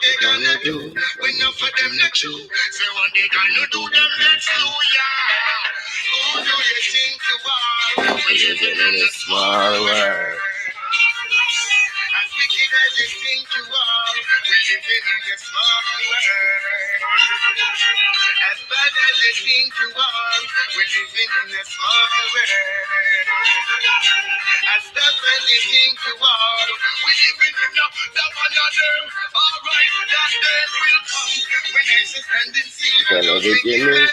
they gonna do when enough of them not true? Say what they gonna do them next to ya? Who do you think you are? We're living in a small world. As wicked as you think you are, we're living in a small world. As bad as you think you are, we're living in a small world. As tough as you think you are, we're living in another. Alright, that day will come when I should stand and see the beginning.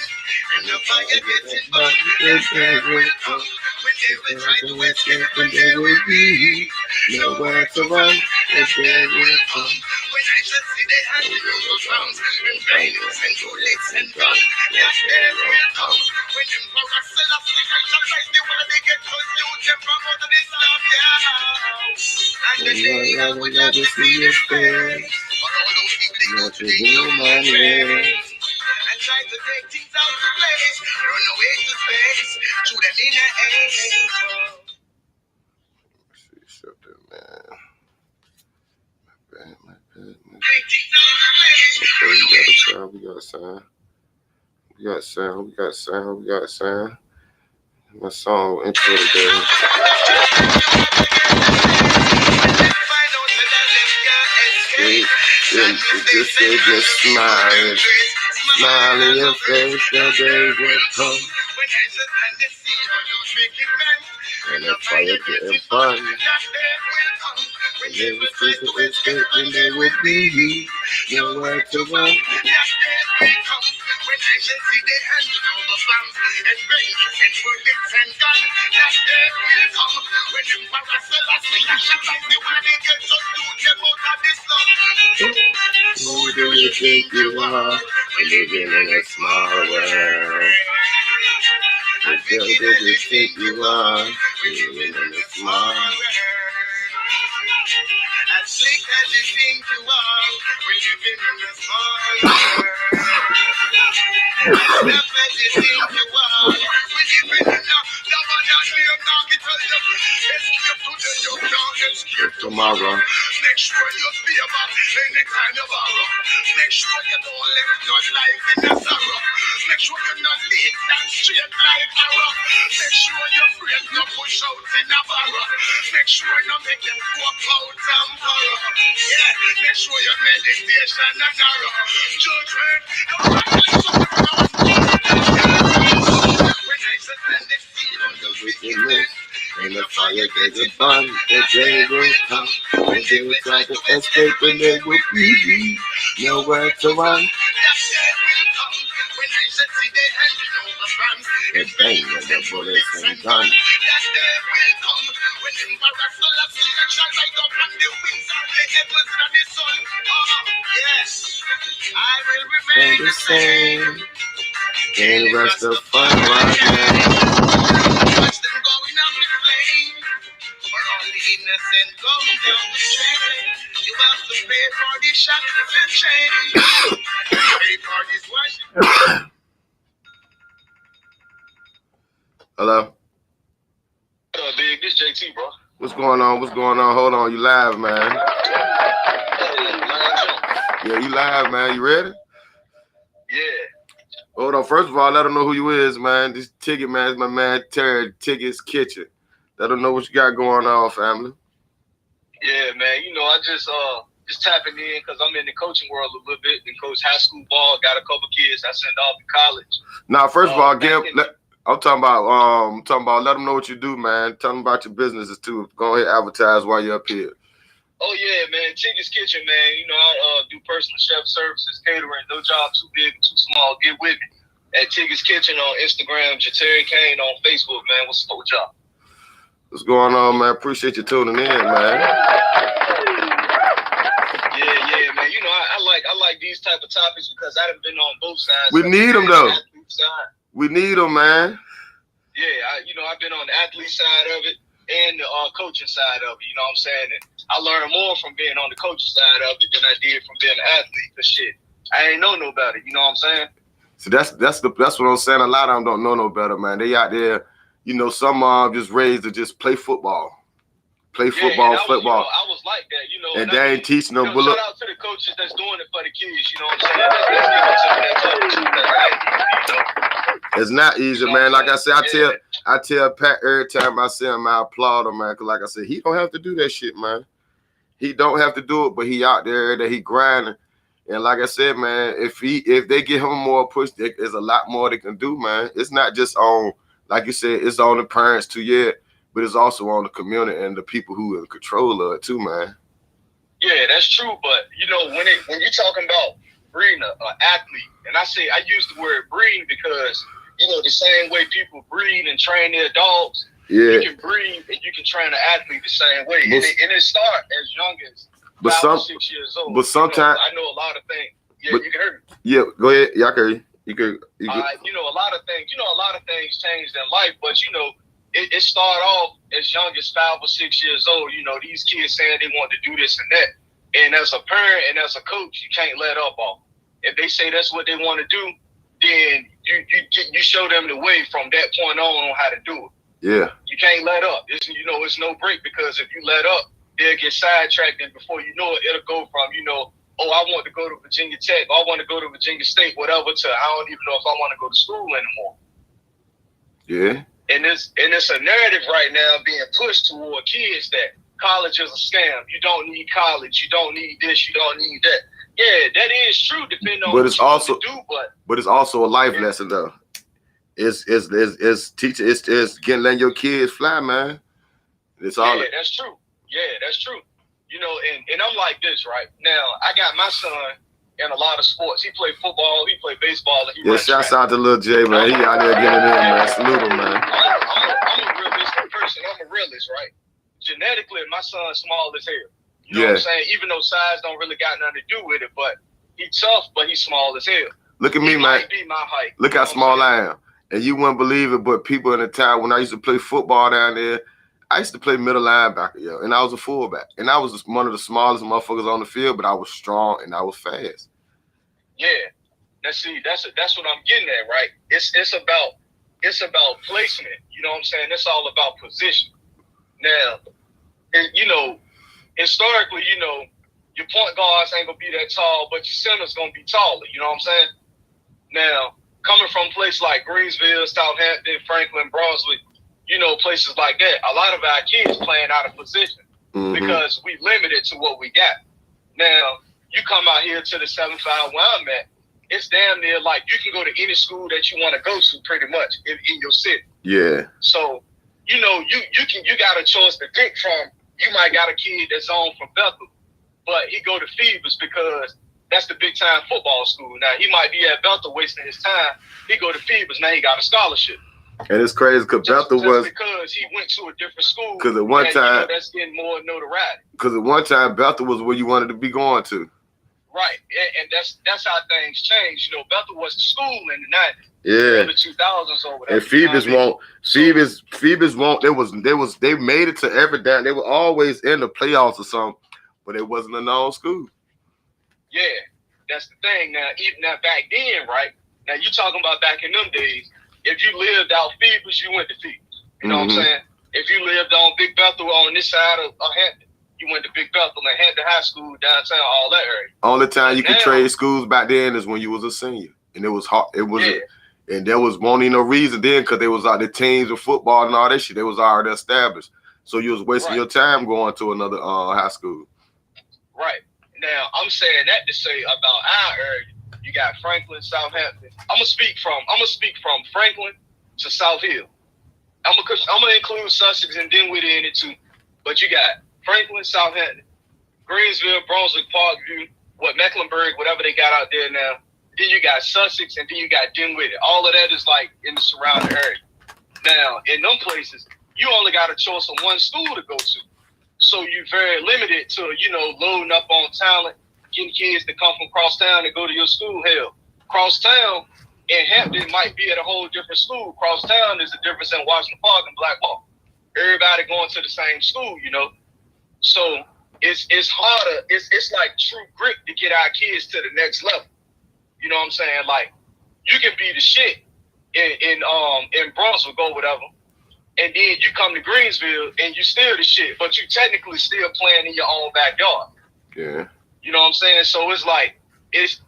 And the fire gets it back, the day will come when they will try to escape, when they will be nowhere to run. The day will come when I should see they handing over drums and rhinos and bullets and guns. That day will come when them power sell us, we can shall rise the world they get to use them from out of this love, yeah. And the day I will never see his face, for all those people they go to the human race and try to take things out of place, run away to space, through them in the air. See something, man. My bad. Okay, we got sound. My song intro today. Just smile in your face, the day will come. And the fire getting fun. And they will take to escape, and they will be nowhere to run. When I shall see they handing over bombs and rifles and bullets and guns, that day will come when them paracels we shall rise the one they get to do them out of this love. Who do you think you are? We're living in a small world. Who do you think you are? We're living in a small world. As slick as you think you are, we're living in a small world. As tough as you think you are, we're living in a love and that name now can tell you. Escape today, you can't escape tomorrow. Make sure you favor any kind of horror. Make sure you don't live your life in a sorrow. Make sure you not lead that straight like arrow. Make sure your friends no push out in a barrow. Make sure you make them walk out and borrow. Yeah, make sure your meditation and narrow. Judgment, when I said and they see on the wickedness, and the fire gets it burn, the day will come when they will try to escape, and they will be nowhere to run. That day will come when I said see they handing over bombs and banging the bullets and guns. That day will come when them paracels shall light up on the wings of the heavens and the sun. Oh, yes, I will remain the same. Can't rest the fun right now. Watch them going up in flame. For all the innocent going down the drain. You have to pay for the shackles and chains. Pay for this worship. Hello? Big, this JT, bro. What's going on? Hold on, you live, man. Yeah, you live, man. You ready? Yeah. Hold on. First of all, let them know who you is, man. This Ticket, man, is my man Terry, Ticket's Kitchen. Let them know what you got going on, family. Yeah, man. You know, I just tapping in because I'm in the coaching world a little bit. And coach high school ball, got a couple kids I send off to college. Now, first of all, I'm talking about let them know what you do, man. Tell them about your businesses too. Go ahead, advertise while you're up here. Oh yeah, man. Ticket's Kitchen, man. You know, I do personal chef services, catering. No job too big or too small. Get with me at Ticket's Kitchen on Instagram, Jatari Kane on Facebook, man. What's up with y'all? What's going on, man? Appreciate you tuning in, man. Yeah, man. You know, I like these type of topics because I done been on both sides. We need them though. We need them, man. Yeah, I've been on the athlete side of it and the coaching side of it. You know what I'm saying? And I learned more from being on the coaching side of it than I did from being an athlete. Cause shit, I ain't know no better. You know what I'm saying? So that's what I'm saying. A lot of them don't know no better, man. They out there, you know, some just raised to just play football. play football. I was like that, and they ain't teaching them. Shout out to the coaches that's doing it for the kids. You know what I'm saying? It's not easy, man. Like I said, I tell Pat every time I see him, I applaud him, man. Cause like I said, he don't have to do that shit, man. He don't have to do it, but he out there that he grinding. And like I said, man, if they give him more push, there's a lot more they can do, man. It's not just on, like you said, it's on the parents too, but it's also on the community and the people who are in control of it too, man. Yeah, that's true. But when you're talking about breeding an athlete, and I use the word breeding because the same way people breed and train their dogs, you can breed and you can train an athlete the same way, and it starts as young as 5 or 6 years old. But sometimes I know a lot of things. Yeah, you can hear me. Yeah, go ahead. Yeah, I can hear you. You a lot of things. A lot of things changed in life, but it started off as young as 5 or 6 years old. These kids saying they want to do this and that, and as a parent and as a coach, you can't let up on. If they say that's what they want to do, then you show them the way from that point on how to do it. Yeah. You can't let up. It's no break, because if you let up, they'll get sidetracked, and before you know it, it'll go from, I want to go to Virginia Tech, or I want to go to Virginia State, whatever, to I don't even know if I want to go to school anymore. Yeah. And it's a narrative right now being pushed toward kids that college is a scam. You don't need college. You don't need this. You don't need that. Yeah, that is true, depending on what you want to do. But it's also a life lesson, though. It's teaching. It's letting your kids fly, man. That's all. Yeah, that's true. Yeah, that's true. And I'm like this, right? Now, I got my son in a lot of sports. He played football, he played baseball, and he runs track. Shouts out to Lil J, man. He out there getting it in, man. Salute him, man. I'm a realistic person. I'm a realist, right? Genetically, my son's small as hell. You know what I'm saying? Even though size don't really got nothing to do with it, but he's tough, but he's small as hell. Look at me, man. Might be my height. Look how small I am. And you wouldn't believe it, but people in the town, when I used to play football down there, I used to play middle linebacker, and I was a fullback. And I was one of the smallest motherfuckers on the field, but I was strong and I was fast. Yeah. That's what I'm getting at, right? It's about placement. You know what I'm saying? It's all about position. Now, historically, your point guards ain't gonna be that tall, but your center's gonna be taller. You know what I'm saying? Now, coming from places like Greensville, Southampton, Franklin, Brunswick, places like that, a lot of our kids playing out of position because we limited to what we got. Now, you come out here to the 7-5 where I'm at, it's damn near like you can go to any school that you want to go to pretty much in your city. Yeah. So, you got a choice to pick from. You might got a kid that's on from Bethel, but he go to Phoebus because that's the big time football school. Now, he might be at Bethel wasting his time. He go to Phoebus, now he got a scholarship. And it's crazy because Bethel was because he went to a different school. Because at one time that's getting more notoriety. Because at one time Bethel was where you wanted to be going to. Right, and that's how things changed. Bethel was the school in the 90s. Yeah. In the 2000s or whatever. And Phoebus won't. They made it to every down. They were always in the playoffs or something, but it wasn't a known school. Yeah, that's the thing. Now, even back then, right? Now you talking about back in them days. If you lived out Phoebus, you went to Phoebus. You know what I'm saying? If you lived on Big Bethel on this side of Hampton, you went to Big Bethel and Hampton High School downtown, all that area. Only time you could trade schools back then is when you was a senior, and it was hard. It was, and there was won't even no reason then because they was the teams of football and all that shit. They was already established, so you was wasting your time going to another high school. Right. Now I'm saying that to say about our area. You got Franklin, Southampton. I'm gonna speak from Franklin to South Hill. I'm gonna include Sussex and Dinwiddie in it too. But you got Franklin, Southampton, Greensville, Brunswick, Parkview, Mecklenburg, whatever they got out there now. Then you got Sussex, and then you got Dinwiddie. All of that is like in the surrounding area. Now, in them places, you only got a choice of one school to go to. So you're very limited to, loading up on talent, getting kids to come from crosstown and go to your school. Hell, crosstown and Hampton might be at a whole different school. Crosstown is the difference in Washington Park and Black Hawk. Everybody going to the same school, So it's harder. It's like true grit to get our kids to the next level. You know what I'm saying? Like, you can be the shit in Brunswick or whatever, and then you come to Greensville and you still the shit, but you technically still playing in your own backyard. Yeah. You know what I'm saying? So it's like it's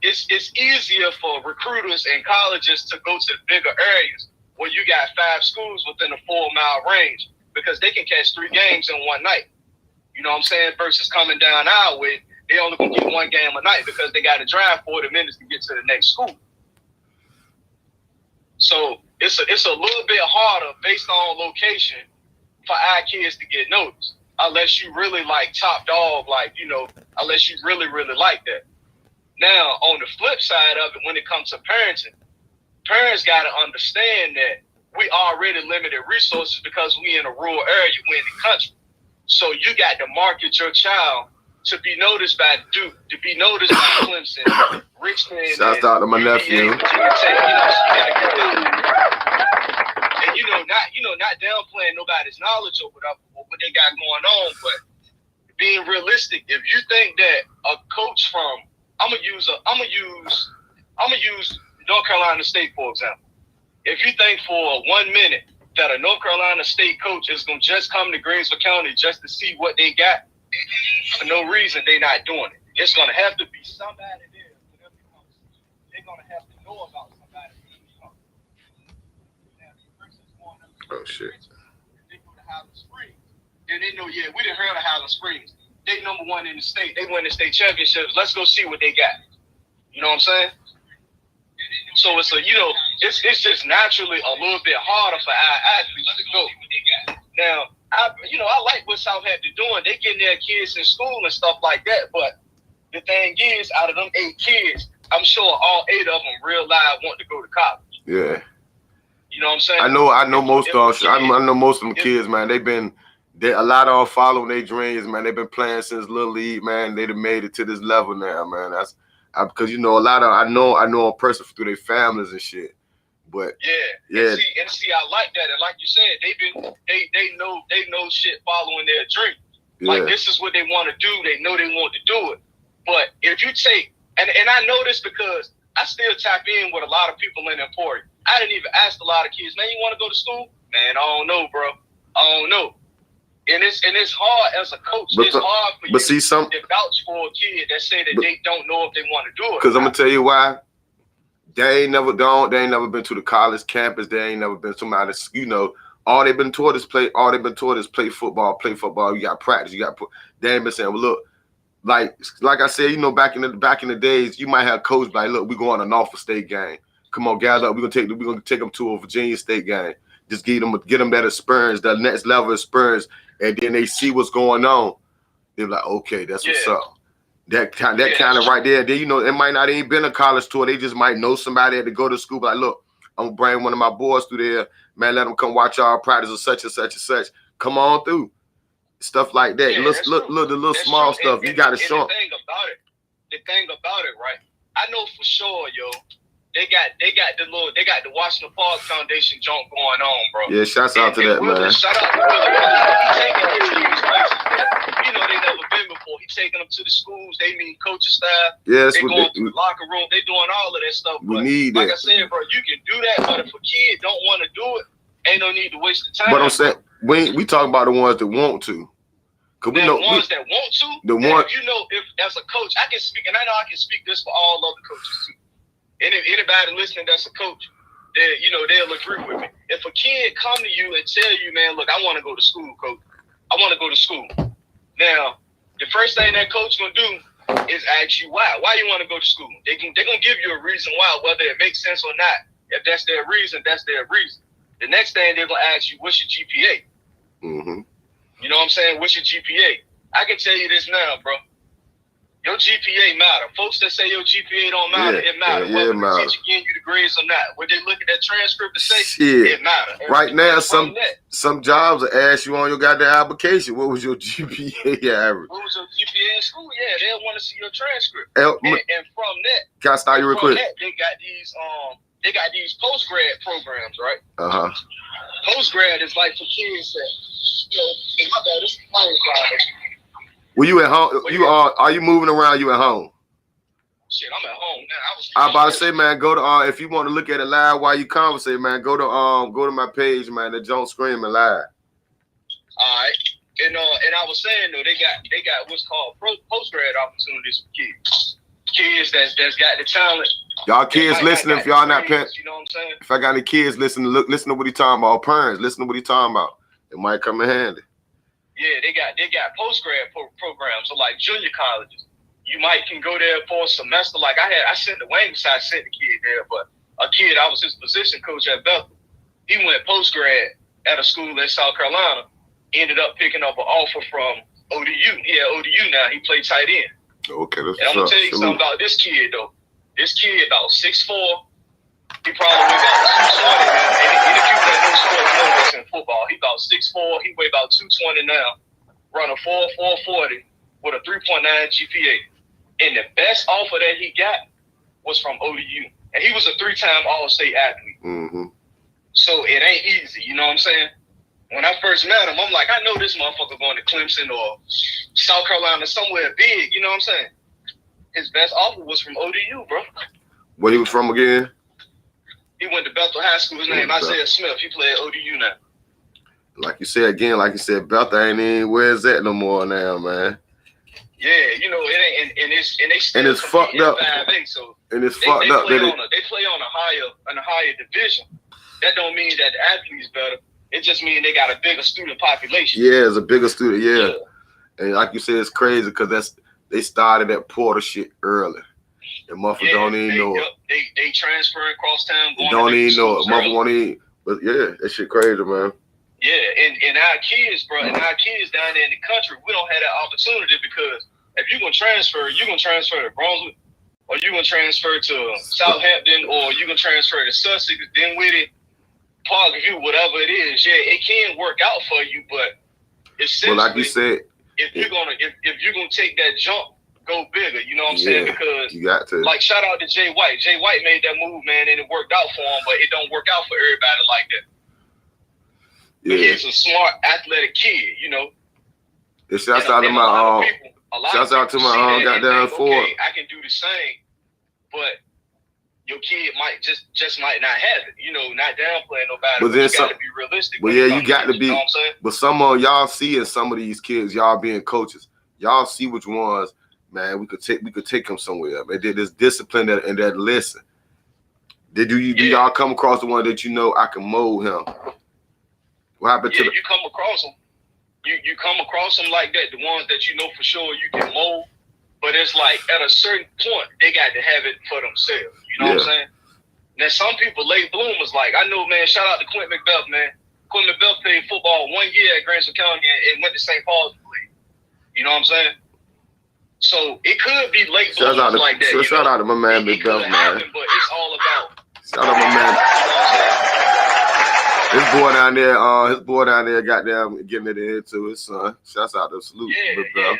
easier for recruiters and colleges to go to bigger areas where you got 5 schools within a 4-mile range because they can catch 3 games in one night. You know what I'm saying? Versus coming down our way, they only gonna get 1 game a night because they got to drive 40 minutes to get to the next school. So it's a little bit harder based on location for our kids to get noticed, unless you really like top dog, like, you know, unless you really, really like that. Now, on the flip side of it, when it comes to parenting, parents got to understand that we already limited resources because we in a rural area, we in the country. So you got to market your child to be noticed by Duke, to be noticed by Clemson, Richmond. Shout out to my nephew. And not downplaying nobody's knowledge or whatever, what they got going on, but being realistic, if you think that a coach from I'm gonna use North Carolina State, for example. If you think for 1 minute that a North Carolina State coach is gonna just come to Greensville County just to see what they got, for no reason they not doing it. It's gonna have to be somebody there. They're gonna have to know about somebody. Oh shit. They go to Highland Springs, and they know, yeah, we didn't heard of Highland Springs. They number 1 in the state. They win the state championships. Let's go see what they got. You know what I'm saying? So it's it's just naturally a little bit harder for our athletes to go. Now, I like what Southampton doing. They getting their kids in school and stuff like that. But the thing is, out of them 8 kids, I'm sure all 8 of them real live want to go to college. Yeah. You know what I'm saying? I know most of them kids, man. A lot of them following their dreams, man. They've been playing since Little League, man. They've made it to this level now, man. That's because a lot of I know a person through their families and shit. But yeah. And see, I like that. And like you said, they know shit following their dream. Yeah. Like this is what they want to do. They know they want to do it. But if you take and I know this because I still tap in with a lot of people in Emporia. I didn't even ask a lot of kids, man, you want to go to school? Man, I don't know, bro. I don't know. And it's hard as a coach. It's hard for you to vouch for a kid that say that they don't know if they want to do it. Because I'm gonna tell you why. They ain't never been to the college campus. They ain't never been somebody. All they've been taught is play. All they've been taught is play football. You got practice. They ain't been saying, well, look, like I said, back in the days, you might have coach like, look, we going to Norfolk State game. Come on, gather up. We're gonna take them to a Virginia State game. Just get them that experience, that next level experience, and then they see what's going on. They're like, okay, that's what's up. That kind of right there. Then it might not even been a college tour. They just might know somebody to go to school. Like, look, I'm gonna bring one of my boys through there. Man, let them come watch our practice of such and such and such. Come on through. Stuff like that. Yeah, look, the little that's small true. Stuff. You got to show. The thing about it, right? I know for sure, yo. They got the Washington Park Foundation junk going on, bro. Yeah, shouts out to that, man. Shout out to Willie. He taking them to these places. They never been before. He taking them to the schools. They meet coaching staff. Yes, they going to the locker room. They doing all of that stuff. We need that. Like I said, bro, you can do that, but if a kid don't want to do it, ain't no need to waste the time. But I'm saying we talk about the ones that want to. Cause we know ones that want to. If as a coach, I can speak, and I know I can speak this for all other coaches too. Anybody listening that's a coach, they'll agree with me. If a kid come to you and tell you, man, look, I want to go to school, coach. I want to go to school. Now, the first thing that coach gonna do is ask you why. Why you want to go to school? They're gonna give you a reason why, whether it makes sense or not. If that's their reason, that's their reason. The next thing they're gonna ask you, what's your GPA? Mm-hmm. You know what I'm saying? What's your GPA? I can tell you this now, bro. Your GPA matter. Folks that say your GPA don't matter, it matters. Whether the teacher giving you the grades or not. When they look at that transcript and say, it matters. Right now, some jobs will ask you on your goddamn application, what was your GPA average? What was your GPA in school? Yeah, they'll want to see your transcript. And from that, can I start you real quick? They got these post-grad programs, right? Uh-huh. Post-grad is like for kids that, my bad, this is playing. Well, you at home? Are you moving around? You at home? Shit, I'm at home now. I about to say, man, go to if you want to look at it live while you conversate, man, go to my page, man, the Don't Screaming Live. All right. And I was saying though, they got what's called post grad opportunities for kids. Kids that's got the talent. Y'all kids listening, if y'all not paying, you know what I'm saying? If I got any kids listening, listen to what he talking about. Parents, listen to what he talking about. It might come in handy. Yeah, they got post grad programs, so like junior colleges. You can go there for a semester. Like I sent the Wayne side, sent the kid there, but a kid, I was his position coach at Bethel. He went post grad at a school in South Carolina. Ended up picking up an offer from ODU. He at ODU now. He played tight end. Okay, that's and I'm gonna tell you something about this kid though. This kid about 6'4". He probably weigh about 220 now. And if you play no sport, you know this in football. He about 6'4". He weigh about 220 now. Run a 4.40 with a 3.9 GPA. And the best offer that he got was from ODU. And he was a 3-time All-State athlete. Mm-hmm. So it ain't easy, you know what I'm saying? When I first met him, I'm like, I know this motherfucker going to Clemson or South Carolina, somewhere big, you know what I'm saying? His best offer was from ODU, bro. Where he was from again? He went to Bethel High School. His name Isaiah Smith. He played at ODU now. Like you said, Bethel ain't even where it's at no more now, man. Yeah, you know, it ain't, and they still and it's fucked up. 5A, so and it's fucked up. They play on a higher division. That don't mean that the athlete's better. It just means they got a bigger student population. Yeah, it's a bigger student. Yeah. And like you said, it's crazy because they started that Porter shit early. And motherfuckers don't even know it. They transfer across town. Don't even know it. Motherfuckers won't even. But yeah, that shit crazy, man. Yeah, and our kids, bro, and our kids down there in the country, we don't have that opportunity because if you're gonna transfer to Brunswick, or you're gonna transfer to Southampton, or you're gonna transfer to Sussex, Dinwiddie, Parkview, whatever it is. Yeah, it can work out for you, but essentially, like you said, if you're gonna take that jump, go bigger. You know what I'm saying? Because you got to. Like, shout out to Jay White. Jay White made that move, man, and it worked out for him, but it don't work out for everybody like that. Yeah. But he's a smart, athletic kid, you know. Shouts out to my goddamn Ford. Okay, I can do the same, but your kid just might not have it, you know, not downplaying nobody. But then you got to be realistic. But yeah, you got to be. You know what I'm saying? But some of y'all see in some of these kids, y'all being coaches, y'all see which ones, man, we could take them somewhere. Man, there's discipline and that listen. Do y'all come across the one that you know I can mold him? What happened to you come across them. You come across them like that, the ones that you know for sure you can mold. But it's like at a certain point, they got to have it for themselves. You know what I'm saying? Now, some people, late bloomers, like, I know, man, shout out to Quentin McBeth, man. Quentin McBeth played football 1 year at Grandson County and went to St. Paul's and played. You know what I'm saying? So it could be late bloomers like that. Shout out to my man McBeth, man. But it's all about. Shout out to my man. His boy down there, goddamn, getting it into his son. Shouts out to salute. Yeah, shout out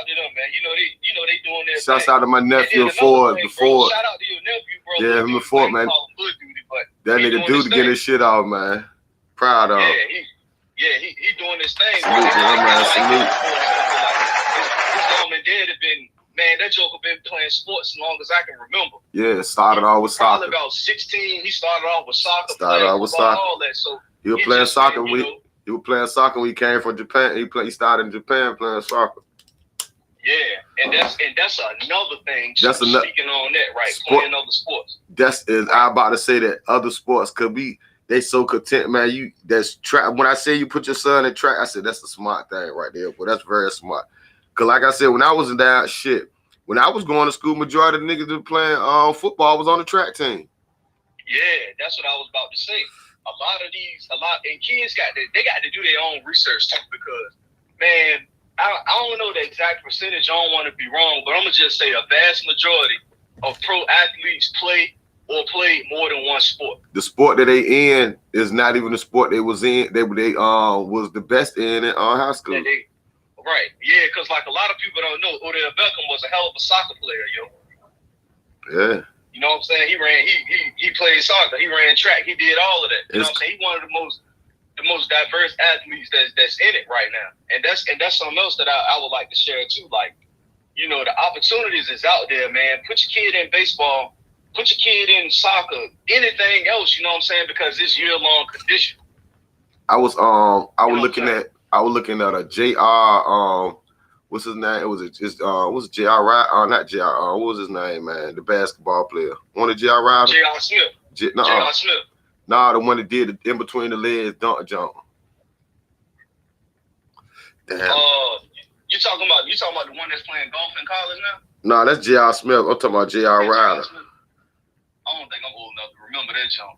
to them, man. You know they doing their Shouts out to my nephew Ford. Ford. Shout out to your nephew, bro. Yeah, him and Ford, man. That nigga do to get his shit off, man. Proud of him. He doing his thing. Salute, man. Salute. His mom and dad have been. Man, that joker been playing sports as long as I can remember. Yeah, started off with soccer. Probably about 16. He started off with soccer. All that. So he was playing soccer. He was playing soccer when he came from Japan. He started in Japan playing soccer. Yeah, and that's another thing. Speaking on that, right? Playing other sports. I'm about to say that other sports could be. They so content, man. That's track. When I say you put your son in track, I said that's a smart thing right there. But that's very smart. Cause like I said, when I was in that shit, when I was going to school, majority of the niggas that were playing football was on the track team. Yeah, that's what I was about to say. And kids got to do their own research too, because man, I don't know the exact percentage. I don't want to be wrong, but I'm gonna just say a vast majority of pro athletes play more than one sport. The sport that they in is not even the sport they was in. They was the best in high school. Right, yeah, because like a lot of people don't know, Odell Beckham was a hell of a soccer player, yo. Yeah. You know what I'm saying? He played soccer, he ran track, he did all of that. You know what I'm saying? He's one of the most diverse athletes that's in it right now. And that's something else that I would like to share too. Like, you know, the opportunities is out there, man. Put your kid in baseball, put your kid in soccer, anything else, you know what I'm saying? Because it's year-long condition. I was looking at a JR what's his name? It was JR Ryder, not JR, what was his name, man? The basketball player. One of JR Ryder? JR Smith. JR Smith. Nah, the one that did the in between the legs dunk jump. Damn. You talking about the one that's playing golf in college now? Nah, that's J.R. Smith. I'm talking about J.R. Ryder. I don't think I'm old enough to remember that jump.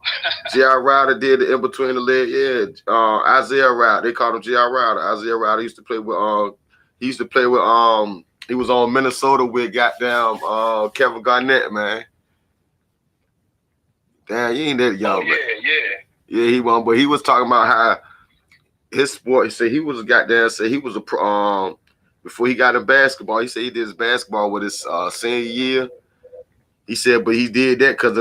J.R. Ryder did the in between the leg. Yeah, Isaiah Ryder. They called him J.R. Ryder. Isaiah Ryder used to play with. He was on Minnesota with goddamn Kevin Garnett, man. Damn, you ain't that young. Yeah, he won, but he was talking about how his sport. He said he was a pro. Before he got in basketball, he said he did his basketball with his senior year. He said, but he did that because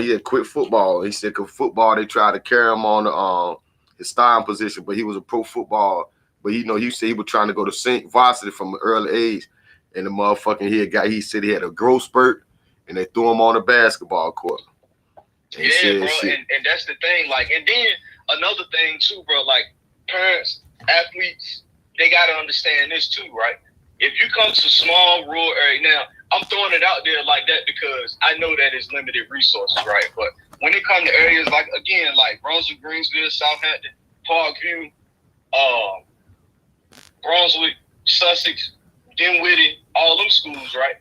he had quit football. He said, because football, they tried to carry him on his starting position, but he was a pro football. But he said he was trying to go to varsity from an early age, and the motherfucking he said he had a growth spurt, and they threw him on the basketball court. And bro, and that's the thing. Like, and then another thing too, bro. Like, parents, athletes, they gotta understand this too, right? If you come to small rural area, now I'm throwing it out there like that because I know that it's limited resources, right? But when it comes to areas like Brunswick, Greensville, Southampton, Parkview, Brunswick, Sussex, Dinwiddie, all them schools, right?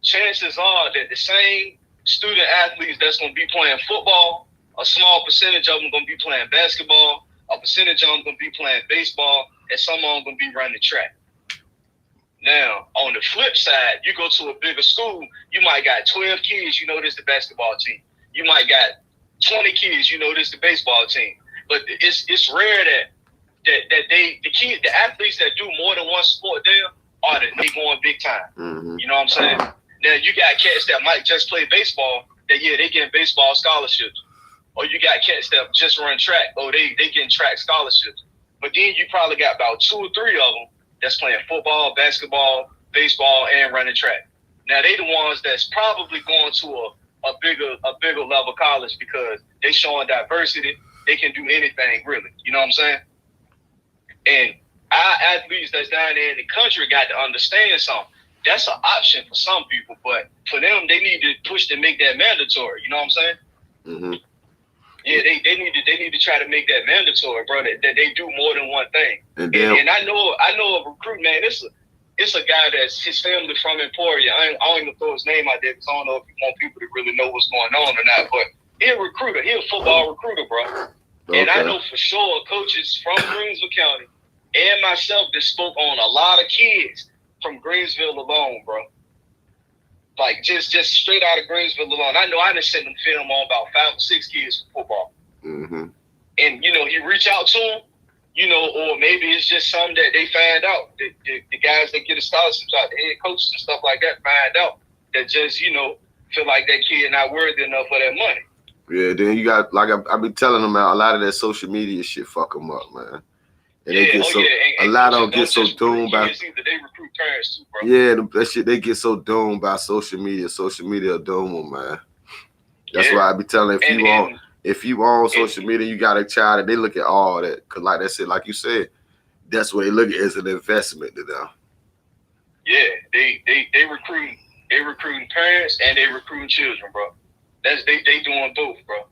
Chances are that the same student athletes that's going to be playing football, a small percentage of them going to be playing basketball, a percentage of them going to be playing baseball, and some of them going to be running track. Now, on the flip side, you go to a bigger school, you might got 12 kids, this the basketball team. You might got 20 kids, this the baseball team. But it's rare that the athletes that do more than one sport there they going big time. Mm-hmm. You know what I'm saying? Now you got cats that might just play baseball, they getting baseball scholarships. Or you got cats that just run track, they getting track scholarships. But then you probably got about 2 or 3 of them that's playing football, basketball, baseball, and running track. Now they the ones that's probably going to a bigger level college because they showing diversity. They can do anything really. You know what I'm saying? And our athletes that's down there in the country got to understand something. That's an option for some people, but for them, they need to push to make that mandatory. You know what I'm saying? Mm-hmm. Yeah, they need to try to make that mandatory, bro. That they do more than one thing. And I know a recruit, man. It's a guy that's his family from Emporia. I don't even throw his name out there because I don't know if you want people to really know what's going on or not. But he's a recruiter. He's a football recruiter, bro. Okay. And I know for sure coaches from Greensville County and myself that spoke on a lot of kids from Greensville alone, bro. Like just straight out of Greensville alone. I know I done sent them film on about 5 or 6 kids for football. Mm-hmm. And you reach out to them, or maybe it's just something that they find out. The guys that get a scholarships out, the head coaches and stuff like that, find out that just feel like that kid not worthy enough for that money. Yeah, then you got I be telling them, man, a lot of that social media shit fuck them up, man. And they get a lot of them get so doomed by. They recruit parents too, bro. Yeah, that shit, they get so doomed by social media. Social media doom them, man. That's why I be telling if you on social media, you got a child, and they look at all that. Cause like that shit, like you said, that's what they look at as an investment to them. Yeah, they recruiting parents and they recruiting children, bro. They doing both, bro.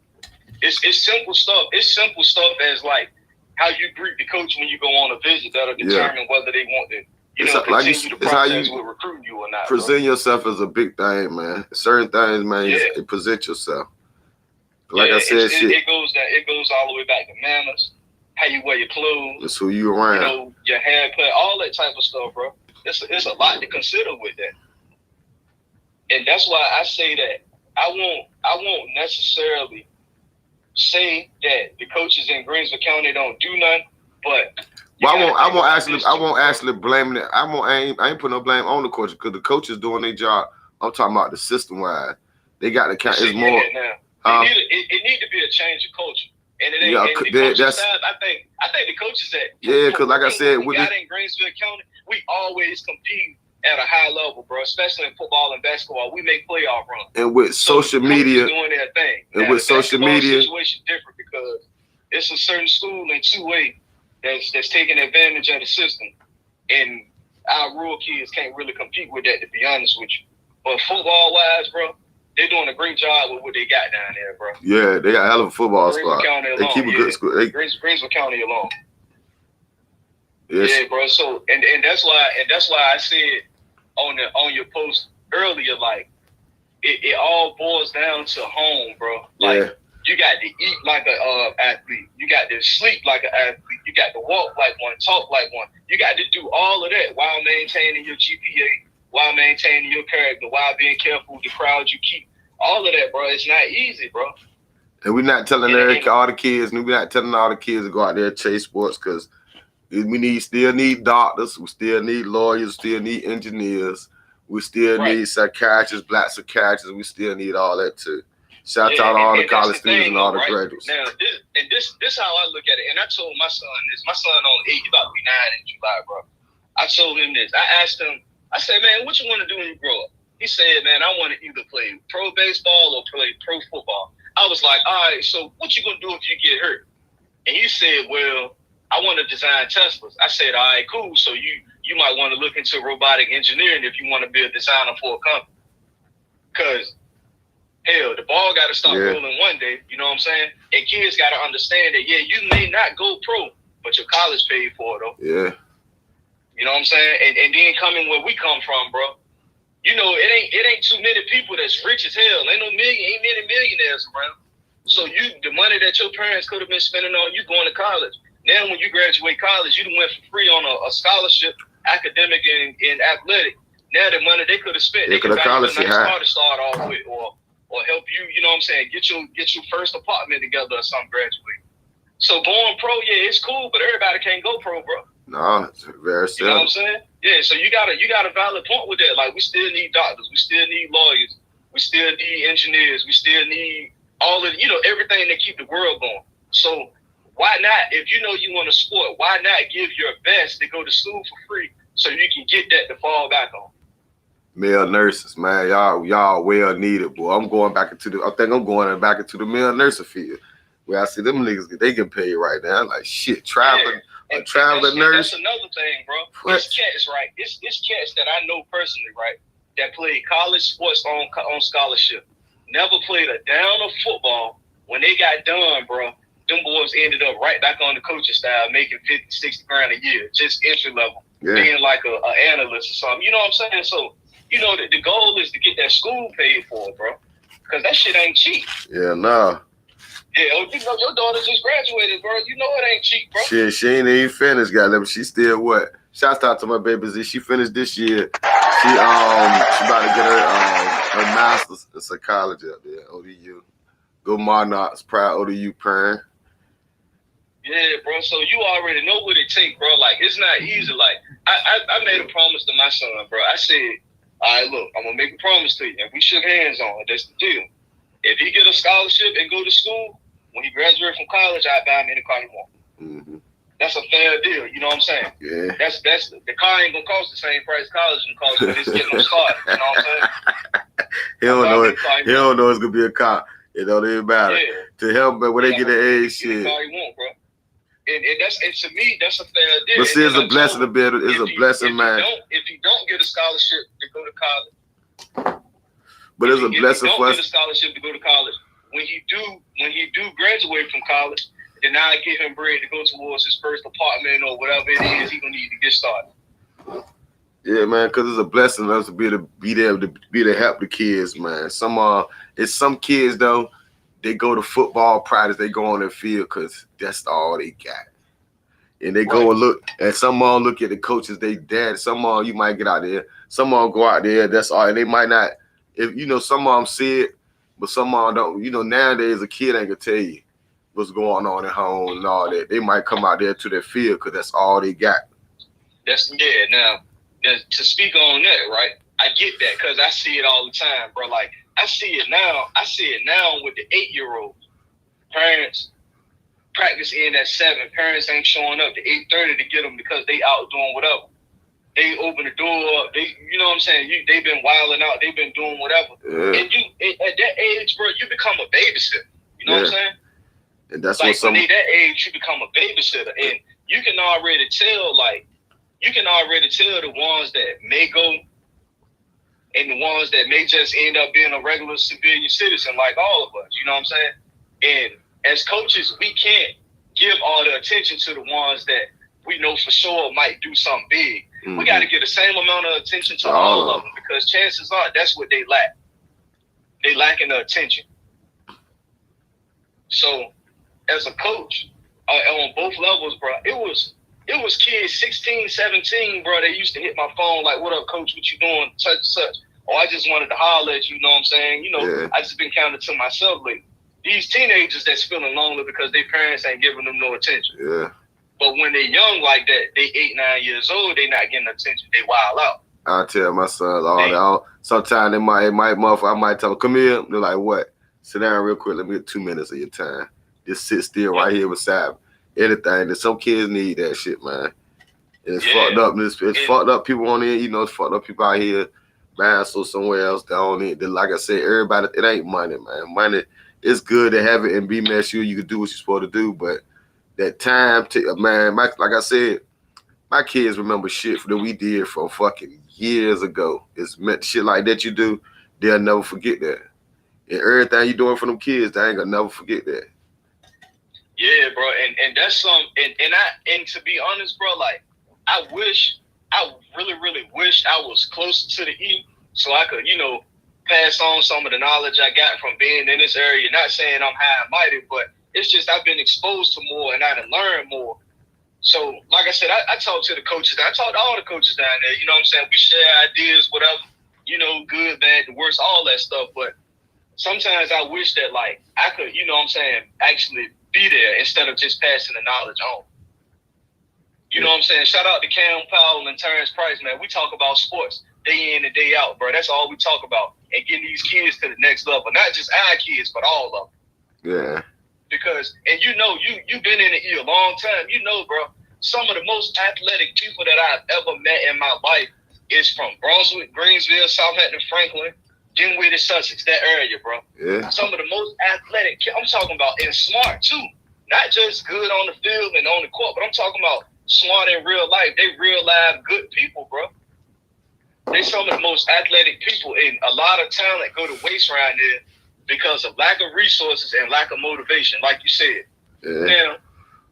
It's simple stuff. It's simple stuff as like how you greet the coach when you go on a visit that'll determine whether they want to, continue the process with recruiting you or not. Present yourself as a big thing, man. Certain things, man, you present yourself. Like I said, it goes all the way back to manners, how you wear your clothes. It's who you around. Your haircut, all that type of stuff, bro. It's a lot to consider with that. And that's why I say that I won't necessarily say that the coaches in Greensville County don't do nothing, but I won't actually blame it. I ain't put no blame on the coaches because the coaches doing their job. I'm talking about the system wide. They got to count. It's more. It need to be a change of culture. And it ain't the coaches side, I think the coaches that because like I said, we got in Greensville County, we always compete at a high level, bro. Especially in football and basketball, we make playoff runs. And with social media, doing their thing. And now, with social media, situation different because it's a certain school in 2A that's taking advantage of the system, and our rural kids can't really compete with that, to be honest with you. But football wise, bro, they're doing a great job with what they got down there, bro. Yeah, they got a hell of a football squad. They keep a good school. Greensville County alone. Yes. Yeah, bro. So and that's why I said on your post earlier, like it all boils down to home, bro. Like you got to eat like a athlete. You got to sleep like an athlete. You got to walk like one, talk like one. You got to do all of that while maintaining your GPA, while maintaining your character, while being careful with the crowd you keep. All of that, bro. It's not easy, bro. And we're not telling all the kids. We're not telling all the kids to go out there and chase sports because we still need doctors. We still need lawyers. Still need engineers. We still need psychiatrists, black psychiatrists. We still need all that too. Shout out to all the college students and all the graduates. Now, this how I look at it. And I told my son this. My son on 8, he about to be 9 in July, bro. I told him this. I asked him, I said, man, what you want to do when you grow up? He said, man, I want to either play pro baseball or play pro football. I was like, all right, so what you going to do if you get hurt? And he said, well, I want to design Teslas. I said, all right, cool. So you might want to look into robotic engineering if you want to be a designer for a company. Because, hell, the ball got to start rolling one day. You know what I'm saying? And kids got to understand that, you may not go pro, but your college paid for it, though. Yeah. You know what I'm saying? And then coming where we come from, bro. You know, it ain't too many people that's rich as hell. Ain't many millionaires around. So the money that your parents could have been spending on you going to college. Now when you graduate college, you went for free on a scholarship, academic and athletic. Now the money they could have spent, they could have got a nice car to start off with, or help you, you know what I'm saying, get your first apartment together or something, graduate. So going pro, it's cool, but everybody can't go pro, bro. No, it's very simple. You know what I'm saying? Yeah, so you got a valid point with that. Like, we still need doctors, we still need lawyers, we still need engineers, we still need all of, everything that keep the world going. So why not, if you know you want a sport, why not give your best to go to school for free so you can get that to fall back on? Male nurses, man, y'all well needed, boy. I think I'm going back into the male nursing field. Where I see them niggas, they get paid right now. Like shit, traveling nurse. That's another thing, bro. It's cats, right? It's cats that I know personally, right? That played college sports on scholarship. Never played a down of football. When they got done, bro, them boys ended up right back on the coaching style, making 50, 60 grand a year, just entry level, being like a analyst or something. You know what I'm saying? So, the goal is to get that school paid for, bro, because that shit ain't cheap. Yeah, nah. Yeah, your daughter just graduated, bro. You know it ain't cheap, bro. She ain't even finished, goddamn. She still what? Shouts out to my baby Z. She finished this year. She about to get her master's in psychology up there, ODU. Go Monarchs, proud ODU parent. Yeah, bro. So you already know what it takes, bro. Like, it's not easy. Like, I made a promise to my son, bro. I said, all right, look, I'm gonna make a promise to you, and we shook hands on it. That's the deal. If he get a scholarship and go to school, when he graduates from college, I buy him any car he wants. Mm-hmm. That's a fair deal. You know what I'm saying? Yeah. That's the car ain't gonna cost the same price college can cost when it's getting them started. You know what I'm saying? He don't know it's gonna be a car. It don't even matter. Yeah. To help, but when they get the age, shit. Car he want, bro. And to me, that's a fair deal. But see, it's a blessing to be able. It's a blessing, man. If you don't get a scholarship to go to college. But it's a blessing for us. Get a scholarship to go to college. When he do graduate from college, then I give him bread to go towards his first apartment or whatever it is he gonna need to get started. Yeah, man, because it's a blessing for us to be there to help the kids, man. Some kids though, they go to football practice, they go on their field because that's all they got. And they go and look, and some look at the coaches, they dad. Some you might get out there, some go out there, that's all. And they might not. If some of them see it, but some of them don't. Nowadays a kid ain't gonna tell you what's going on at home and all that. They might come out there to their field because that's all they got. Now to speak on that, right? I get that because I see it all the time, bro. Like I see it now with the 8-year-olds. Parents practice in at 7. Parents ain't showing up to 8:30 to get them because they out doing whatever. They open the door up. They They, you know what I'm saying? They've been wilding out. They've been doing whatever. Yeah. And at that age, bro, you become a babysitter. You know what I'm saying? And that's like what some. When they that age, you become a babysitter, and you can already tell, the ones that may go, and the ones that may just end up being a regular civilian citizen, like all of us. You know what I'm saying? And as coaches, we can't give all the attention to the ones that we know for sure might do something big. Mm-hmm. We got to give the same amount of attention to all of them, because chances are that's what they lack. They lacking the attention. So, as a coach, on both levels, bro, it was kids 16, 17, bro, they used to hit my phone like, "What up, coach? What you doing? Such and such." Or I just wanted to holler at you, know what I'm saying? You know, yeah. I just been counting to myself lately. These teenagers that's feeling lonely because their parents ain't giving them no attention. Yeah. But when they're young like that, they 8, 9 years old, they not getting attention. They wild out. I tell my sons all that. Sometimes I might tell them, "Come here." They're like, "What?" "Sit down real quick. Let me get 2 minutes of your time. Just sit still right here beside me." Anything that some kids need that shit, man. And it's fucked up. It's fucked up people on there. You know, it's fucked up people out here. Man, so somewhere else down it. Like I said, everybody, it ain't money, man. Money, it's good to have it and be mad sure you can do what you're supposed to do, but that time, man, like I said, my kids remember shit that we did from fucking years ago. It's meant shit like that you do, they'll never forget that. And everything you doing for them kids, they ain't gonna never forget that. Yeah, bro, and that's some, and to be honest, bro, like I really, really wish I was closer to the E, so I could, you know, pass on some of the knowledge I got from being in this area. Not saying I'm high and mighty, but it's just I've been exposed to more and I done learned more. So, like I said, I talk to the coaches. I talk to all the coaches down there. You know what I'm saying? We share ideas, whatever, you know, good, bad, the worst, all that stuff. But sometimes I wish that, like, I could, you know what I'm saying, actually be there instead of just passing the knowledge on. You know what I'm saying? Shout out to Cam Powell and Terrence Price, man. We talk about sports day in and day out, bro. That's all we talk about. And getting these kids to the next level. Not just our kids, but all of them. Yeah. Because, and you know, you've been in the E a long time. You know, bro, some of the most athletic people that I've ever met in my life is from Brunswick, Greensville, Southampton, Franklin, Dinwiddie, Sussex, that area, bro. Yeah. Some of the most athletic, I'm talking about, and smart too. Not just good on the field and on the court, but I'm talking about smart in real life. They real live good people, bro. They some of the most athletic people, and a lot of talent go to waste around there because of lack of resources and lack of motivation, like you said. Yeah. Now,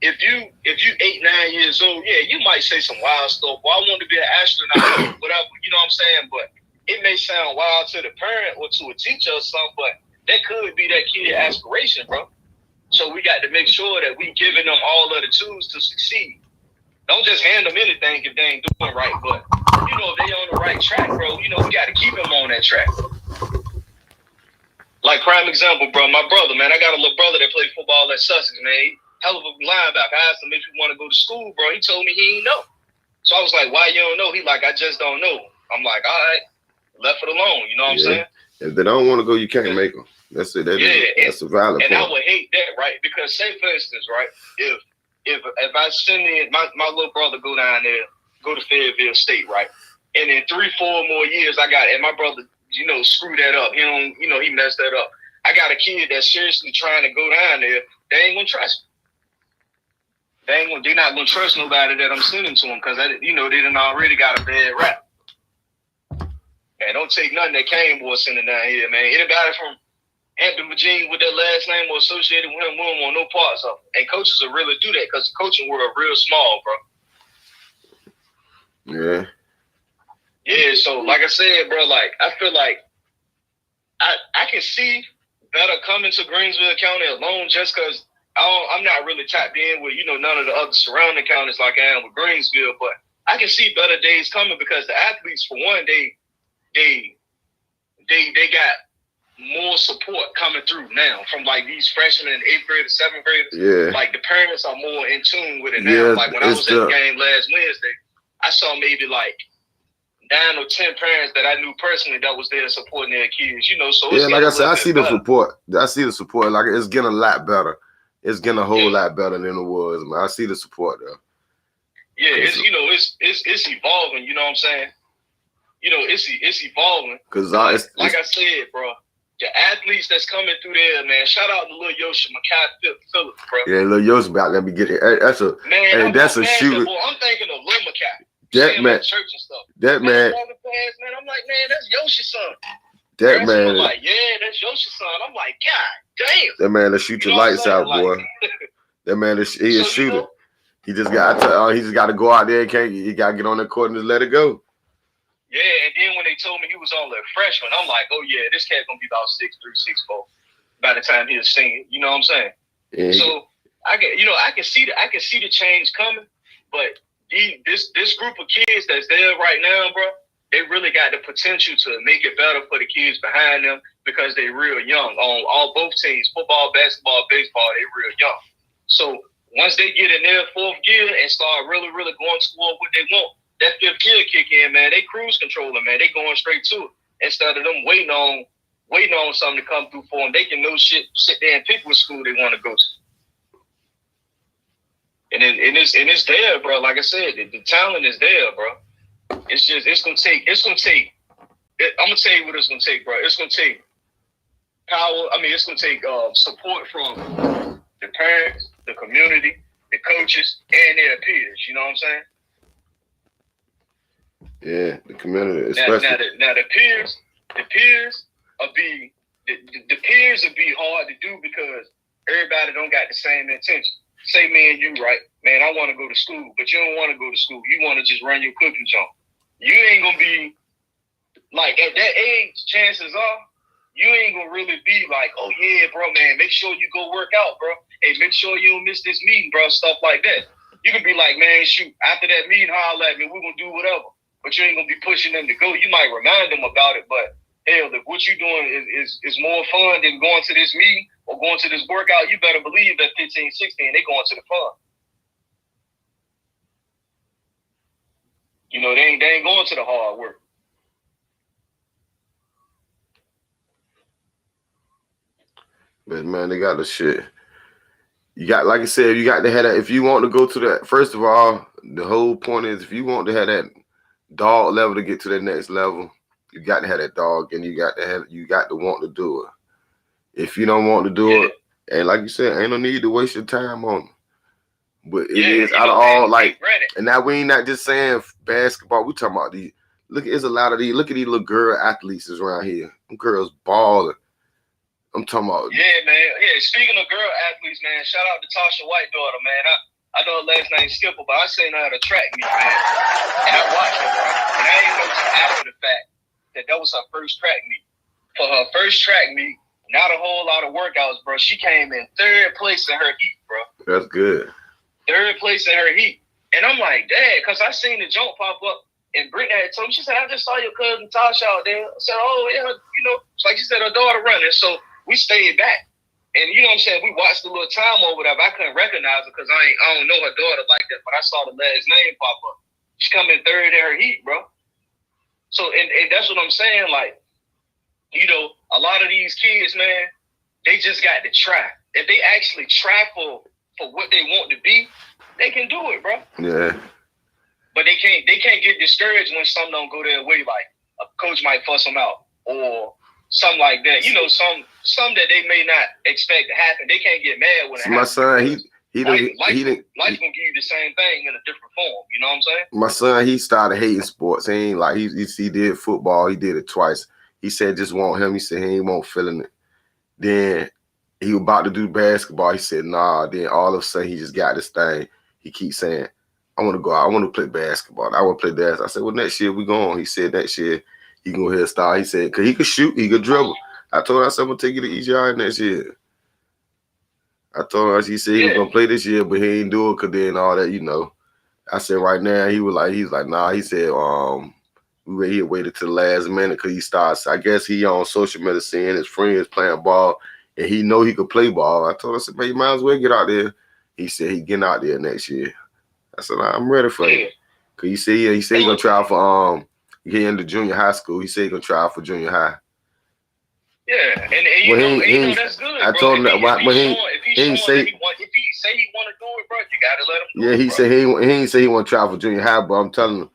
if you 8, 9 years old, yeah, you might say some wild stuff. Well, I want to be an astronaut, whatever, you know what I'm saying? But it may sound wild to the parent or to a teacher or something, but that could be that kid's aspiration, bro. So we got to make sure that we giving them all of the tools to succeed. Don't just hand them anything if they ain't doing right, but, you know, if they on the right track, bro, you know, we got to keep them on that track. Like, prime example, bro, my brother, man, I got a little brother that played football at Sussex, man. Hell of a linebacker. I asked him if he want to go to school, bro. He told me he ain't know. So I was like, "Why you don't know?" He like, "I just don't know." I'm like, "All right, left it alone." You know what I'm saying? If they don't want to go, you can't make them. That's it. That's a valid point. And I would hate that, right? Because say, for instance, right, if I send in my little brother go down there, go to Fayetteville State, right, and in 3-4 more years, I got, and my brother, you know, screw that up. He don't, you know, he messed that up. I got a kid that's seriously trying to go down there. They ain't gonna trust me. They're not gonna trust nobody that I'm sending to them because, you know, they done already got a bad rap. Man, don't take nothing that Kane boy sending down here, man. Anybody from Hampton, Virginia with that last name or associated with him, we don't want no parts of it. And coaches will really do that because the coaching world real small, bro. Yeah. Yeah, so like I said, bro, like I feel like I can see better coming to Greensville County alone just because I'm not really tapped in with, you know, none of the other surrounding counties like I am with Greensville, but I can see better days coming because the athletes, for one, they got more support coming through now from like these freshmen and 8th graders, 7th graders. Yeah. Like the parents are more in tune with it now. Yeah, like when I was at the game last Wednesday, I saw maybe like 9 or 10 parents that I knew personally that was there supporting their kids, you know. So yeah, like I said, I see the support. I see the support. Like it's getting a lot better. It's getting a whole lot better than it was, man. I see the support though. Yeah, it's, you know, it's evolving. You know what I'm saying? it's evolving. Cause like I said, bro, the athletes that's coming through there, man. Shout out to Lil Yoshi, Makai Phillips, bro. Yeah, Lil Yoshi about let me get it. That's a man. that's a shooter. Boy, I'm thinking of Lil Makai. That man, church and stuff. That man. Walking past, man, I'm like, man, that's Yoshi's son. That man. Like, yeah, that's Yoshi's son. I'm like, God damn. That man, let's shoot your lights out, boy. That man, he a shooter. He just got to go out there. He got to get on the court and just let it go. Yeah, and then when they told me he was only a freshman, I'm like, oh yeah, this cat gonna be about 6'3", 6'4" by the time he's senior. You know what I'm saying? Yeah. So I can see the change coming, but this group of kids that's there right now, bro, they really got the potential to make it better for the kids behind them because they real young on both teams, football, basketball, baseball. They real young. So once they get in their fourth gear and start really going toward what they want, that fifth gear kick in, man. They cruise controlling, man. They going straight to it instead of them waiting on something to come through for them. They can sit there and pick what school they want to go to. And it's there, bro. Like I said, the talent is there, bro. It's gonna take. I'm gonna tell you what it's gonna take, bro. It's gonna take power. I mean, it's gonna take support from the parents, the community, the coaches, and their peers. You know what I'm saying? Yeah, the community, especially. Now the peers will be hard to do because everybody don't got the same intention. Say me and you, right? Man, I want to go to school, but you don't want to go to school. You want to just run your cooking joint. You ain't gonna be like at that age. Chances are you ain't gonna really be like, oh yeah, bro, man, make sure you go work out, bro. Hey, make sure you don't miss this meeting, bro. Stuff like that. You can be like, man, shoot, after that meeting, holler at me. We're gonna do whatever. But you ain't gonna be pushing them to go. You might remind them about it, but hell, if what you doing is more fun than going to this meeting or going to this workout, you better believe that 15, 16, they going to the fun. You know, they ain't going to the hard work. But man, they got the shit. You got, like I said, you got to have that. If you want to go to that, first of all, the whole point is if you want to have that dog level to get to the next level, you got to have that dog, and you got to want to do it. If you don't want to do it, and like you said, ain't no need to waste your time on it. But it is out of all, like, and now we ain't not just saying basketball. We talking about these. Look, there's a lot of these. Look at these little girl athletes around here. Them girls balling. I'm talking about. Yeah, man. Yeah, speaking of girl athletes, man, shout out to Tasha White daughter, man. I know her last name Skipper, but I seen her at a track meet, man. And I watched her, bro. And I ain't know until after the fact that was her first track meet. For her first track meet, not a whole lot of workouts, bro. She came in third place in her heat, bro. That's good. Third place in her heat. And I'm like, Dad, because I seen the jump pop up. And Brittany had told me, she said, I just saw your cousin Tasha out there. I said, oh, yeah, you know, it's like she said, her daughter running. So we stayed back. And you know what I'm saying? We watched a little time over there, but I couldn't recognize her because I don't know her daughter like that. But I saw the last name pop up. She come in third in her heat, bro. So, and that's what I'm saying. Like, you know, a lot of these kids, man, they just got to try. If they actually try for what they want to be, they can do it, bro. Yeah. But they can't get discouraged when some don't go their way. Like a coach might fuss them out or something like that. You know, some that they may not expect to happen. They can't get mad when it happens. My son, life's gonna give you the same thing in a different form. You know what I'm saying? My son, he started hating sports. He ain't like he did football. He did it twice. He said just want him. He said he ain't want feeling it. Then he was about to do basketball. He said nah. Then all of a sudden he just got this thing. He keeps saying, I want to go out. I want to play basketball. I want to play basketball. I said, well, next year we going. He said next year he can go ahead and start. He said, because he could shoot, he could dribble. I told him, I said, I'm going to take you to EGI next year. I told him, he said he was going to play this year, but he ain't do it because then all that, you know. I said, right now, he was like, nah. He said, he waited to the last minute because he starts. I guess he on social media seeing his friends playing ball, and he know he could play ball. I told him, I said, man, you might as well get out there. He said he getting out there next year. I said, I'm ready for it. Cause he said he gonna try for he in the junior high school. He said he gonna try for junior high. Yeah, and you know that's good. I told him that. If he say he want to do it, bro, you gotta let him. Yeah, he said he ain't say he want to try for junior high, but I'm telling him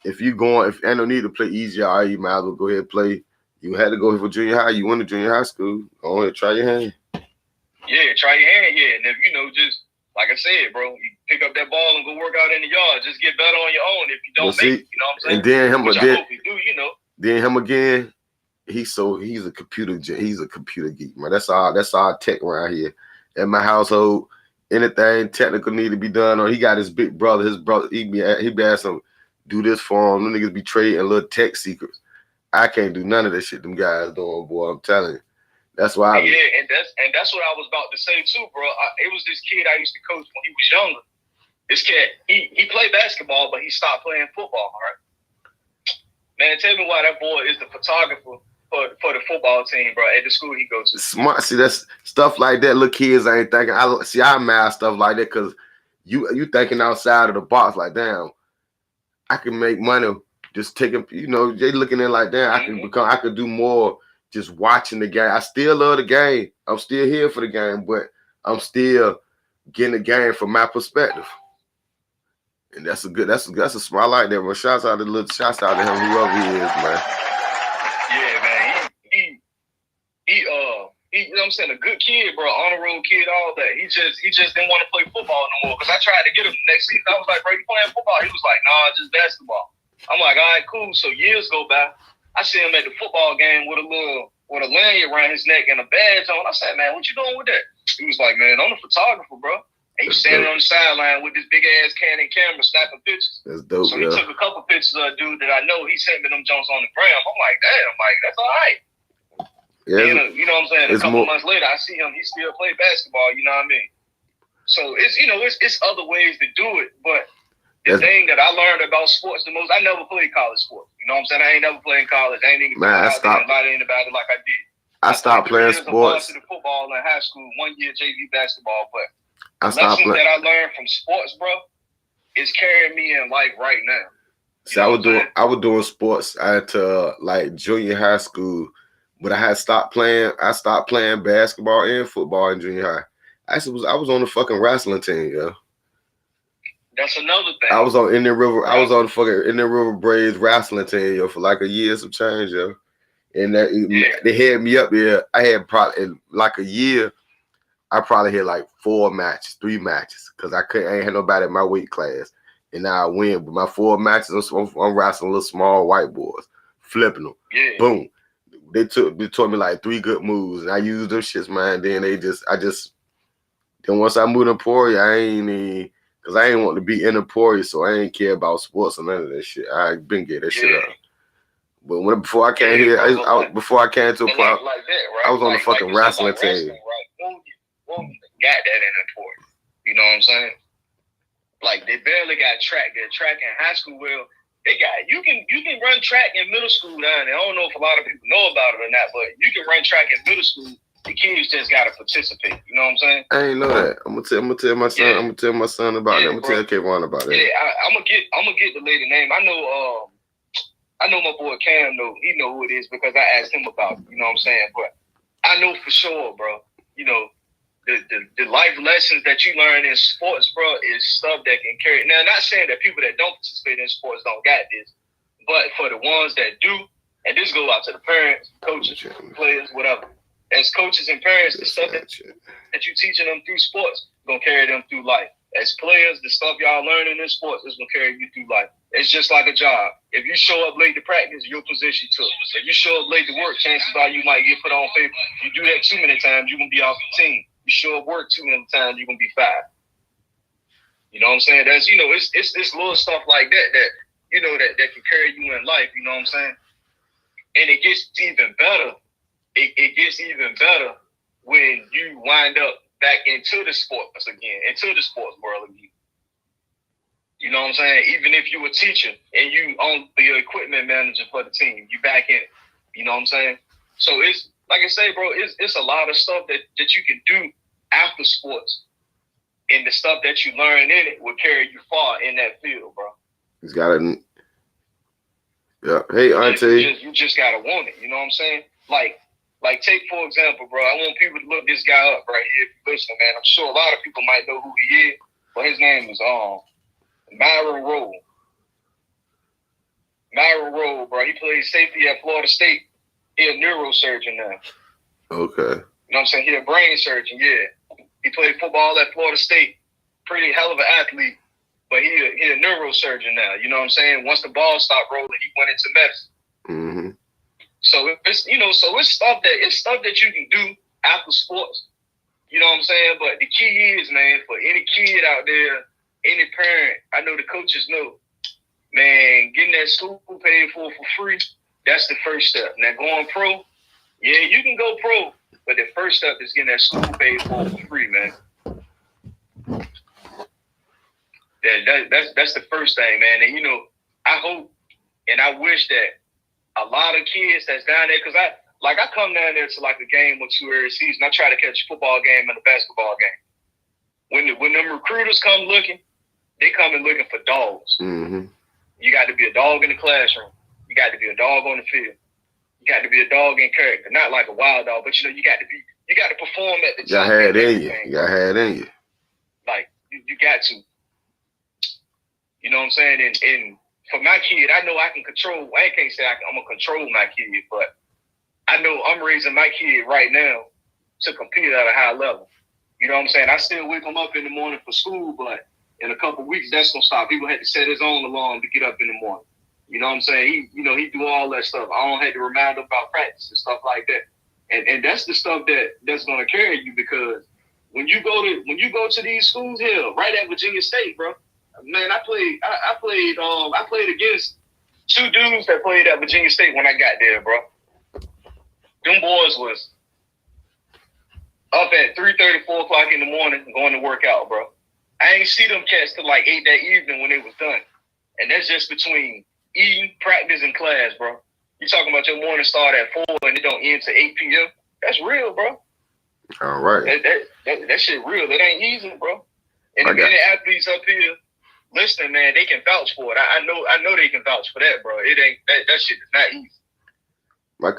if ain't no need to play EGR, you might as well go ahead and play. You had to go for junior high. You went to junior high school. Go ahead, try your hand. Yeah, try your hand. Yeah, and if just like I said, bro, you pick up that ball and go work out in the yard. Just get better on your own. If you don't make it, you know what I'm saying? And then him, which I hope you do. Then him again. He's a computer geek, man. That's our tech around here. In my household, anything technical need to be done, or he got his big brother. His brother, he be asking him, do this for him. Them niggas be trading little tech secrets. I can't do none of this shit them guys doing, boy. I'm telling you. That's why. And that's what I was about to say too, bro. It was this kid I used to coach when he was younger. This kid, he played basketball, but he stopped playing football. Right? Man, tell me why that boy is the photographer for the football team, bro, at the school he goes to. Smart. See, that's stuff like that. Little kids ain't thinking. I mad stuff like that because you thinking outside of the box. Like, damn, I can make money just taking. They looking at like, damn, I could do more just watching the game. I still love the game. I'm still here for the game, but I'm still getting the game from my perspective. And that's a smart like that. Well, shouts out to him, whoever he is, man. Yeah, man. He you know what I'm saying, a good kid, bro, honor roll kid, all that. He just didn't want to play football no more. Because I tried to get him next season. I was like, bro, you playing football? He was like, nah, just basketball. I'm like, all right, cool. So years go by. I see him at the football game with a lanyard around his neck and a badge on. I said, man, what you doing with that? He was like, man, I'm a photographer, bro. And he was standing on the sideline with this big ass Canon camera snapping pictures. That's dope. So he took a couple pictures of a dude that I know. He sent me them Jones on the gram. I'm like, damn, that's all right. Yeah, you know what I'm saying? A couple months later, I see him. He still play basketball. You know what I mean? So it's other ways to do it. But the thing that I learned about sports the most, I never played college sports. You know what I'm saying? I ain't never played in college. I ain't even out there and lie to anybody like I did. I stopped playing sports. I played football in high school, 1 year JV basketball, but the lessons that I learned from sports, bro, is carrying me in life right now. See, I was doing sports at like junior high school, but I had stopped playing. I stopped playing basketball and football in junior high. I was on the fucking wrestling team, yo. That's another thing. I was on Indian River. I was on the fucking Indian River Braves wrestling team, yo, for like a year, some change, yo. And they had me up there. I had probably in like a year. I probably had like 3 matches, because I ain't had nobody in my weight class, and now I win. But my 4 matches, I'm wrestling little small white boys, flipping them. Yeah. Boom. They taught me like 3 good moves, and I used them shits, man. Then then once I moved to Emporia, because I ain't want to be in Emporia, so I ain't care about sports or none of that shit. I been get that shit up. But before I came here, before I came to a point, like that, right? I was on the fucking wrestling team. Won't got that in Emporia. You know what I'm saying? Like, they barely got track. Their track in high school, well, they got you can run track in middle school down there. I don't know if a lot of people know about it or not, but you can run track in middle school. The kids just gotta participate. You know what I'm saying? I ain't know that. I'm gonna tell my son. I'm gonna tell my son about that. I'm gonna tell Kayvon about that. Yeah, I'm gonna get the lady name. I know my boy Cam know. He know who it is because I asked him about it. You know what I'm saying? But I know for sure, bro. You know, the life lessons that you learn in sports, bro, is stuff that can carry. Now, not saying that people that don't participate in sports don't got this, but for the ones that do, and this go out to the parents, coaches, players, whatever. As coaches and parents, the stuff that you teaching them through sports gonna carry them through life. As players, the stuff y'all learning in sports is gonna carry you through life. It's just like a job. If you show up late to practice, your position took. If you show up late to work, chances are you might get put on paper. You do that too many times, you're gonna be off the team. You show up work too many times, you're gonna be fired. You know what I'm saying? That's it's this little stuff like that that can carry you in life. You know what I'm saying? And it gets even better. It gets even better when you wind up back into the sports again, into the sports world again. You know what I'm saying? Even if you're a teacher and you own the equipment manager for the team, you back in it. You know what I'm saying? So it's like I say, bro, it's a lot of stuff that you can do after sports. And the stuff that you learn in it will carry you far in that field, bro. He's got it. Yeah. Hey, Auntie. You just gotta want it. You know what I'm saying? Like take for example, bro. I want people to look this guy up right here. If you're listening, man, I'm sure a lot of people might know who he is, but his name is Myron Rowe. Myron Rowe, bro. He played safety at Florida State. He a neurosurgeon now. Okay. You know what I'm saying? He a brain surgeon, yeah. He played football at Florida State. Pretty hell of an athlete, but he a neurosurgeon now. You know what I'm saying? Once the ball stopped rolling, he went into medicine. Mm-hmm. So it's it's stuff that you can do after sports. You know what I'm saying? But the key is, man, for any kid out there, any parent, I know the coaches know, man, getting that school paid for free, that's the first step. Now going pro, yeah, you can go pro, but the first step is getting that school paid for free, man. That's the first thing, man. And I hope and I wish that a lot of kids that's down there, because I come down there to like a game or two every season. I try to catch a football game and a basketball game. When them recruiters come looking, they come in looking for dogs. Mm-hmm. You got to be a dog in the classroom. You got to be a dog on the field. You got to be a dog in character, not like a wild dog, but you got to perform at the top. You had it in you. You had it in you. Like you got to. You know what I'm saying? And for my kid, I know I can control. I can't say I'm gonna control my kid, but I know I'm raising my kid right now to compete at a high level. You know what I'm saying? I still wake him up in the morning for school, but in a couple of weeks, that's gonna stop. He gonna have to set his own alarm to get up in the morning. You know what I'm saying? He do all that stuff. I don't have to remind him about practice and stuff like that. And that's the stuff that's gonna carry you, because when you go to these schools here, right at Virginia State, bro. Man, I played against two dudes that played at Virginia State when I got there, bro. Them boys was up at 3:30, 4 o'clock in the morning going to work out, bro. I ain't see them cats till like 8 that evening when they was done. And that's just between eating, practice, and class, bro. You talking about your morning start at 4 and it don't end till 8 p.m.? That's real, bro. All right. That shit real. It ain't easy, bro. And the athletes up here, listen, man, they can vouch for it. I know they can vouch for that, bro. It ain't that shit is not easy. My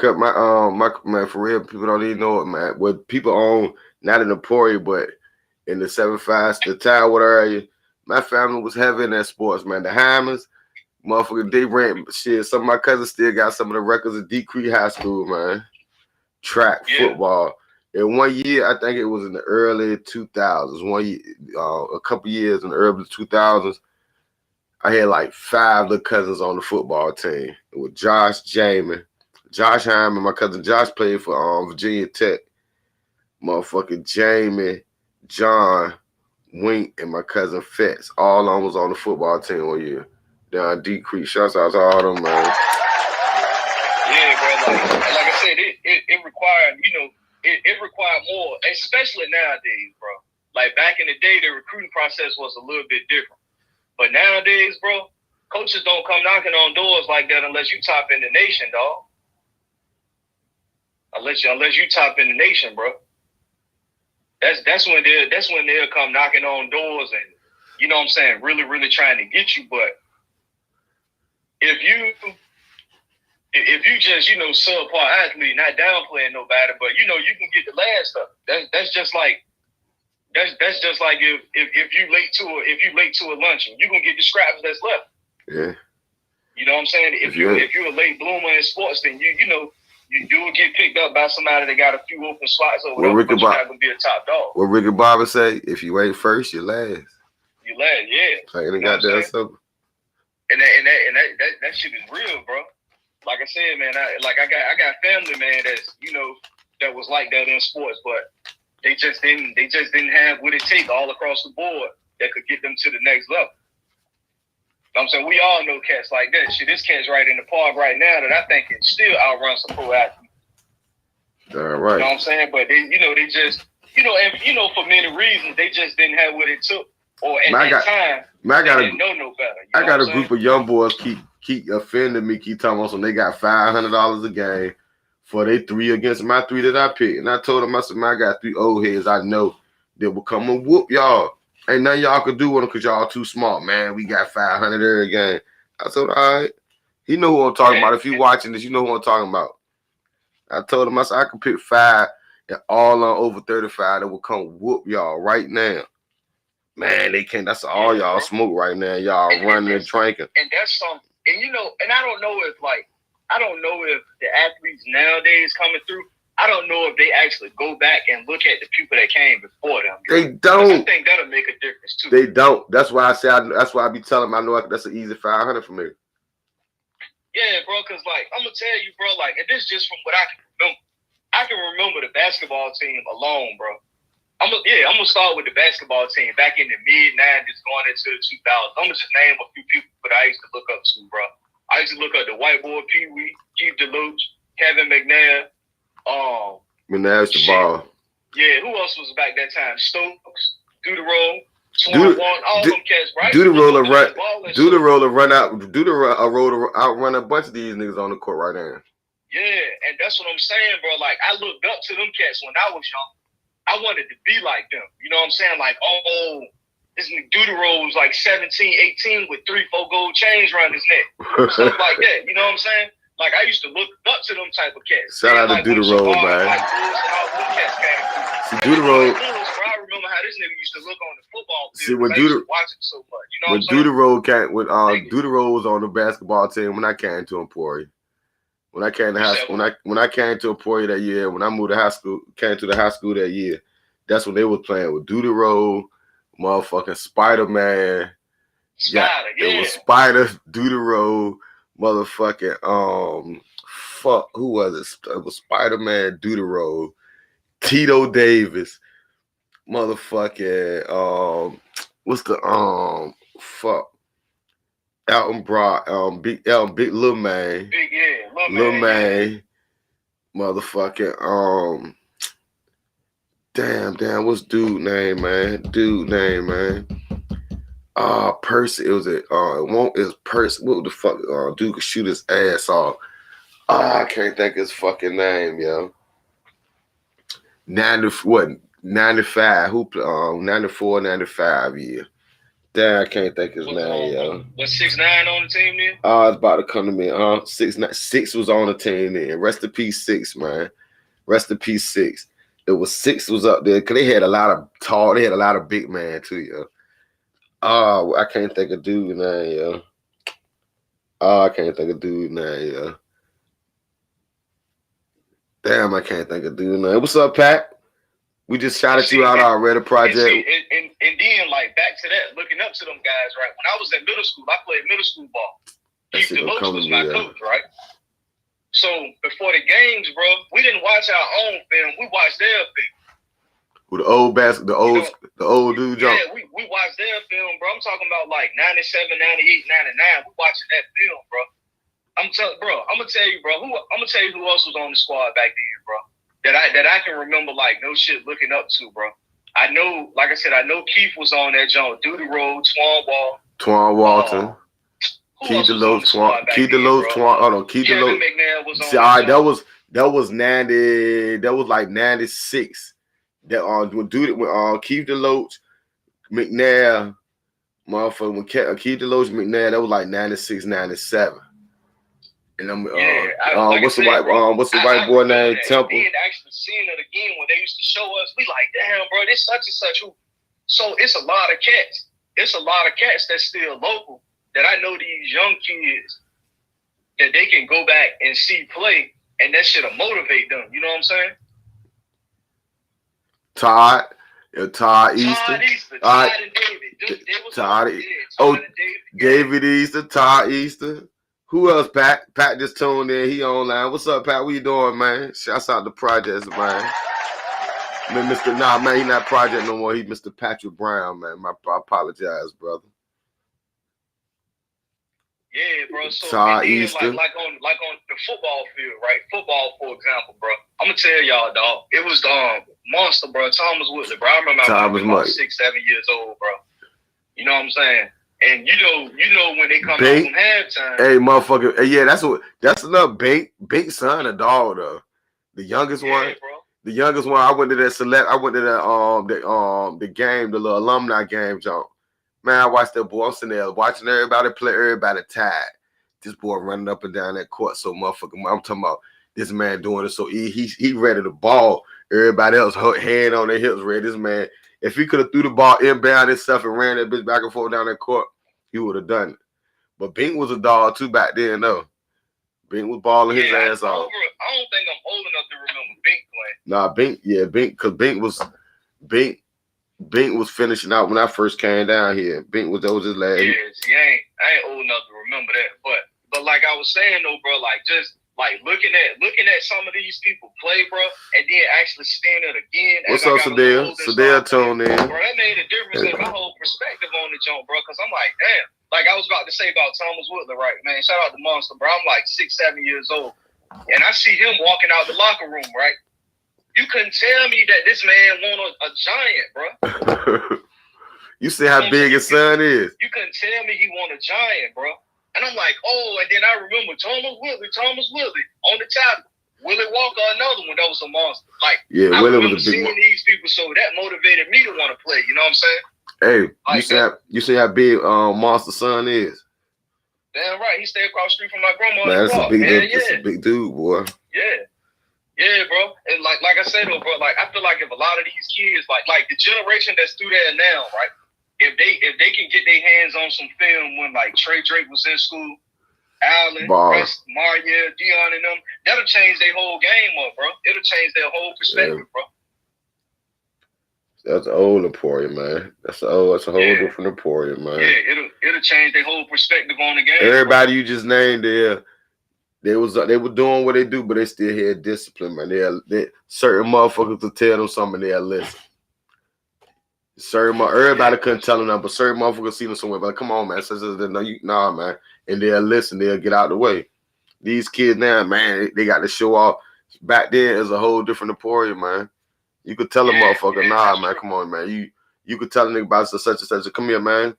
man, for real, people don't even know it, man. What people own, not in the Emporia, but in the 7-5, the Tower area, my family was heavy in that sports, man. The Hammonds, motherfucker, they ran shit. Some of my cousins still got some of the records at Deep Creek High School, man. Track, football. In 1 year, I think it was in the early 2000s. 1 year, a couple years in the early 2000s, I had like 5 little cousins on the football team. It was Josh, Jamie, Josh Hyman, my cousin Josh played for Virginia Tech. Motherfucking Jamie, John, Wink, and my cousin Fetz. All of them was on the football team 1 year. Down Deep Creek. Shouts out to all them, man. Yeah, bro. Like I said, it required, it required more, especially nowadays, bro. Like back in the day, the recruiting process was a little bit different. But nowadays, bro, coaches don't come knocking on doors like that unless you top in the nation, dog. Unless you top in the nation, bro. That's when they'll come knocking on doors and, you know what I'm saying, really, really trying to get you. But if you just, subpar athlete, not downplaying nobody, but you can get the last stuff. That's just like if you late to a luncheon, you're gonna get the scraps that's left. Yeah. You know what I'm saying? If you're a late bloomer in sports, then you will get picked up by somebody that got a few open spots or whatever, but you're not gonna be a top dog. What Ricky Bobby say? If you ain't first, you last. You last, yeah. Plain and goddamn simple. And that shit is real, bro. Like I said, man, I got family, man, that's that was like that in sports, but they just didn't have what it takes all across the board that could get them to the next level. I'm saying we all know cats like that. Shit, this cat's right in the park right now that I think can still outrun some pro athletes. All right. You know what I'm saying? But they just and for many reasons they just didn't have what it took. Or at that time, they didn't know no better. I got a group of young boys keep offending me, keep talking about some. They got $500 a game for they 3 against my 3 that I picked. And I told them, I said, man, I got 3 old heads I know that will come and whoop y'all. Ain't nothing y'all could do with them because y'all too smart, man. We got 500 every game. I said, all right. He know who I'm talking about. If you watching this, you know who I'm talking about. I told him, I said, I can pick 5 and all on over 35 that will come whoop y'all right now. Man, they can't. That's all y'all smoke right now. Y'all running and drinking. And And you know, and I don't know if the athletes nowadays coming through, I don't know if they actually go back and look at the people that came before them. They don't. I think that'll make a difference too. They don't. That's why I say. That's why I be telling them. I know that's an easy 500 for me. Yeah, bro. Because like I'm gonna tell you, bro. Like, and this is just from what I can remember. I can remember the basketball team alone, bro. I'm gonna start with the basketball team back in the mid '90s, going into the 2000s. I'm gonna just name a few people that I used to look up to, bro. I used to look up the white boy Pee Wee, Keith DeLuche, Kevin McNair. McNair's the ball. Yeah, who else was back that time? Stokes, Duderow, all them cats, right? Duderow outrun a bunch of these niggas on the court right now. Yeah, and that's what I'm saying, bro. Like, I looked up to them cats when I was young. I wanted to be like them. You know what I'm saying? Like, this nigga Duderow was like 17, 18 with 3-4 gold chains around his neck. Stuff like that. You know what I'm saying? Like, I used to look up to them type of cats. Shout out to Duderow, man. See, Duderow. I remember how this nigga used to look on the football field. See, when watching so much, you know Duderow was on the basketball team when I came to Emporia. When I came to high school, when I came to Emporia that year, when I moved to high school, came to the high school that year, that's when they was playing with Duderow, motherfucking Spider-Man. It was Spider, Duderow, motherfucking who was it? It was Spider-Man, Duderow, Tito Davis, motherfucking what's the Elton Brock, Big Lil Man. Lil Man, motherfucking damn, what's dude name, man? Percy. It was Percy. What the fuck? Dude could shoot his ass off. I can't think his fucking name, yo. 95? Who? 94, 95, yeah. Damn, I can't think his name, yo. Was 6'9" on the team then? It's about to come to me. 6 was on the team then. Rest in peace, 6, man. Rest in peace, 6. It was 6 was up there because they had a lot of tall. They had a lot of big man too, yo. I can't think of dude name, yo. I can't think of dude name, yo. Damn, I can't think of dude name. What's up, Pat? We just shouted you out already, project. And then, like, back to that, looking up to them guys, right? When I was in middle school, I played middle school ball. Keith DeLuche was my coach, right? So, before the games, bro, we didn't watch our own film. We watched their film. With the old dude jump. Yeah, we watched their film, bro. I'm talking about, like, 97, 98, 99. We watching that film, bro. I'm gonna tell you, bro. I'm gonna tell you who else was on the squad back then, bro. That I can remember, like, no shit looking up to, bro. I know, like I said, I know Keith was on that joint. Twan Walton. Keith DeLuche, Keith DeLuche. McNair was on. See, all right, that was 90. That was like 96. That when Keith DeLuche, McNair, motherfucker, when Keith DeLuche, McNair, that was like 96, 97. And I'm what's the white boy named Temple? I actually seen it again when they used to show us. We like, damn, bro, this such and such. So it's a lot of cats. It's a lot of cats that's still local that I know these young kids that they can go back and see play, and that shit'll motivate them. You know what I'm saying? Todd Easter. Todd and David. David Easter, Todd Easter. Who else, Pat? Pat just tuned in. He online. What's up, Pat? What you doing, man? Shouts out to Projects, man. Man, he not Project no more. He Mr. Patrick Brown, man. I apologize, brother. Yeah, bro. So Todd Easter. Like on the football field, right? Football, for example, bro. I'm gonna tell y'all, dog. It was monster, bro. Thomas Woodley, bro. I remember I was about 6, 7 years old, bro. You know what I'm saying? And you know when they come out from halftime. Hey, motherfucker. Hey, yeah, that's enough. Bink son, a dog though. The youngest one. Bro. The youngest one. I went to the game, the little alumni game, John. Man, I watched that boy. I'm sitting there watching everybody play, everybody tired. This boy running up and down that court, so motherfucker. I'm talking about this man doing it so he ready to ball. Everybody else hand on their hips ready. This man. If he could have threw the ball inbound himself and ran that bitch back and forth down that court, he would have done it. But Bink was a dog too back then, though. Bink was balling his ass off. I don't think I'm old enough to remember Bink playing. Nah, Bink, because Bink was finishing out when I first came down here. Bink was his last. Yeah, see, I ain't old enough to remember that. But like I was saying though, bro, like just like looking at some of these people play, bro, and then actually seeing it again. What's up, Sadell? Sadell tuned in. Bro, that made a difference in my whole perspective on the jump, bro. Because I'm like, damn. Like I was about to say about Thomas Woodley, right, man? Shout out to Monster, bro. I'm like 6, 7 years old, and I see him walking out the locker room, right? You couldn't tell me that this man want a giant, bro. You see how big his son is. You couldn't tell me he want a giant, bro. And I'm like, oh, and then I remember Thomas Woodley on the top. Willie Walker, another one that was a monster. Like, yeah, I Willie remember was a big seeing these people, so that motivated me to want to play. You know what I'm saying? Hey, like you see how big Monster son is. Damn right, he stayed across the street from my grandma. Man, that's a big dude. That's a big dude, boy. Yeah, bro. And like I said though, bro, like I feel like if a lot of these kids, like the generation that's through there now, right? If they can get their hands on some film when like Trey Drake was in school, Allen, Russ, Mario, Dion, and them, that'll change their whole game up, bro. It'll change their whole perspective, bro. That's an old Emporium, man. That's a whole different Emporium, man. Yeah, it'll change their whole perspective on the game. Everybody bro. you just named there, they were doing what they do, but they still had discipline, man. They certain motherfuckers to tell them something, they'll listen. Everybody couldn't tell them that, but certain motherfuckers see them somewhere. But come on, man. Nah, man. And they'll listen. They'll get out of the way. These kids now, man, they got to show off. Back then, it was a whole different Emporium, man. You could tell a motherfucker, nah, man, come on, man. You could tell a nigga about such and such. Come here, man.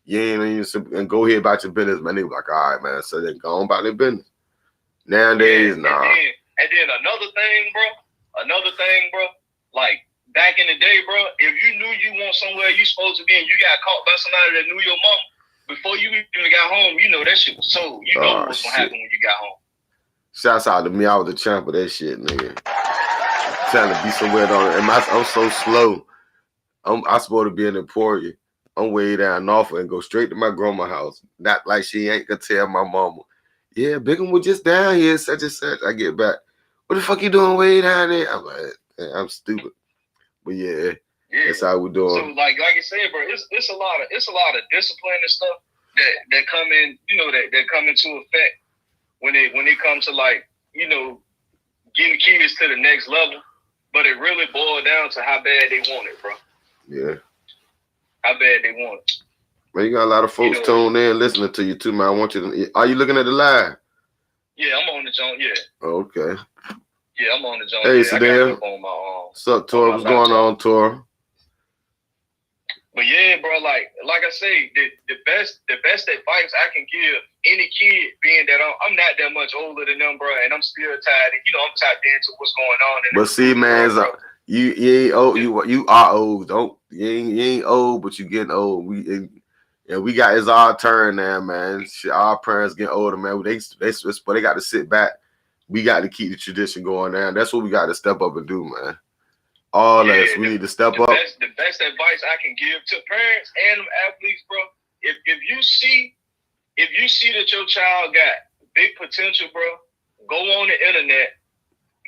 You ain't even and go ahead about your business, man. They was like, all right, man. So they go on about their business. Nowadays, nah. And then another thing, bro. Like back in the day, bro, if you knew you want somewhere you supposed to be and you got caught by somebody that knew your mom, before you even got home, you know that shit was sold. You know what was gonna happen when you got home. Shouts out to me. I was the champ of that shit, nigga. Trying to be somewhere on, and I'm so slow. I'm supposed to be in Emporium. I'm way down Norfolk and go straight to my grandma's house. Not like she ain't gonna tell my mama. Yeah, Bigum was just down here, such and such. I get back. What the fuck you doing way down there? I'm like, I'm stupid. But yeah, that's how we doing. So like I said, bro, it's a lot of discipline and stuff that come in, you know, that come into effect when it comes to like, you know, getting kids to the next level. But it really boiled down to how bad they want it, bro. Yeah. How bad they want it. Man, you got a lot of folks tuned in listening to you too, man. I want you to. Are you looking at the live? Yeah, I'm on the joint. Yeah. Okay. Yeah, I'm on the joint. Hey, Sadell. What's up, Tor? What's going on, Tor? But yeah, bro, like I say, the best advice I can give any kid, being that I'm not that much older than them, bro, and I'm still tied. You know, I'm tapped into what's going on. But see, man, you ain't old. You are old. You ain't old, but you getting old. We got it's our turn now, man. Shit, our parents getting older, man. They got to sit back. We got to keep the tradition going down. That's what we got to step up and do, man. All us, we need to step up. The best advice I can give to parents and athletes, bro, if you see that your child got big potential, bro, go on the internet,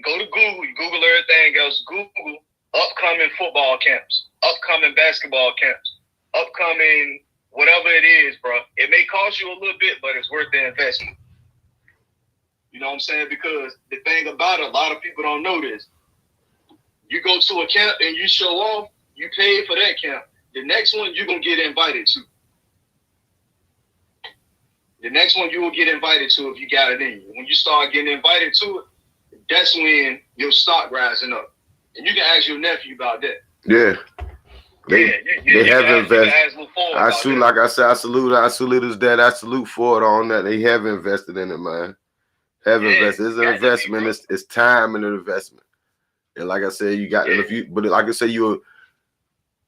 go to Google, Google everything else, Google upcoming football camps, upcoming basketball camps, upcoming whatever it is, bro. It may cost you a little bit, but it's worth the investment. You know what I'm saying? Because the thing about it, a lot of people don't know this. You go to a camp and you show off, you pay for that camp. The next one, you're going to get invited to. The next one you will get invited to if you got it in you. When you start getting invited to it, that's when your stock rising up. And you can ask your nephew about that. Yeah. They have invested. I salute, like I said, I salute his dad. I salute Ford on that. They have invested in it, man. Invested. It's an investment. It's time and an investment. And like I said, you got but like I said,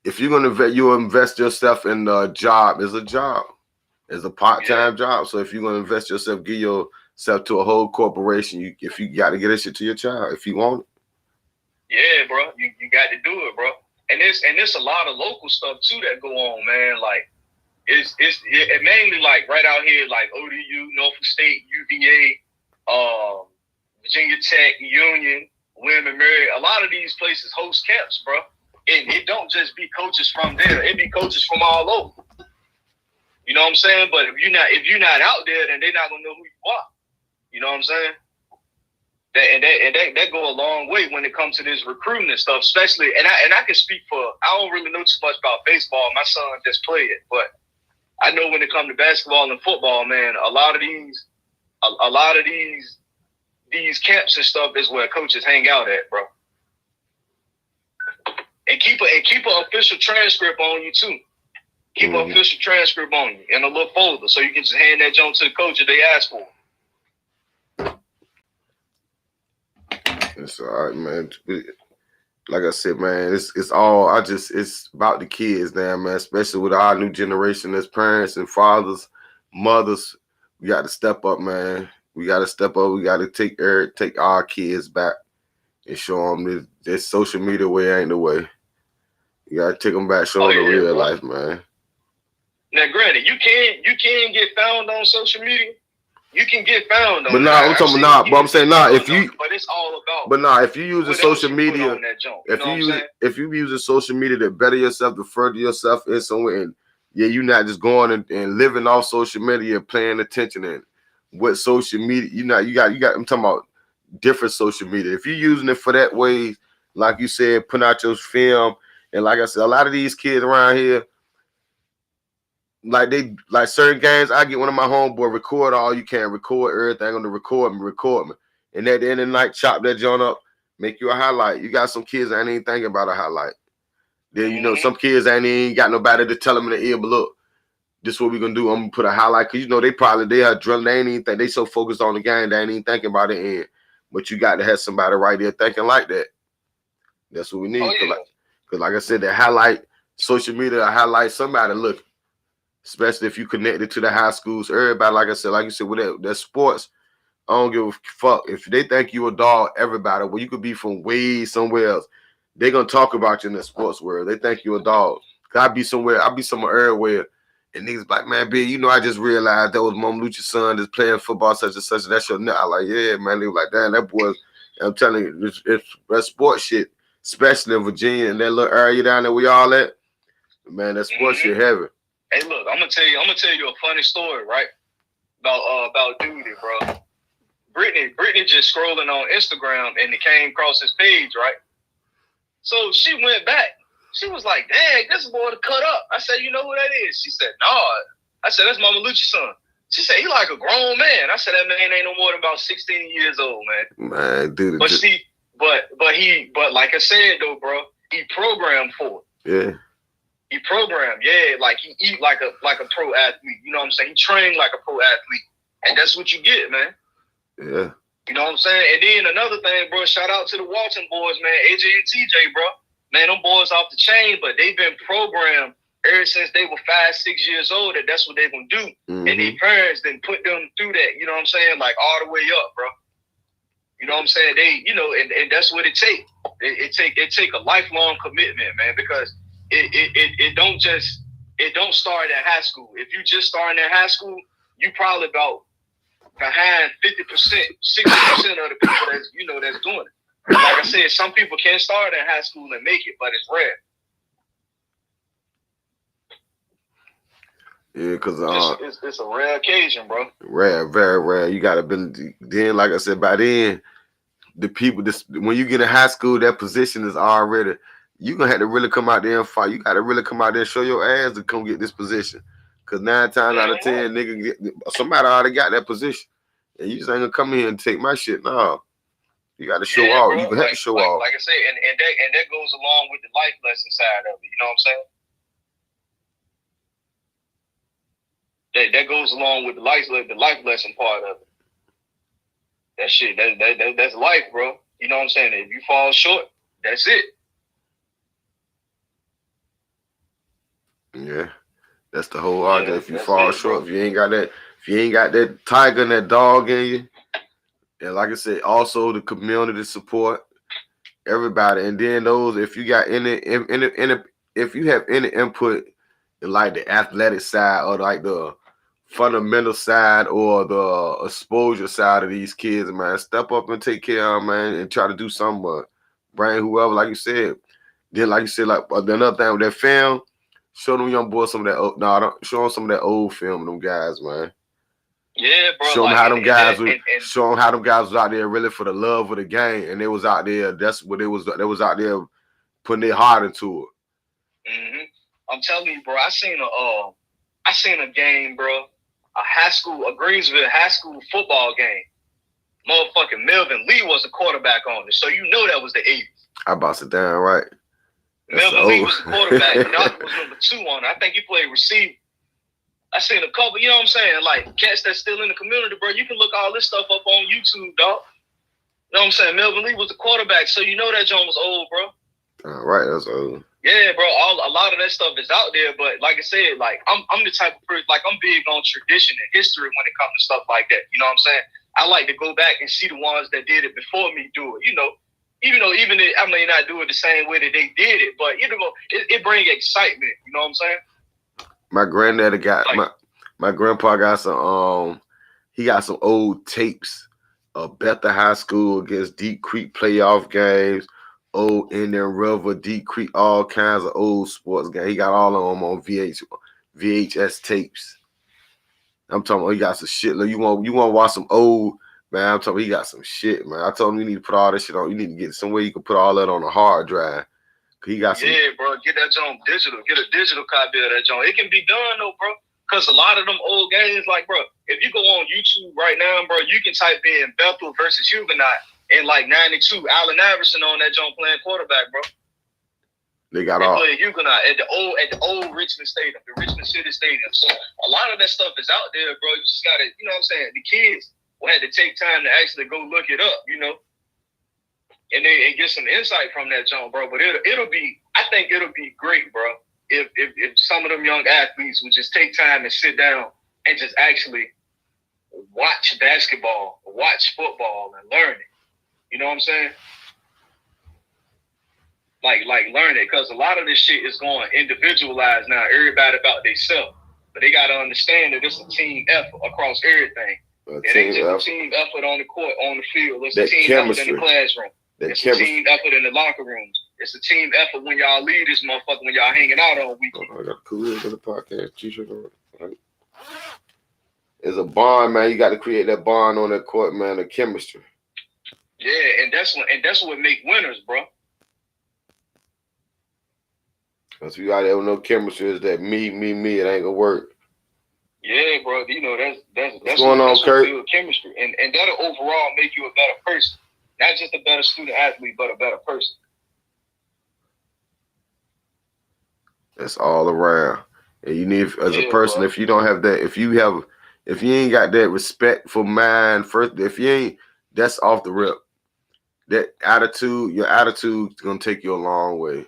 if you're gonna invest yourself in a job. It's a job. It's a part-time job. So if you're gonna invest yourself, give yourself to a whole corporation. If you got to get that shit to your child, if you want it. Yeah, bro. You got to do it, bro. And there's a lot of local stuff too that go on, man. Like It mainly like right out here, like ODU, Norfolk State, UVA, Virginia Tech, Union, William and Mary. A lot of these places host camps, bro. And it don't just be coaches from there; it be coaches from all over. You know what I'm saying? But if you're not out there, then they're not gonna know who you are. You know what I'm saying? That go a long way when it comes to this recruiting and stuff, especially. And I can speak for. I don't really know too much about baseball. My son just played it, but I know when it comes to basketball and football, man, a lot of these camps and stuff is where coaches hang out at, bro. And keep an official transcript on you too. Keep an official transcript on you in a little folder so you can just hand that junk to the coach if they ask for it. It's all right, man. Like I said, man, it's all. It's about the kids now, man. Especially with our new generation as parents and fathers, mothers. We got to step up, man. We got to step up. We got to take our kids back and show them this social media way ain't the way. You got to take them back, show them the real life, man. Now, granted, you can get found on social media. You can get found on. But but I'm saying if you. But it's all about. But if you use social media, if you use social media to better yourself, to further yourself in somewhere, and you're not just going and living off social media, paying attention and what social media, you got. I'm talking about different social media. If you're using it for that way, like you said, putting out your film, and like I said, a lot of these kids around here. Like certain games, I get one of my homeboy record all you can, record everything on the record me. And at the end of the night, chop that joint up, make you a highlight. You got some kids that ain't even thinking about a highlight. Then, some kids ain't even got nobody to tell them in the ear, but look, this is what we're going to do. I'm going to put a highlight. Because, they are drilling. They ain't even think. They so focused on the game, they ain't even thinking about the end. But you got to have somebody right there thinking like that. That's what we need. Because like I said, that highlight, social media, highlight somebody look. Especially if you connected to the high schools, everybody, like you said, with that sports, I don't give a fuck. If they think you a dog, everybody, well, you could be from way somewhere else. They're gonna talk about you in the sports world. They think you a dog. I'll be somewhere everywhere, and niggas like, man, B, I just realized that was Mom Lucha's son that's playing football such and such. And that's your nut. I like, yeah, man. They was like, damn, that boy. I'm telling you, it's that sports shit, especially in Virginia and that little area down there where y'all at. Man, that sports shit heavy. Hey, look, I'm gonna tell you a funny story, right? About Duty, bro. Brittany just scrolling on Instagram and it came across his page, right? So she went back. She was like, dang, this boy to cut up. I said, you know who that is? She said, no. I said, that's Mama Lucha's son. She said, he like a grown man. I said, that man ain't no more than about 16 years old, man. Man, dude. But like I said though, bro, he programmed for it. Yeah. He programmed, like he eat like a pro athlete. You know what I'm saying? He trained like a pro athlete. And that's what you get, man. Yeah. You know what I'm saying? And then another thing, bro, shout out to the Walton boys, man, AJ and TJ, bro. Man, them boys off the chain, but they've been programmed ever since they were 5-6 years old that that's what they're going to do. Mm-hmm. And their parents then put them through that, you know what I'm saying? Like all the way up, bro. You know what I'm saying? They, and that's what it take. It take a lifelong commitment, man, because it don't start in high school. If you just starting in high school, you probably about behind 50%, 60% of the people that's doing it. Like I said, some people can start in high school and make it, but it's rare. Yeah, because it's a rare occasion, bro. Rare, very rare. You gotta be then, like I said, by then, the people when you get in high school, that position is already. You gonna have to really come out there and fight. You gotta really come out there and show your ass to come get this position. Cause 9 times out of 10, nigga, somebody already got that position, and you just ain't gonna come here and take my shit. No, you got to show off. Bro, you gonna have to show off. Like I said, and that goes along with the life lesson side of it. You know what I'm saying? That goes along with the life lesson part of it. That shit, that's life, bro. You know what I'm saying? If you fall short, that's it. Yeah, that's the whole argument. If you fall short, if you ain't got that tiger and that dog in you, and like I said, also the community support, everybody, and then those if you got if you have any input and like the athletic side or like the fundamental side or the exposure side of these kids, man. Step up and take care of them, man, and try to do something. Bring whoever, like you said. Then, like you said, like another thing with that film, show them young boys some of that. Show them some of that old film, them guys, man. Yeah, bro. Show them Like, how them guys and show them how them guys was out there really for the love of the game, and they was out there. That's what it was. They was out there putting their heart into it. Mm-hmm. I'm telling you, bro. I seen a game, bro. A Greensville high school football game. Motherfucking Melvin Lee was the quarterback on it, so you know that was the 80s. I about to down right. Melvin Lee was the quarterback. Doc was number 2 on it. I think he played receiver. I seen a couple, you know what I'm saying? Like, cats that's still in the community, bro. You can look all this stuff up on YouTube, dog. You know what I'm saying? Melvin Lee was the quarterback, so you know that John was old, bro. All right, that's old. Yeah, bro. A lot of that stuff is out there, but like I said, like I'm the type of person, like I'm big on tradition and history when it comes to stuff like that. You know what I'm saying? I like to go back and see the ones that did it before me do it. You know, even though I may not do it the same way that they did it, but you know, it brings excitement. You know what I'm saying? My granddaddy got my grandpa got some he got some old tapes of Bethel High School against Deep Creek playoff games, old Indian River, Deep Creek, all kinds of old sports games. He got all of them on VHS tapes. I'm talking about he got some shit. Like, you want to watch some old, man, I'm talking about he got some shit, man. I told him you need to put all this shit on. You need to get somewhere you can put all that on a hard drive. He got some. Yeah, bro. Get that joint digital. Get a digital copy of that joint. It can be done though, bro. Because a lot of them old games, like, bro, if you go on YouTube right now, bro, you can type in Bethel versus Huguenot in like 92. Allen Iverson on that joint playing quarterback, bro. They playing Huguenot at the old Richmond Stadium, the Richmond City Stadium. So a lot of that stuff is out there, bro. You just gotta, you know what I'm saying? The kids will have to take time to actually go look it up, you know, and get some insight from that joint, bro. But I think it'll be great, bro. If some of them young athletes would just take time and sit down and just actually watch basketball, watch football, and learn it. You know what I'm saying? Like learn it, because a lot of this shit is going individualized now. Everybody about themselves, but they got to understand that it's a team effort across everything. It ain't just a team effort on the court, on the field. It's a team effort in the classroom. It's a team effort in the locker rooms. It's a team effort when y'all leave this motherfucker, when y'all hanging out on weekend. I got Kool for the podcast t-shirt on. Right. It's a bond, man. You got to create that bond on that court, man. The chemistry. Yeah, and that's what make winners, bro. Because if you out there with no chemistry, it's that me, it ain't gonna work. Yeah, bro. You know that's going on, Kurt? Build chemistry, and that'll overall make you a better person. Not just a better student athlete, but a better person. That's all around. And you need, as a person, bro, if you don't have that, if you ain't got that respectful mind first, that's off the rip. That attitude, your attitude is gonna take you a long way.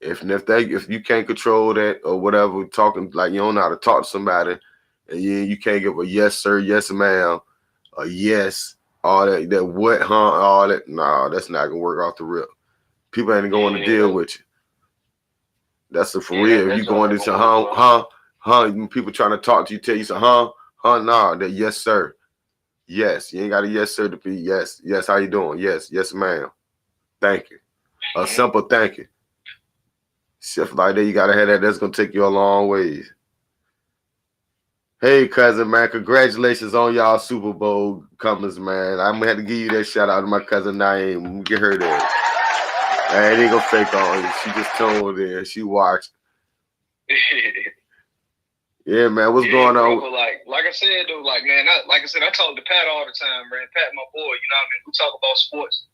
If you can't control that or whatever, talking like you don't know how to talk to somebody, and you can't give a yes sir, yes ma'am, a yes, all that what, huh, all that. Nah, that's not gonna work off the rip. People ain't going to deal with you. That's for real. If you going into huh, people trying to talk to you, tell you some nah, that yes sir. Yes, you ain't got a yes sir to be yes. Yes, how you doing? Yes, ma'am. Thank you. A simple thank you. Stuff like that, you gotta have that. That's gonna take you a long ways. Hey, cousin, man, congratulations on y'all Super Bowl comings, man. I'm gonna have to give you that shout out to my cousin Naeem. Get her there. I ain't gonna fake on you. She just told in. She watched. Yeah, man. What's going on? Bro, like I said, though, man, I talk to Pat all the time, man. Pat, my boy, you know what I mean? We talk about sports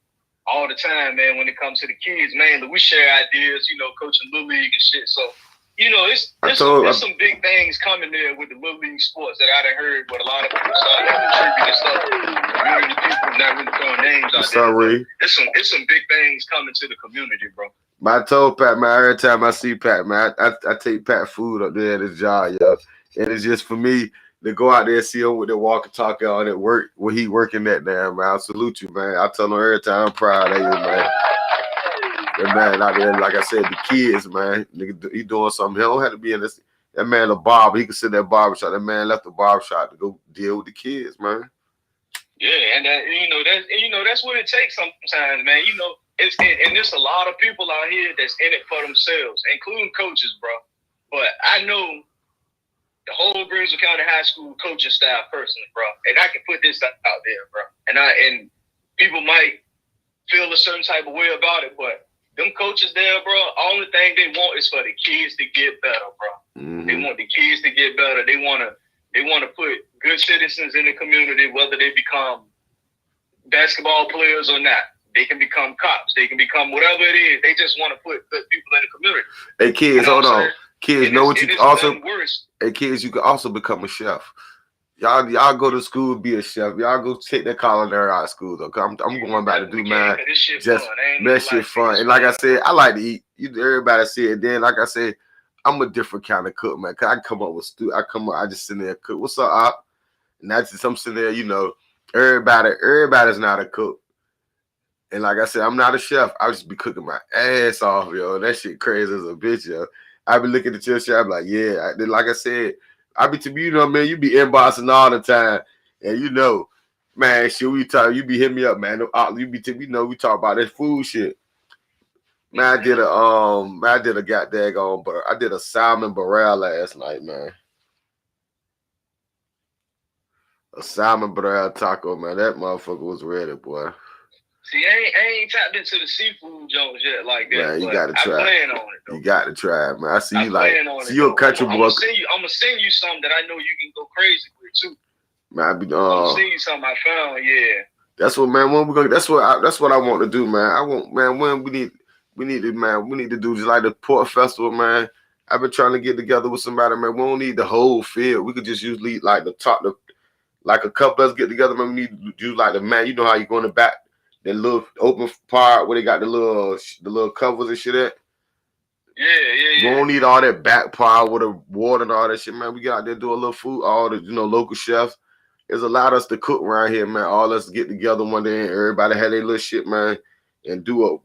all the time, man. When it comes to the kids, mainly we share ideas, you know, coaching Little League and shit. So, you know, there's some big things coming there with the Little League sports that I done heard, but a lot of people started contributing stuff. Community people not really throwing names out there. It's some big things coming to the community, bro. I told Pat, man, every time I see Pat, man, I take Pat food up there at his job, yo. And it's just for me to go out there and see him with the walkie-talkie on at work, where he working that damn, man. I salute you, man. I tell him every time, I'm proud of you, man. And man, out there, like I said, the kids, man, nigga, he doing something. He don't have to be in this. That man, the barber, he could sit in that barbershop. That man left the barbershop to go deal with the kids, man. Yeah, and that's what it takes sometimes, man. And there's a lot of people out here that's in it for themselves, including coaches, bro. But I know the whole Greensville County High School coaching staff personally, bro. And I can put this out there, bro. And people might feel a certain type of way about it, but them coaches there, bro, only thing they want is for the kids to get better, bro. Mm-hmm. They want the kids to get better. They want to put good citizens in the community, whether they become basketball players or not. They can become cops. They can become whatever it is. They just want to put good people in the community. Hey, kids, hold on. Kids, know what you can also. Hey, kids, you can also become a chef. Y'all go to school and be a chef. Y'all go take that culinary art school though. I'm going back to do mine. Just that shit fun. And like I said, I like to eat. Everybody see it. Then, like I said, I'm a different kind of cook, man. Cause I come up with I just sit there and cook. What's up, Op? And that's just I'm sitting there. Everybody's not a cook. And like I said, I'm not a chef. I just be cooking my ass off, yo. That shit crazy as a bitch, yo. I be looking at your shit. I be like, yeah. Like I said, I be to me, man. You be inboxing all the time, and man. Shit, we talk. You be hitting me up, man. You be we talk about this food shit. Man, I did a goddamn, but I did a salmon barrel last night, man. A salmon barrel taco, man. That motherfucker was ready, boy. See, I ain't tapped into the seafood joints yet like that. Man, you gotta try. I plan on it, though. You gotta try it, man. I see you you're a country boy. I'm gonna send you something that I know you can go crazy with too. Man, I'm gonna send you something I found. Yeah. That's what, man. When we gonna? That's what I want to do, man. I want, man. When we need to do just like the Port Festival, man. I've been trying to get together with somebody, man. We don't need the whole field. We could just usually like the top, like a couple of us get together, man. We need to do like the man. You know how you go in the back. That little open part where they got the little covers and shit at. Yeah. We don't need all that back part with the water and all that shit, man. We get out there do a little food, all the local chefs. It's allowed us to cook around here, man. All us get together one day and everybody had their little shit, man, and do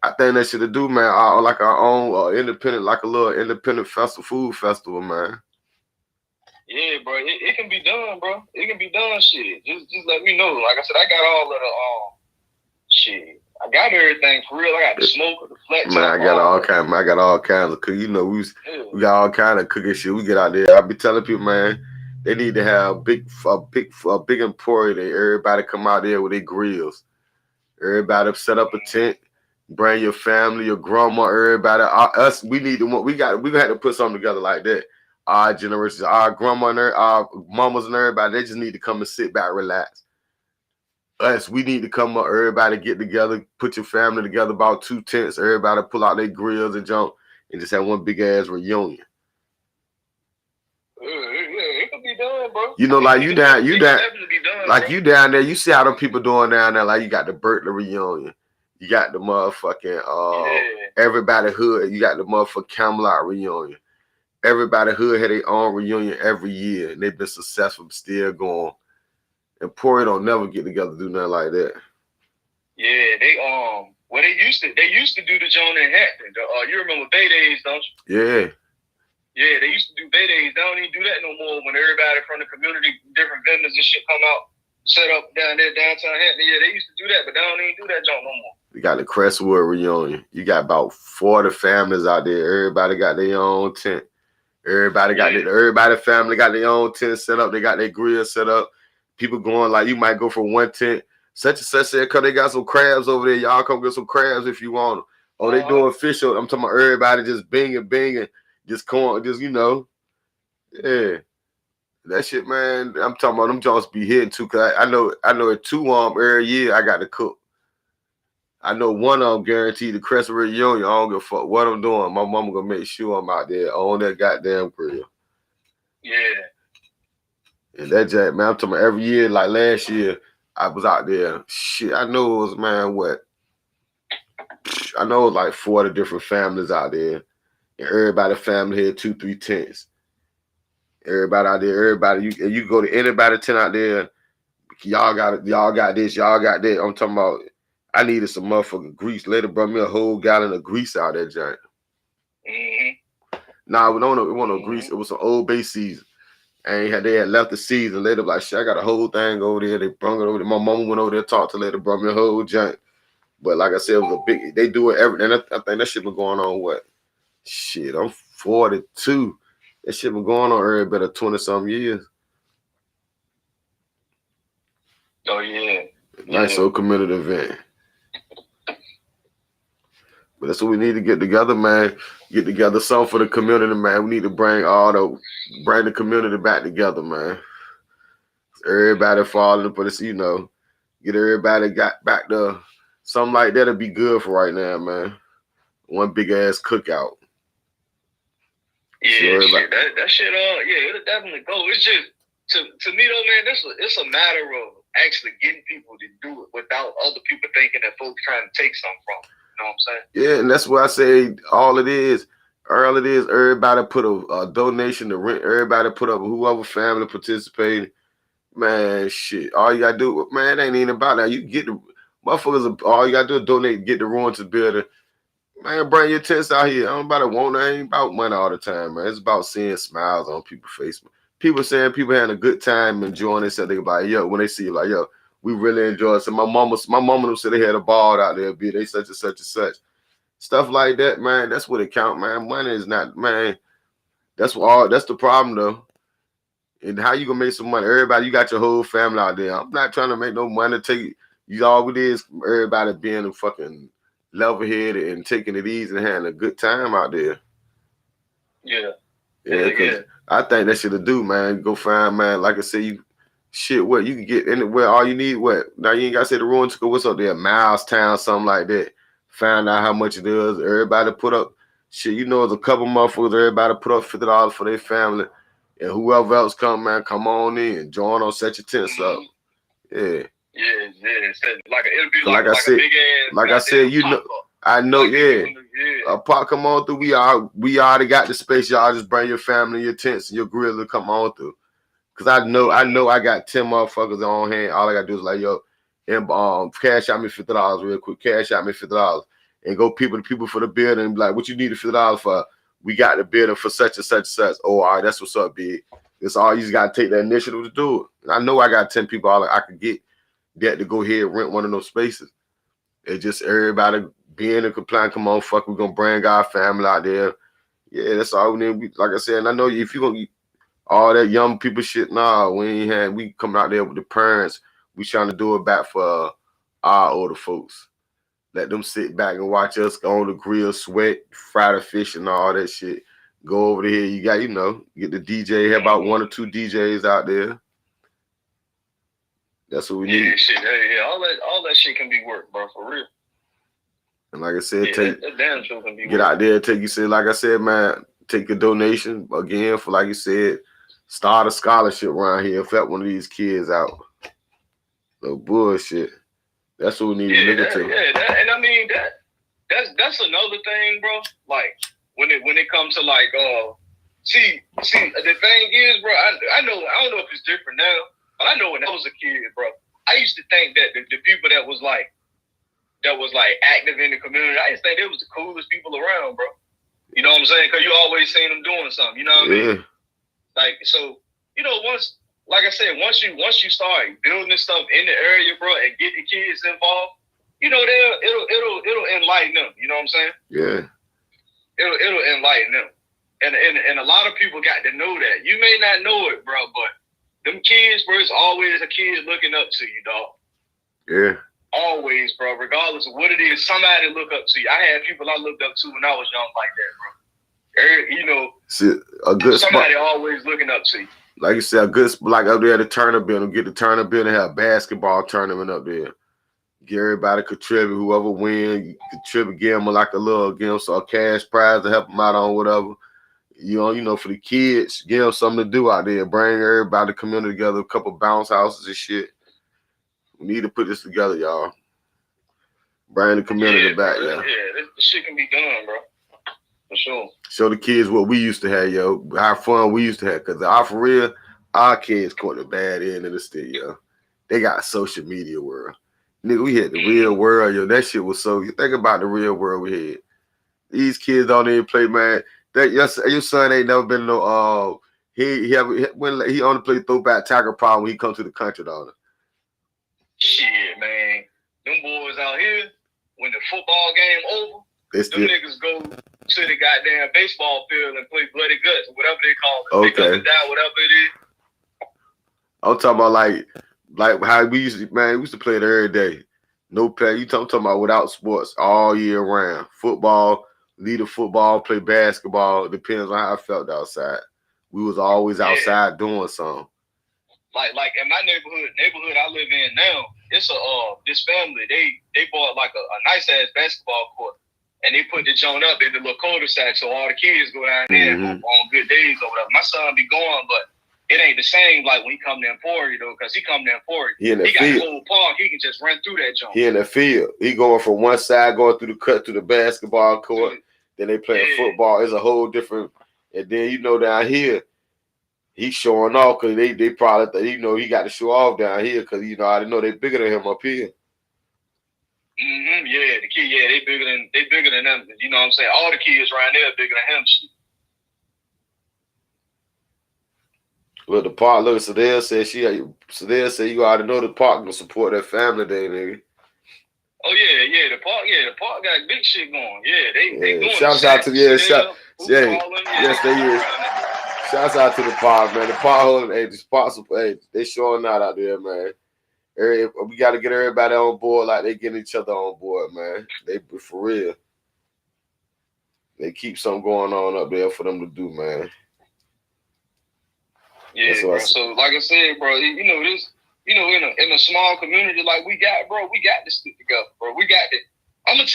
I think that should do, man, like our own independent, like a little independent food festival, man. Yeah, bro, it can be done, bro. It can be done, shit. Just let me know. Like I said, I got all of the shit. I got everything for real. I got the smoker, the flat top. Man, I got all kinds of cook. We got all kind of cooking shit. We get out there. I be telling people, man, they need to have a big emporium. Everybody come out there with their grills. Everybody set up a tent. Bring your family, your grandma, everybody. Us, we need to. We have to put something together like that. Our generations, our grandma and our mamas and everybody, they just need to come and sit back, relax. Us, we need to come up, everybody get together, put your family together, about 2 tents, everybody pull out their grills and jump, and just have one big ass reunion. Yeah, it could be done, bro. Like you down there, you see how them people doing down there, like you got the Berkeley reunion. You got the motherfucking everybody hood, you got the motherfucking Camelot reunion. Everybody hood had their own reunion every year, and they've been successful, still going. And Pori don't never get together to do nothing like that. Yeah, they used to do the joint in Hampton. You remember Bay Days, don't you? Yeah. Yeah, they used to do Bay Days. They don't even do that no more. When everybody from the community, different vendors and shit come out, set up down there downtown Hampton. Yeah, they used to do that, but they don't even do that joint no more. We got the Crestwood reunion. You got about 40 families out there. Everybody got their own tent. Everybody family got their own tent set up. They got their grill set up. People going like you might go for one tent. Such and such said, cause they got some crabs over there. Y'all come get some crabs if you want them. Oh, they doing fish. I'm talking about everybody just binging, just going, yeah. That shit, man. I'm talking about them joints be hitting too. Cause I know at 2 every year I got to cook. I know one of them guaranteed the Crescent reunion. I don't give a fuck what I'm doing. My mama gonna make sure I'm out there on that goddamn grill. Yeah. And that jack, man, I'm talking about every year, like last year, I was out there. Shit, I know it was, man, I know it was like 40 different families out there. And everybody family had 2-3 tents. Everybody out there, you go to anybody tent out there, y'all got this, y'all got that. I'm talking about, I needed some motherfucking grease. Later brought me a whole gallon of grease out that joint. Mm-hmm. Nah, we don't know. It wasn't no grease. It was an old base season. And they had left the season. Later, like, shit, I got a whole thing over there. They brung it over there. My mama went over there, talked to later, brought me a whole joint. But like I said, it was a big. They do it every. And I think that shit been going on. What? Shit, I'm 42. That shit been going on every better 20-something years. Oh yeah. Nice old community event. But that's what we need to get together, man. Get together something for the community, man. We need to bring the community back together, man. Everybody falling, but it's, get everybody got back to something like that'll be good for right now, man. One big ass cookout. Yeah, shit, that shit, yeah, it'll definitely go. It's just to me though, man, it's a matter of actually getting people to do it without other people thinking that folks trying to take something from them. You know what I'm saying? Yeah, and that's why I say all it is. All it is, everybody put a donation to rent. Everybody put up whoever family participating. Man, shit. All you gotta do, man, it ain't even about that. You get the motherfuckers. All you gotta do is donate, get the room to the building. Man, bring your tents out here. I don't about want. It ain't about money all the time, man. It's about seeing smiles on people's face. People saying people having a good time, enjoying it. So they like, yo, when they see you, like, yo, we really enjoy it. So my mama said they had a ball out there, be they such and such and such. Stuff like that, man. That's what it count, man. Money is not, man. That's the problem though. And how you gonna make some money? Everybody, you got your whole family out there. I'm not trying to make no money. All it is, everybody being a fucking level-headed and taking it easy and having a good time out there. Yeah. Yeah. I think that should do, man. Go find, man. Like I said, what you can get anywhere. All you need, what? Now you ain't gotta say the ruin to go. What's up there? Milestown, something like that. Find out how much it is. Everybody put up shit. It's a couple motherfuckers. Everybody put up $50 for their family. And whoever else come on in, join on, set your tents up. Yeah. Yeah. It'll be like I said, a big ass. Like I said, I know, like, yeah. A pot come on through. We already got the space. Y'all just bring your family, your tents, and your grill to come on through. Cause I know I got 10 motherfuckers on hand. All I gotta do is like, yo, and cash out me $50 real quick. Cash out me $50. And go people for the building and be like, what you need the $50 for? We got the building for such and such and such. Oh, all right, that's what's up, big. It's all you just gotta take the initiative to do it. And I know I got 10 people I could get that to go ahead and rent one of those spaces. It's just everybody being in compliance. Come on, fuck, we're gonna bring our family out there. Yeah, that's all we need. Like I said, and I know if you're gonna get all that young people shit, we coming out there with the parents. We trying to do it back for our older folks. Let them sit back and watch us go on the grill, sweat, fry the fish and all that shit. Go over there. You got, get the DJ. Have about 1 or 2 DJs out there. That's what we need. Yeah, shit. Yeah, all that shit can be worked, bro, for real. And like I said, that damn sure can be get out there, like I said, man, take a donation again for, like you said, start a scholarship around here. Help one of these kids out. No bullshit. That's what we need to look into. Yeah, and I mean that's another thing, bro. Like when it comes to like see the thing is, bro, I don't know if it's different now, but I know when I was a kid, bro, I used to think that the people that was like active in the community, I used to think they was the coolest people around, bro. You know what I'm saying? Because you always seen them doing something. You know what I mean? Like, so once. Like I said, once you start building this stuff in the area, bro, and get the kids involved, it'll enlighten them. You know what I'm saying? Yeah. It'll enlighten them, and a lot of people got to know that. You may not know it, bro, but them kids, bro, it's always a kid looking up to you, dog. Yeah. Always, bro. Regardless of what it is, somebody look up to you. I had people I looked up to when I was young like that, bro. See, a good somebody spot. Always looking up to you. Like you said, a good like up there at the Turner Building, get the Turner Building, have a basketball tournament up there. Get everybody contribute, whoever win, you contribute, give them like a cash prize to help them out on whatever. For the kids, give them something to do out there. Bring everybody, the community together, a couple bounce houses and shit. We need to put this together, y'all. Bring the community back, bro. Yeah, this shit can be done, bro. For sure. Show the kids what we used to have, yo. How fun we used to have. Because for real, our kids caught the bad end of the stick, yo. They got a social media world. Nigga, we had the real world, yo. That shit was so... You think about the real world we had. These kids don't even play, man. That your son ain't never been no he only played throwback tackle problem when he come to the country, don't it? Shit, man. Them boys out here, when the football game over, them niggas go to the goddamn baseball field and play bloody guts, whatever they call it. Okay. Pick up and down, whatever it is. I'm talking about like how we used to play it every day. No play. I'm talking about without sports all year round. Football, lead of football, play basketball. It depends on how I felt outside. We was always outside doing something. Like in my neighborhood I live in now, it's this family, they bought like a nice ass basketball court, and they put the joint up in the little cul-de-sac, so all the kids go down there and hoop on good days or whatever. My son be going, but it ain't the same like when he come to Emporia though, because he come to Emporia. He got the whole park, he can just run through that joint. He in the field. He going from one side, going through the cut to the basketball court. Then they playing football. It's a whole different. And then down here, he's showing off because they probably he got to show off down here because I didn't know they bigger than him up here. Yeah, the kid, they bigger than them. You know what I'm saying? All the kids around there are bigger than him. Look, the park. Look, Sadell said you already know the park gonna support that family day, nigga. Oh the park got big shit going. Yeah, they going. Shouts out to yes, they is. Shouts out to the park, man. The park holding, the spots, they showing out there, man. We got to get everybody on board like they getting each other on board, man. They for real. They keep something going on up there for them to do, man. Yeah, bro. So like I said, bro, this, in a small community like we got, bro, we got to stick together, bro. We got to. I'm gonna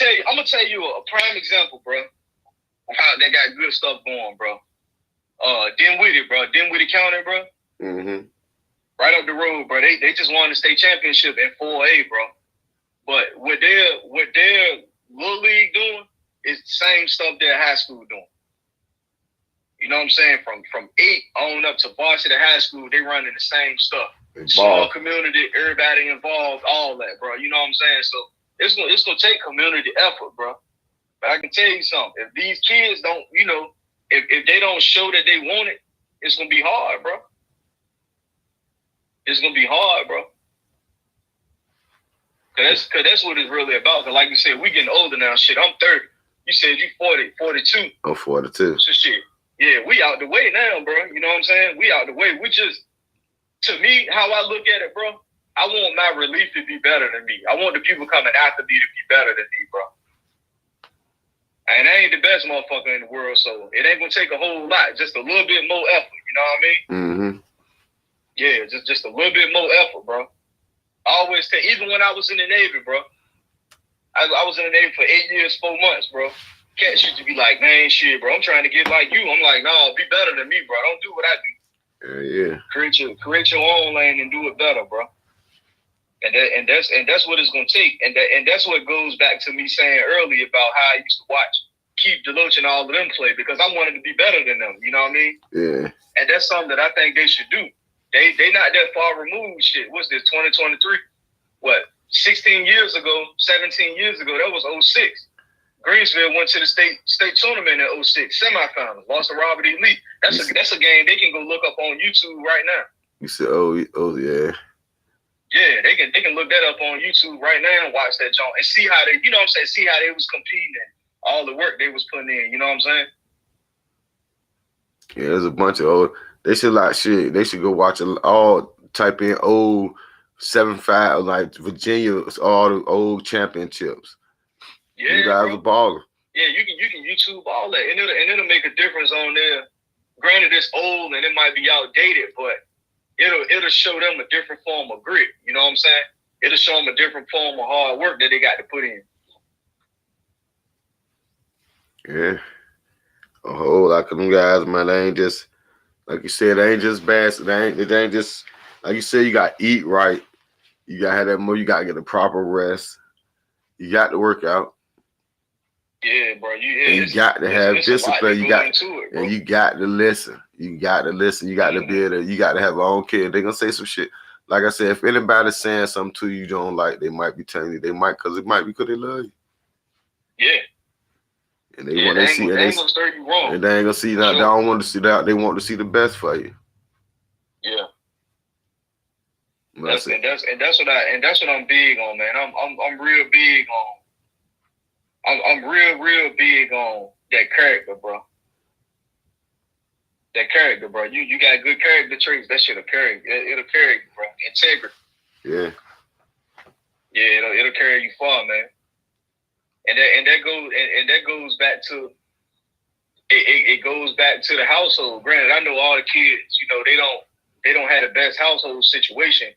tell you a prime example, bro, of how they got good stuff going, bro. Dinwiddie County, bro. Mm-hmm. Right up the road, bro. They just won the state championship in 4A, bro. But what their little league doing is the same stuff their high school doing. You know what I'm saying? From 8 on up to varsity high school, they running the same stuff. Small community, everybody involved, all that, bro. You know what I'm saying? So it's gonna take community effort, bro. But I can tell you something. If these kids don't, if they don't show that they want it, it's gonna be hard, bro. It's gonna be hard, bro. Cause that's what it's really about. Cause like you said, we getting older now. Shit, I'm 30. You said you 40, 42. I'm 42. So shit. Yeah, we out the way now, bro. You know what I'm saying? We out the way. We just, to me, how I look at it, bro, I want my relief to be better than me. I want the people coming after me to be better than me, bro. And I ain't the best motherfucker in the world, so it ain't gonna take a whole lot. Just a little bit more effort, you know what I mean? Mm-hmm. Yeah, just a little bit more effort, bro. I always say, even when I was in the Navy, bro, I was in the Navy for 8 years, 4 months, bro. Cats used to be like, man, shit, bro, I'm trying to get like you. I'm like, no, be better than me, bro. Don't do what I do. Yeah. Create your own lane and do it better, bro. And that's what it's gonna take. And that's what goes back to me saying earlier about how I used to watch Keith Deloach and all of them play, because I wanted to be better than them. You know what I mean? Yeah. And that's something that I think they should do. They not that far removed. Shit, what's this? 2023? What? 16 years ago, 17 years ago, that was 06. Greensville went to the state tournament in 06, semifinals, lost to Robert E. Lee. That's a game they can go look up on YouTube right now. You said, oh yeah. Yeah, they can look that up on YouTube right now and watch that joint and see how they, you know what I'm saying, see how they was competing and all the work they was putting in, you know what I'm saying? Yeah, there's a bunch of old, they should go watch all, type in old 7-5, like Virginia, all the old championships. Yeah, you guys are balling. Yeah, you can YouTube all that, and it'll make a difference on there. Granted, it's old and it might be outdated, but it'll show them a different form of grit. You know what I'm saying? It'll show them a different form of hard work that they got to put in. Yeah, a whole lot of them guys, man. They ain't just, like you said, they ain't just bad. They ain't just, like you said, you got to eat right. You got to have that more. You got to get the proper rest. You got to work out. Yeah, bro. You got to have discipline. You got to listen. You got to listen. You got to be able to. You got to have your own kid. They're gonna say some shit. Like I said, if anybody's saying something to you don't like, they might be telling you. They might because they love you. Yeah. And they want to see, they ain't gonna steer you wrong. And they ain't gonna see that. Sure. They don't want to see that. They want to see the best for you. Yeah. That's what I'm big on, man. I'm real big on. I'm real big on that character, bro. That character, bro. You got good character traits. That shit'll carry. It'll carry you, bro. Integrity. Yeah. Yeah, it'll carry you far, man. And that goes back to it goes back to the household. Granted, I know all the kids, they don't have the best household situation.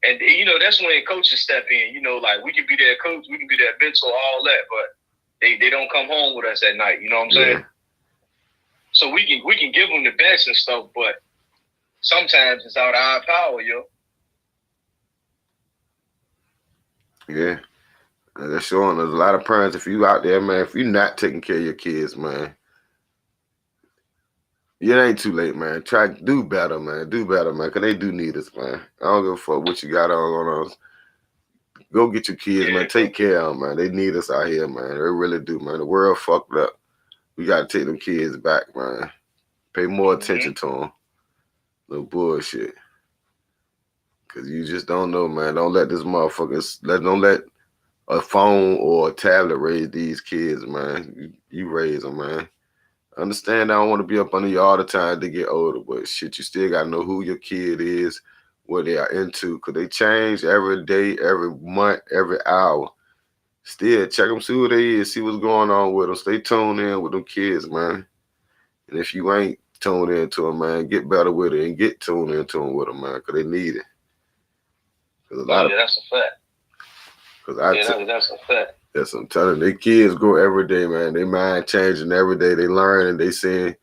And that's when coaches step in, like we can be their coach, we can be their mentor, all that, but they don't come home with us at night, you know what I'm saying? So we can give them the best and stuff, but sometimes it's out of our power, yo. Yeah. That's showing there's a lot of parents, if you out there, man, if you're not taking care of your kids, man, it ain't too late, man. Try to do better, man. Do better, man, because they do need us, man. I don't give a fuck what you got on us. Go get your kids, man. Take care of them, man. They need us out here, man. They really do, man. The world fucked up. We got to take them kids back, man. Pay more attention to them. No bullshit. Because you just don't know, man. Don't let this motherfuckers, don't let a phone or a tablet raise these kids, man. You raise them, man. Understand I don't want to be up under you all the time to get older, but shit, you still got to know who your kid is, what they are into, because they change every day, every month, every hour. Still, check them, see who they is, see what's going on with them. Stay tuned in with them kids, man. And if you ain't tuned into them, man, get better with it and get tuned into them with them, man, because they need it. That's a fact. That's a fact. Yes, I'm telling you, they kids grow every day, man. They mind changing every day. They learn and they saying,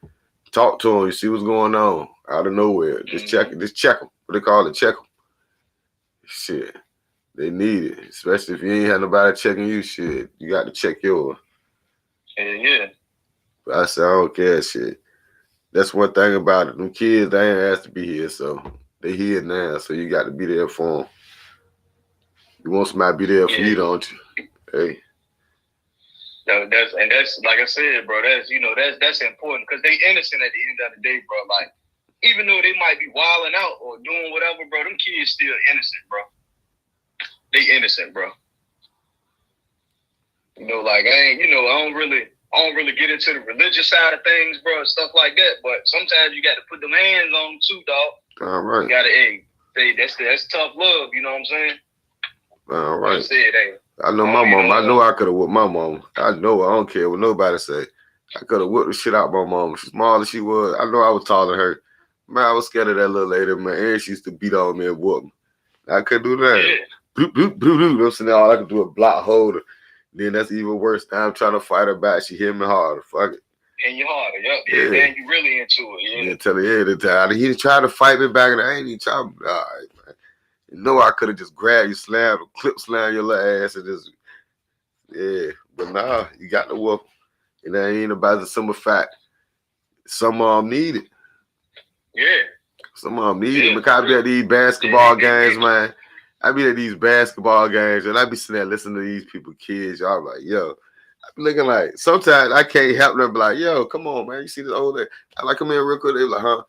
talk to them, you see what's going on out of nowhere. Just check it. Just check them. What they call it? Check them. Shit. They need it, especially if you ain't had nobody checking you. Shit, you got to check yours. Yeah. But I said, I don't care. Shit. That's one thing about it. Them kids, they ain't asked to be here, so they here now. So you got to be there for them. You want somebody to be there for you, don't you? Hey. That's like I said, bro. That's important because they innocent at the end of the day, bro. Like even though they might be wilding out or doing whatever, bro, them kids still innocent, bro. They innocent, bro. Like I don't really get into the religious side of things, bro, and stuff like that. But sometimes you got to put them hands on them too, dog. All right. You gotta, that's tough love. You know what I'm saying? All right. Like I said, hey. I know my mom. I know I could have whipped my mom. I know. I don't care what nobody say. I could have whipped the shit out my mom. She's small as she was. I know I was taller than her. Man, I was scared of that little lady, man. And she used to beat on me and whoop me. I couldn't do that. Yeah. Bloop, bloop, bloop, bloop. I'm saying all I could do is block holder. Then that's even worse. Now I'm trying to fight her back. She hit me harder. Fuck it. And you harder. Yep. Yeah. Then you really into it. Yeah. Tell her, the time. He tried to fight me back, and I ain't even trying. All right, man. You know I could have just grabbed you, clip slam your little ass, and just. Yeah, but nah, you got to whoop. And that ain't about the simple fact. Some of them need it. Yeah. Some of them need it. Because I be at these basketball games, man. I be at these basketball games, and I be sitting there listening to these people, kids. Y'all like, yo. I be looking like, sometimes I can't help them. Be like, yo, come on, man. You see this old lady? I like come in real quick. They be like, huh?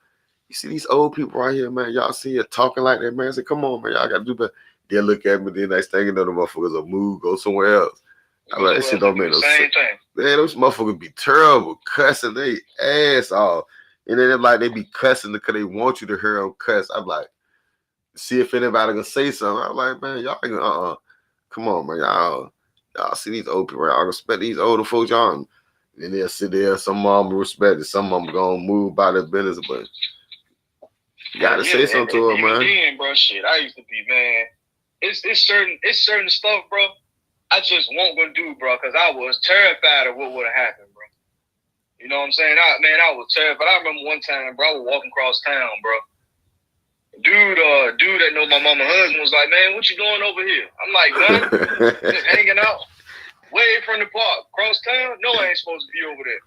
You see these old people right here, man. Y'all see you talking like that, man. I said, come on, man. Y'all got to do better. They look at me, then next thing you know, the motherfuckers will move, go somewhere else. I'm like, that shit don't make no sense. Man, those motherfuckers be terrible, cussing they ass off. And then they're like, they be cussing because they want you to hear them cuss. I'm like, see if anybody gonna say something. I'm like, man, y'all ain't gonna, come on, man. Y'all see these old people, y'all respect these older folks, y'all. And then they'll sit there, some of them respect it, some of them gonna move by their business, but you gotta say something to them, man. Then, bro, shit, I used to be, man. It's certain stuff, bro. I just won't gonna do, bro, because I was terrified of what would have happened, bro. You know what I'm saying? I was terrified. I remember one time, bro, I was walking across town, bro. Dude that know my mama husband was like, man, what you doing over here? I'm like, nothing. Just hanging out. Way from the park. Cross town? No, I ain't supposed to be over there.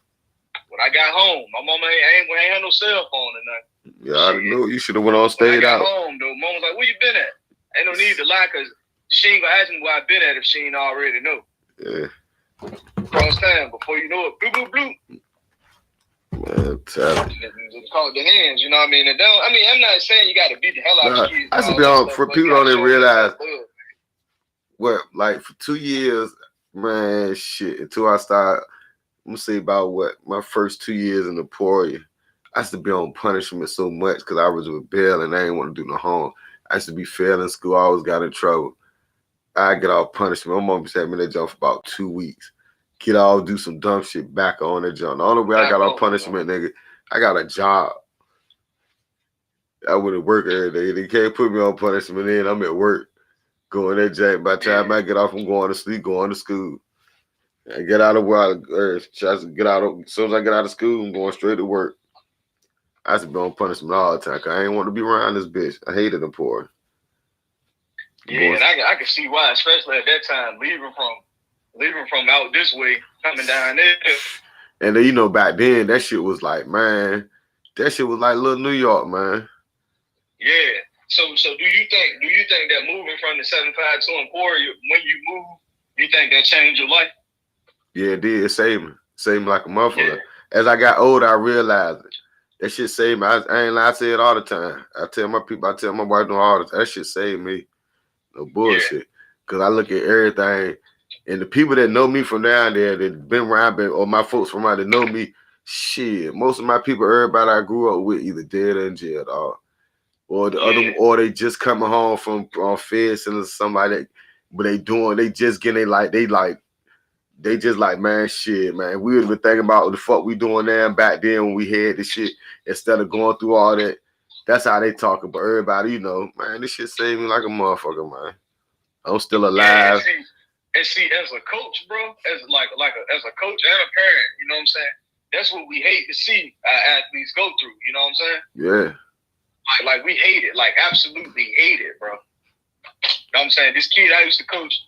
When I got home, my mama ain't had no cell phone or nothing. Yeah, I knew you should have went on stayed out. When I got home, though, mom was like, where you been at? Ain't no need to lie, because she ain't gonna ask me where I been at if she ain't already know. Yeah. Cross town. Before you know it, blue, blue, blue. Man, tell you. Just call it the hands, you know what I mean? And don't, I mean, I'm not saying you got to beat the hell out of kids. I should be on for people don't even realize what, like for 2 years, man, shit, until I started, I'm gonna say about what, my first 2 years in the Emporia, I used to be on punishment so much because I was rebelling. I didn't want to do no harm. I used to be failing school. I always got in trouble. I get off punishment. My mom had me in that job for about 2 weeks. Get off, do some dumb shit, back on that job. The only way I got off punishment, nigga, I got a job. I wouldn't work every day. They can't put me on punishment. Then I'm at work, going that jack. By the time I get off, I'm going to sleep, going to school. I get out of work, try to get out. As soon as I get out of school, I'm going straight to work. I used to be on punishment all the time. Cause I ain't want to be around this bitch. I hated them poor. Yeah, and I can see why, especially at that time, leaving from out this way, coming down there. And then, you know, back then that shit was like, man, that shit was like little New York, man. Yeah. So do you think that moving from the 75 to Emporia, when you move, you think that changed your life? Yeah, it did. It saved me. Saved me like a motherfucker. Yeah. As I got older, I realized it. That shit saved me. I ain't lie, I say it all the time. I tell my people, I tell my wife all the time, that shit saved me. No bullshit. Because I look at everything, and the people that know me from down there, that been around, or my folks from around that know me, shit, most of my people, everybody I grew up with, either dead or in jail, dog. Or the other, or they just coming home from feds and something like that. But they just getting they just like, man, shit, man. We would have been thinking about what the fuck we doing there back then when we had this shit instead of going through all that. That's how they talking. But everybody, you know, man, this shit saved me like a motherfucker, man. I'm still alive. And see, as a coach, bro, as a coach and a parent, you know what I'm saying? That's what we hate to see our athletes go through. You know what I'm saying? Yeah. Like we hate it, like absolutely hate it, bro. You know what I'm saying? This kid I used to coach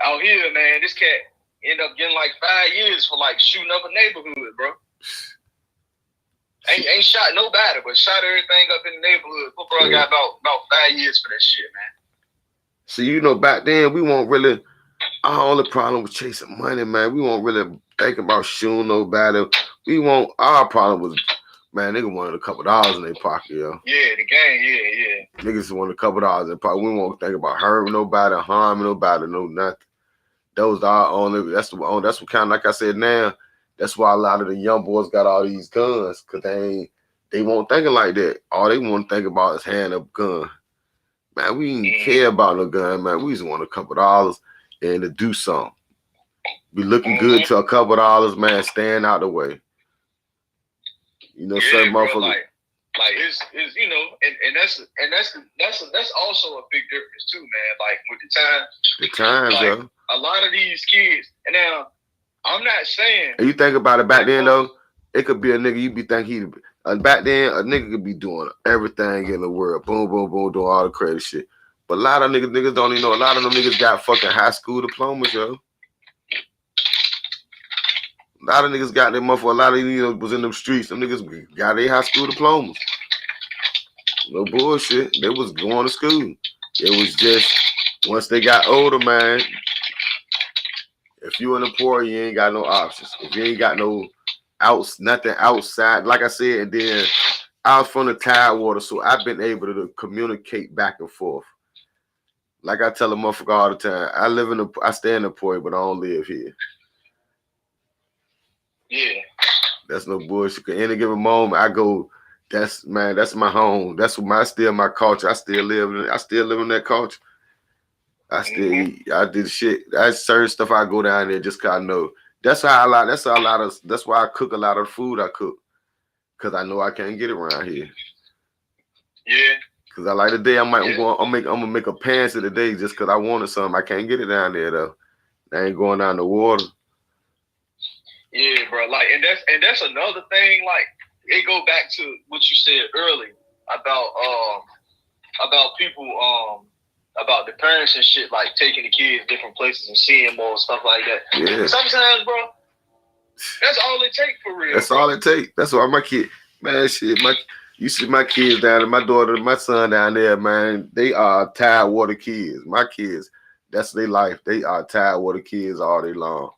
out here, man, this cat ended up getting like 5 years for like shooting up a neighborhood, bro. Ain't shot nobody, but shot everything up in the neighborhood. But bro got about 5 years for that shit, man. So, you know, back then we won't really, our only problem was chasing money, man. We won't really think about shooting nobody. Our problem was, man, nigga wanted a couple dollars in their pocket, yo. Yeah, the game, yeah. Niggas wanted a couple dollars in their pocket. We won't think about hurting nobody, harming nobody, no nothing. Those are our only, that's what kind of, like I said now, that's why a lot of the young boys got all these guns, because they won't thinking like that. All they want to think about is hand up gun. Man, we didn't care about no gun, man. We just want a couple dollars and to do something. Be looking good to a couple dollars, man, staying out the way. You know, certain motherfuckers. Like it's you know, and that's also a big difference too, man. Like with the times. The times, like, though. A lot of these kids, and now I'm not saying. And you think about it back then, though, it could be a nigga you be thinking back then a nigga could be doing everything in the world, boom, boom, boom, doing all the crazy shit. But a lot of niggas don't even know. A lot of them niggas got fucking high school diplomas, yo. A lot of niggas got their motherfucker. A lot of you know was in them streets. Them niggas got their high school diplomas. No bullshit. They was going to school. It was just once they got older, man. If you in the poor, you ain't got no options. If you ain't got nothing outside, like I said, and then I was from the Tidewater, so I've been able to communicate back and forth. Like I tell a motherfucker all the time, I stay in the poor, but I don't live here. Yeah. That's no bullshit. At any given moment, I go, that's my home. That's still my culture. I still live in that culture. I still eat. I did shit. That's certain stuff I go down there just cause I know. That's why I cook a lot of food I cook. Cause I know I can't get it around here. Yeah. Cause I like today I'm gonna make a pansy today just cause I wanted something. I can't get it down there though. I ain't going down the water. Yeah, bro. Like, and that's another thing. Like, it go back to what you said earlier about people about the parents and shit, like taking the kids different places and seeing more stuff like that. Yeah. Sometimes, bro, that's all it takes for real. That's all it takes. That's why my kid, man, shit, you see my kids down there, my daughter, my son down there, man, they are Tidewater kids. My kids, that's their life. They are Tidewater kids all day long.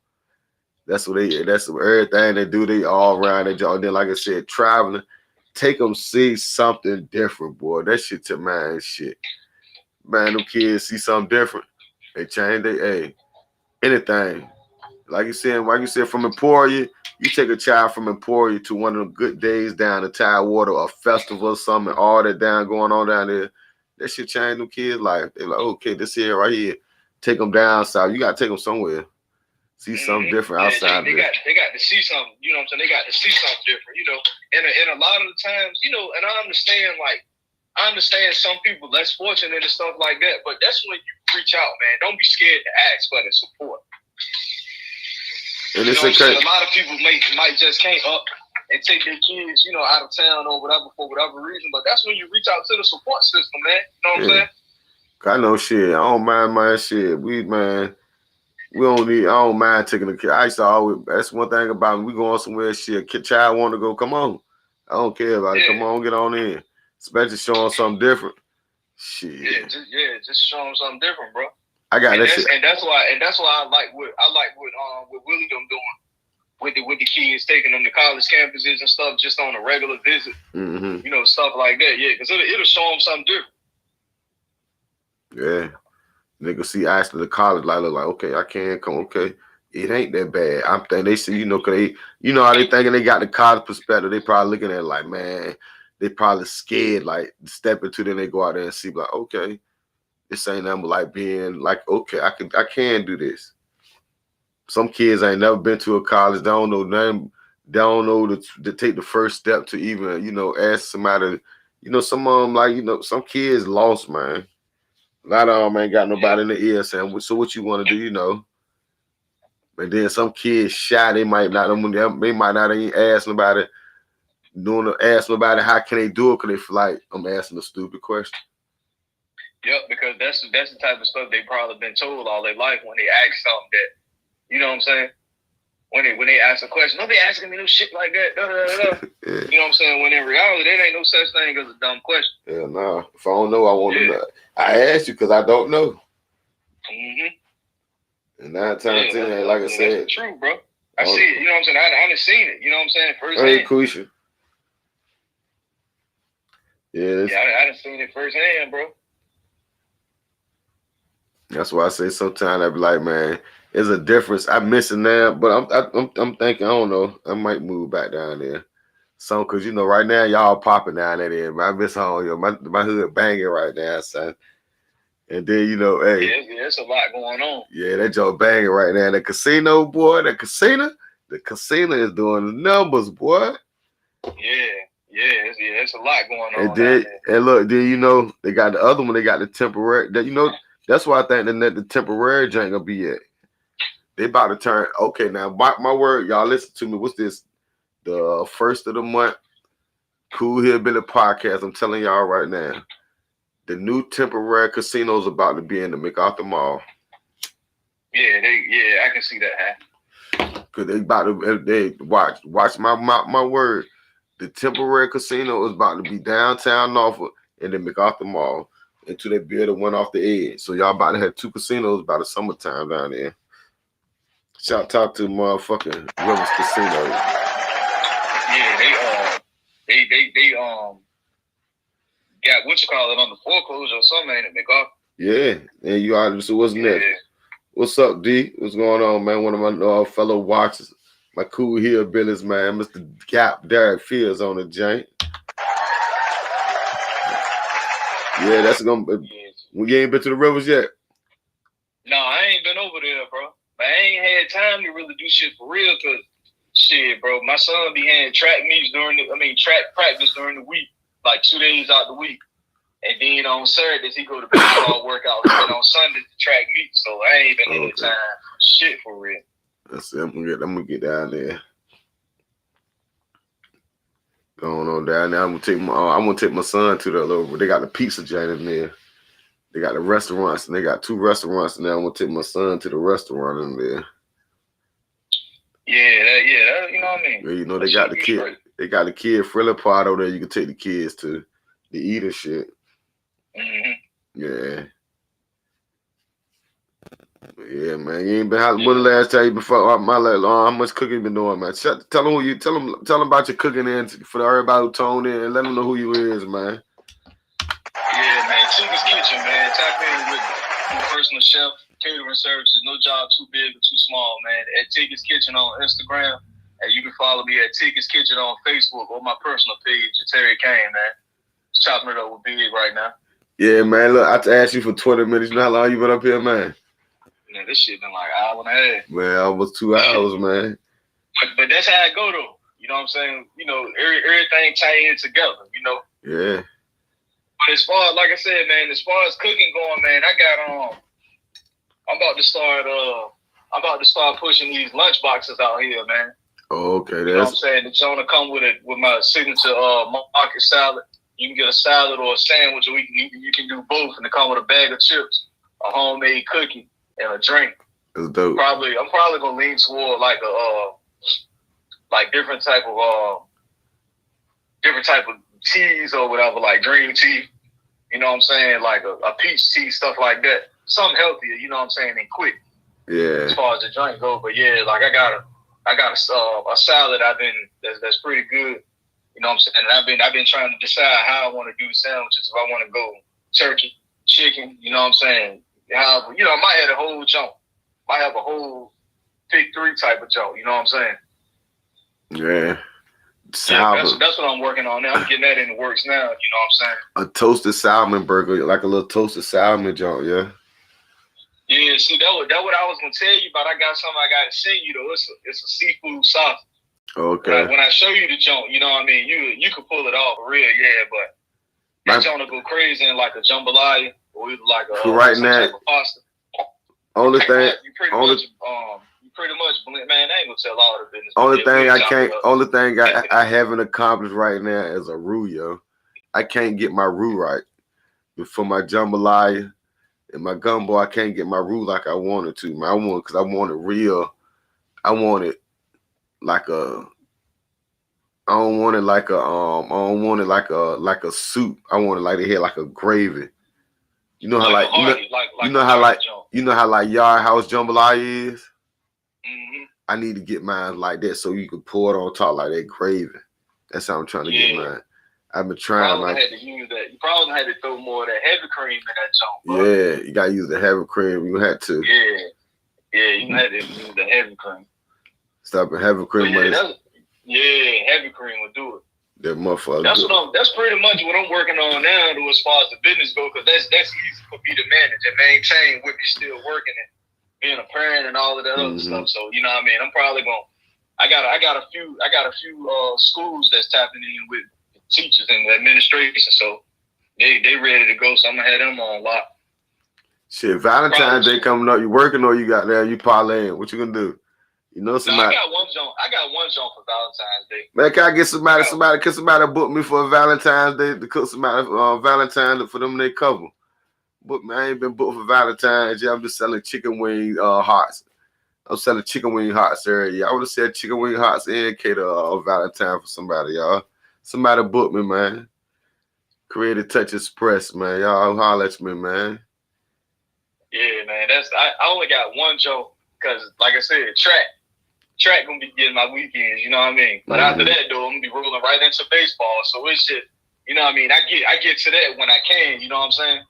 That's what everything they do. They all around their job. Then, like I said, traveling, take them see something different, boy. That shit to man, shit. Man, them kids see something different. They change anything. Like you said, from Emporia, you take a child from Emporia to one of them good days down the Tidewater, a festival or something, all that going on down there. That shit change them kids' life. They're like, okay, this here right here. Take them down south. You gotta take them somewhere. See something different outside. They got to see something. You know what I'm saying? They got to see something different. You know, and a lot of the times, you know, and I understand some people less fortunate and stuff like that, but that's when you reach out, man. Don't be scared to ask for the support. And you know what I'm saying? A lot of people might just can't up and take their kids, you know, out of town or whatever for whatever reason, but that's when you reach out to the support system, man. You know what I'm saying? I know shit. I don't mind my shit. I don't mind taking a kid. I used to always, that's one thing about me. We going somewhere, shit, child want to go, come on. I don't care about it. Come on, get on in. Especially showing something different. Shit. Just showing something different, bro. I got that shit. And that's why I like what Willie them doing with the kids, taking them to college campuses and stuff, just on a regular visit. Mm-hmm. You know, stuff like that. Yeah, because it'll show them something different. Yeah. Nigga see actually the college like look like, okay, I can't come, okay. It ain't that bad. I'm thinking they see, you know, cause they, you know how they thinking they got the college perspective. They probably looking at it like, man, they probably scared, like step into, then they go out there and see, like, okay, this ain't nothing but like being like, okay, I can do this. Some kids ain't never been to a college, don't know nothing, don't know to take the first step to even, you know, ask somebody, you know, some of them like, you know, some kids lost, man. A lot of them ain't got nobody in the ear saying, so what you want to do, you know? And then some kids shy, they might not even ask nobody, ask nobody how can they do it, because they feel like I'm asking a stupid question. Yep, because that's the type of stuff they probably been told all their life when they ask something that, you know what I'm saying? When they ask a question, don't be asking me no shit like that. Yeah. You know what I'm saying? When in reality, there ain't no such thing as a dumb question. Yeah, nah. If I don't know, I want to know. I asked you because I don't know. Mm-hmm. And 9 times 10, like I said. That's true, bro. I see it. You know what I'm saying? I done seen it. You know what I'm saying? Firsthand. Hey, Quisha. I done seen it firsthand, bro. That's why I say sometimes I be like, man, there's a difference. I'm missing that, but I'm thinking, I don't know, I might move back down there. So, cause you know, right now y'all popping down there. I miss home, yo, my hood banging right now, son. And then you know, hey, there's a lot going on. Yeah, that joke banging right now. The casino, boy, the casino is doing the numbers, boy. It's a lot going on. And look, then you know they got the other one. They got the temporary. That, you know, that's why I think the temporary joint gonna be at. They about to turn. Okay, now my word, y'all listen to me. What's this? The first of the month, Kool Hillbilliez Podcast. I'm telling y'all right now, the new temporary casino's about to be in the MacArthur Mall. I can see that happen. Cause they watch my word. The temporary casino is about to be downtown Norfolk in the MacArthur Mall until they build one off the edge. So y'all about to have 2 casinos by the summertime down there. Shout out to motherfucking Rivers Casino. Yeah, they got what you call it on the foreclosure or something, ain't it, MacArthur? Yeah, and you already. So what's next? What's up, D? What's going on, man? One of my fellow watchers, my Kool Hillbilliez, man, Mr. Gap Derek Fields on the joint. Yeah, that's gonna be. You ain't been to the Rivers yet? No, I ain't been over there, bro. But I ain't had time to really do shit for real, cause shit, bro, my son be having track practice during the week, like 2 days out the week. And then on Saturdays, he go to baseball workouts. And on Sundays, the track meet. So I ain't been any time shit for real. That's it. I'm gonna get down there. Going on down there. I'm gonna take my son to the little. They got the pizza joint in there. They got the restaurants, and they got 2 restaurants. And now I'm gonna take my son to the restaurant in there. Yeah, you know what I mean. Yeah, you know they got the kid. Straight. They got the kid friendly part over there. You can take the kids to eat and shit. Mm-hmm. Yeah. Yeah, man. You ain't been when the last time you been how much cooking you been doing, man? Tell them tell them about your cooking and for everybody who tuned in and let them know who you is, man. Yeah, man. Tigger's Kitchen, man. Tap in with my personal chef, catering services. No job too big or too small, man. At Tigger's Kitchen on Instagram. And you can follow me at Tigger's Kitchen on Facebook or my personal page, Terry Kane, man. Just chopping it up with Big right now. Yeah, man. Look, I asked you for 20 minutes. You know how long you been up here, man? Man, this shit been like an hour and a half. Man, almost 2 hours, man. But that's how it go, though. You know what I'm saying? You know, everything tie in together, you know? Yeah. But as far, like I said, man, as far as cooking going, man, I got I'm about to start pushing these lunch boxes out here, man. Oh, okay, you know what I'm saying? The joint will come with my signature market salad. You can get a salad or a sandwich, or you can do both, and it come with a bag of chips, a homemade cookie, and a drink. That's dope. I'm probably gonna lean toward like different type of teas or whatever, like green tea. You know what I'm saying? Like a peach tea, stuff like that. Something healthier, you know what I'm saying, and quick. Yeah. As far as the drink go, but yeah, like I got a salad that's pretty good. You know what I'm saying? And I've been trying to decide how I want to do the sandwiches. If I want to go turkey, chicken, you know what I'm saying? How, you know, I might have a whole jump. Might have a whole pick 3 type of jump. You know what I'm saying? Yeah. Salmon. That's what I'm working on now. I'm getting that in the works now. You know what I'm saying? A toasted salmon burger, like a little toasted salmon jump, yeah. Yeah, see, that what I was gonna tell you about. I got something I gotta send you though. It's a seafood sauce. Okay. When I show you the junk, you know what I mean? You can pull it off for real, yeah, but that junk will go crazy in like a jambalaya or either like a right some now, type of pasta. Only thing you pretty much man, I ain't gonna tell all the business. Only thing I haven't accomplished right now is a roux, yo. I can't get my roux right. For my jambalaya and my gumbo, I can't get my roux like I wanted to, man. I want it real. I want it like a I don't want it like a soup. I want it like they had like a gravy. You know how you know how Yard House jambalaya is? Mm-hmm. I need to get mine like that so you can pour it on top like that gravy. That's how I'm trying to get mine. I've been trying. Had to use that. You probably had to throw more of that heavy cream in that junk. Yeah, you gotta use the heavy cream. You had to. Yeah, you had to use the heavy cream. Stop the heavy cream. Heavy cream would do it. That motherfucker. That's pretty much what I'm working on now, though, as far as the business go, because that's easy for me to manage and maintain with me still working and being a parent and all of that other stuff. So you know what I mean. I'm probably gonna. I got a few schools that's tapping in with teachers and administration, so they ready to go. So I'm gonna have them on lock. Shit, Valentine's Day coming up. You working or you got there? You parlaying? What you gonna do? You know somebody. I got one joint for Valentine's Day. Man, can I get somebody? Can somebody book me for a Valentine's Day to cook somebody Valentine's for them they couple? But man, I ain't been booked for Valentine's. Yeah, I'm just selling chicken wing hearts. I'm selling chicken wing hearts area. Yeah, I would have said chicken wing hearts and cater Valentine for somebody, y'all. Somebody book me, man. Creative Touch Express, man. Y'all holler at me, man. Yeah, man. I only got one joke because, like I said, track gonna be getting my weekends. You know what I mean? But after that, though, I'm gonna be rolling right into baseball. So it's just, you know what I mean? I get to that when I can. You know what I'm saying?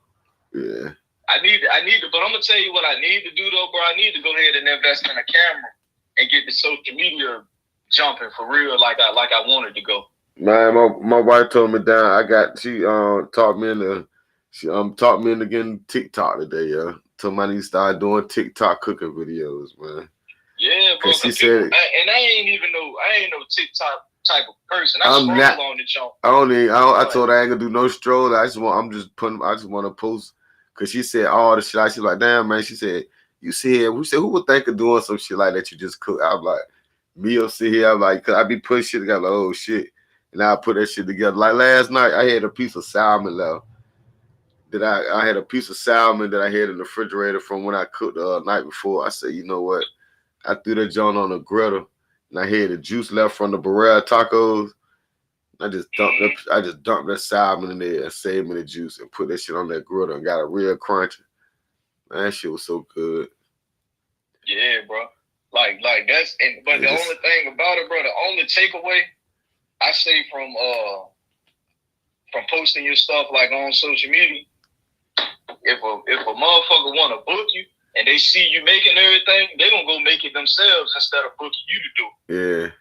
Yeah. I need to, but I'm gonna tell you what I need to do though, bro. I need to go ahead and invest in a camera and get the social media jumping for real, like I wanted to go. Man, my wife told me she taught me into getting TikTok today, yeah. Told me I need to start doing TikTok cooking videos, man. Yeah, bro. She said, and I ain't no TikTok type of person. I stroll on the jump. I told her I ain't gonna do no stroll. I just want to post. Cause she said all the shit. She's like, damn, man. She said, you see here. We said, who would think of doing some shit like that? You just cook. I'm like, me or sit here. I'm like, cause I be putting shit together. Like, oh shit, and I put that shit together. Like last night, I had a piece of salmon left. I had a piece of salmon that I had in the refrigerator from when I cooked the night before. I said, you know what? I threw that joint on the griddle, and I had the juice left from the Barrera tacos. I just dumped that salmon in there and saved me the juice and put that shit on that griddle and got it real crunchy. Man, that shit was so good. Yeah, bro. Like that's but the only thing about it, bro, the only takeaway I say from posting your stuff like on social media, if a motherfucker wanna book you and they see you making everything, they gonna go make it themselves instead of booking you to do it. Yeah.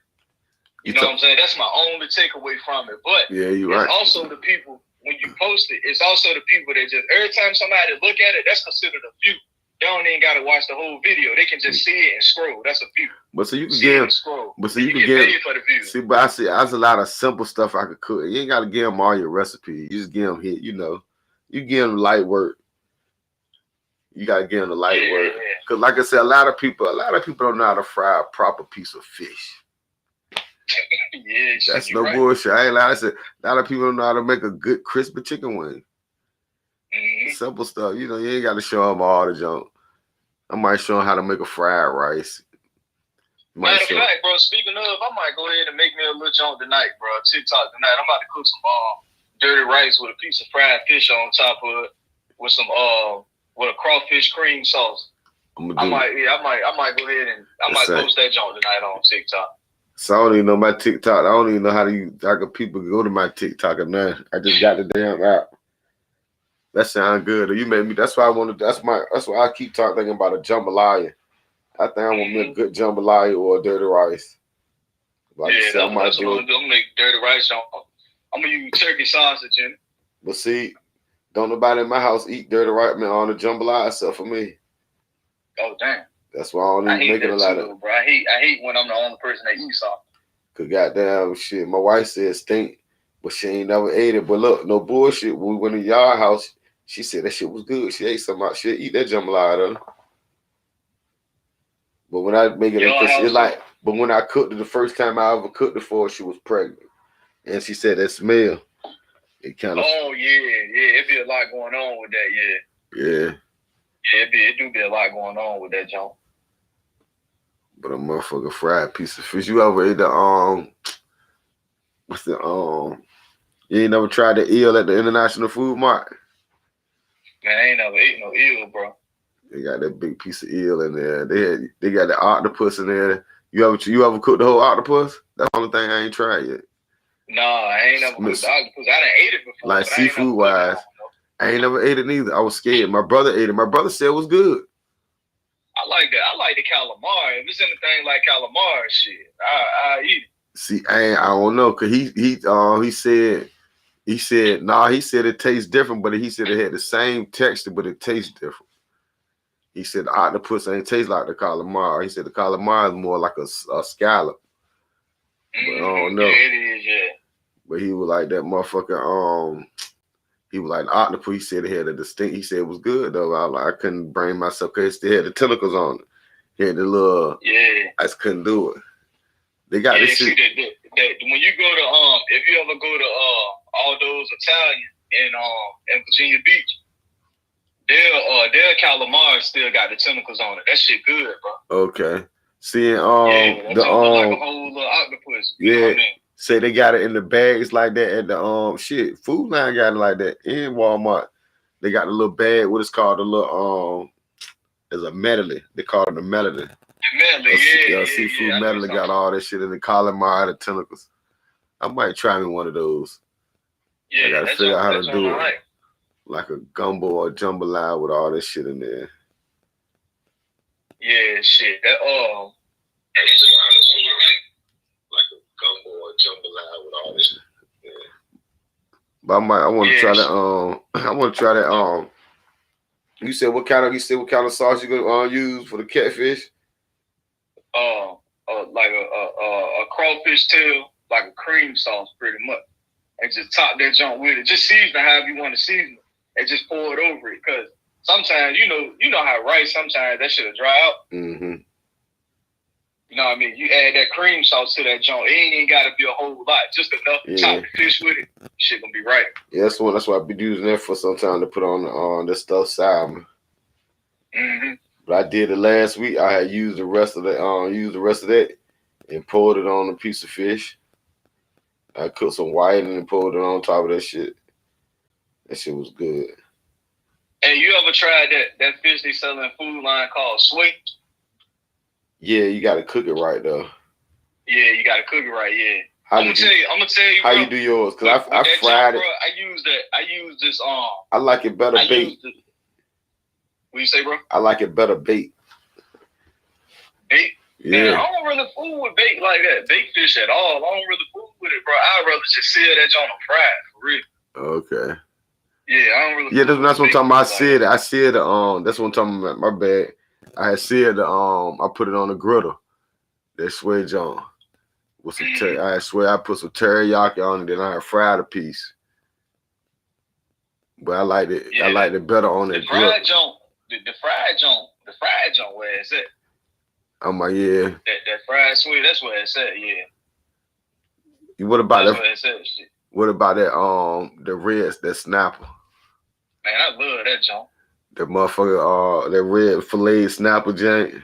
You know what I'm saying? That's my only takeaway from it. But yeah, you're it's right. also the people, when you post it, it's also the people that just, every time somebody look at it, that's considered a view. They don't even got to watch the whole video. They can just see it and scroll. That's a view. But so you can see it and scroll. But so you can get paid for the view. See, but I see there's a lot of simple stuff I could cook. You ain't got to give them all your recipes. You just give them hit, you know. You give them light work. You got to give them the light work. Because like I said, a lot of people don't know how to fry a proper piece of fish. Yeah, that's no bullshit. I ain't lying. I said a lot of people don't know how to make a good crispy chicken wing. Simple stuff. You know, you ain't got to show them all the junk. I might show them how to make a fried rice. Matter of fact, bro, speaking of, I might go ahead and make me a little junk tonight, bro. TikTok tonight. I'm about to cook some dirty rice with a piece of fried fish on top of it, with some with a crawfish cream sauce. I might go ahead and post that junk tonight on TikTok. So I don't even know my TikTok. I don't even know how people go to my TikTok or nothing. I just got the damn app. That sounds good. You made me. That's why I want to. That's why I keep thinking about a jambalaya. I think I want to make a good jambalaya or a dirty rice. Like yeah, that's what I'm gonna make dirty rice on. I'm gonna use turkey sausage in it. But see, don't nobody in my house eat dirty rice on the jambalaya except for me. Oh damn. That's why I don't even make it a lot of. Bro, I hate when I'm the only person that eats something. Cause goddamn shit, my wife said stink, but she ain't never ate it. But look, no bullshit. When we went to your house, she said that shit was good. She ate some. She'll eat that jambalaya. But when I make it, it's like. But when I cooked it the first time I ever cooked it for her, she was pregnant, and she said that smell. It kind of. Oh yeah. It be a lot going on with that. Yeah. Yeah, it do be a lot going on with that junk. But a motherfucker fried piece of fish. You ever ate the what's the you ain't never tried the eel at the International Food Mart? Man, I ain't never ate no eel, bro. They got that big piece of eel in there. They got the octopus in there. You ever cooked the whole octopus? That's the only thing I ain't tried yet. No, I ain't never cooked the octopus. I done ate it before. Like seafood wise. I ain't never ate it neither. I was scared. My brother ate it. My brother said it was good. I like that. I like the calamari. If it's anything like calamari, shit, I eat it. See, I don't know, cause he said it tastes different, but he said it had the same texture, but it tastes different. He said the octopus ain't taste like the calamari. He said the calamari is more like a scallop. But I don't know. Yeah, it is, yeah. But he was like that motherfucker. He was like the octopus. He said it had a distinct. He said it was good though. I couldn't bring myself because it still had the tentacles on it. He had the little. Yeah. I just couldn't do it. They got this shit. See that when you go to if you ever go to all those Italian in Virginia Beach, their calamari still got the tentacles on it. That shit good, bro. Okay. Seeing like a whole little octopus. You know what I mean? Say they got it in the bags like that at the Food Line got it like that in Walmart. They got the little bag. What it's called? The little there's a medley. They call it a medley. Seafood medley got all that shit in the calamari, the tentacles. I might try me one of those. Yeah, I gotta figure out how to do it. Like a gumbo or jambalaya with all this shit in there. Yeah, shit. That like a gumbo or jambalaya with all this. Yeah. But I want to try that. I want to try that. You said what kind of sauce you gonna use for the catfish? Like a crawfish tail, like a cream sauce, pretty much, and just top that junk with it. Just season however you want to season it, and just pour it over it. Cause sometimes you know how rice sometimes that shit'll dry out. Mm-hmm. You know what I mean? You add that cream sauce to that junk. It ain't even gotta be a whole lot, just enough to top the fish with it. Shit gonna be right. Yeah, that's why I be using that for some time to put on this stuff salmon. Mm-hmm. But I did it last week. I had used the rest of that, and poured it on a piece of fish. I cooked some whiting and poured it on top of that shit. That shit was good. Hey, you ever tried that fish they sell in Food Line called sway? Yeah, you gotta cook it right though. Yeah, you gotta cook it right. Yeah. How I'm gonna tell you, how bro. you do yours? Cause With I that fried jump, it. bro, I use this. I like it better baked. What you say, bro? I like it better baked. Bait? Yeah. Man, I don't really fool with bait like that. Bait fish at all. I don't really fool with it, bro. I'd rather just seal that joint on fried for real. Okay. Yeah, I don't really. Yeah, that's what I'm talking about. Like I seared it. That's what I'm talking about. My bad. I had seared the I put it on the griddle. That switch on with some. I swear I put some teriyaki on it. Then I had fried a piece. But I liked it. Yeah, I liked it better on that grill. The fried joint where it's at. I'm like, yeah. That fried sweet, that's where it's at. Yeah. What about that's that? Where it's at, shit. What about that? The reds, that snapper. Man, I love that joint. The motherfucker, that red fillet snapper jank.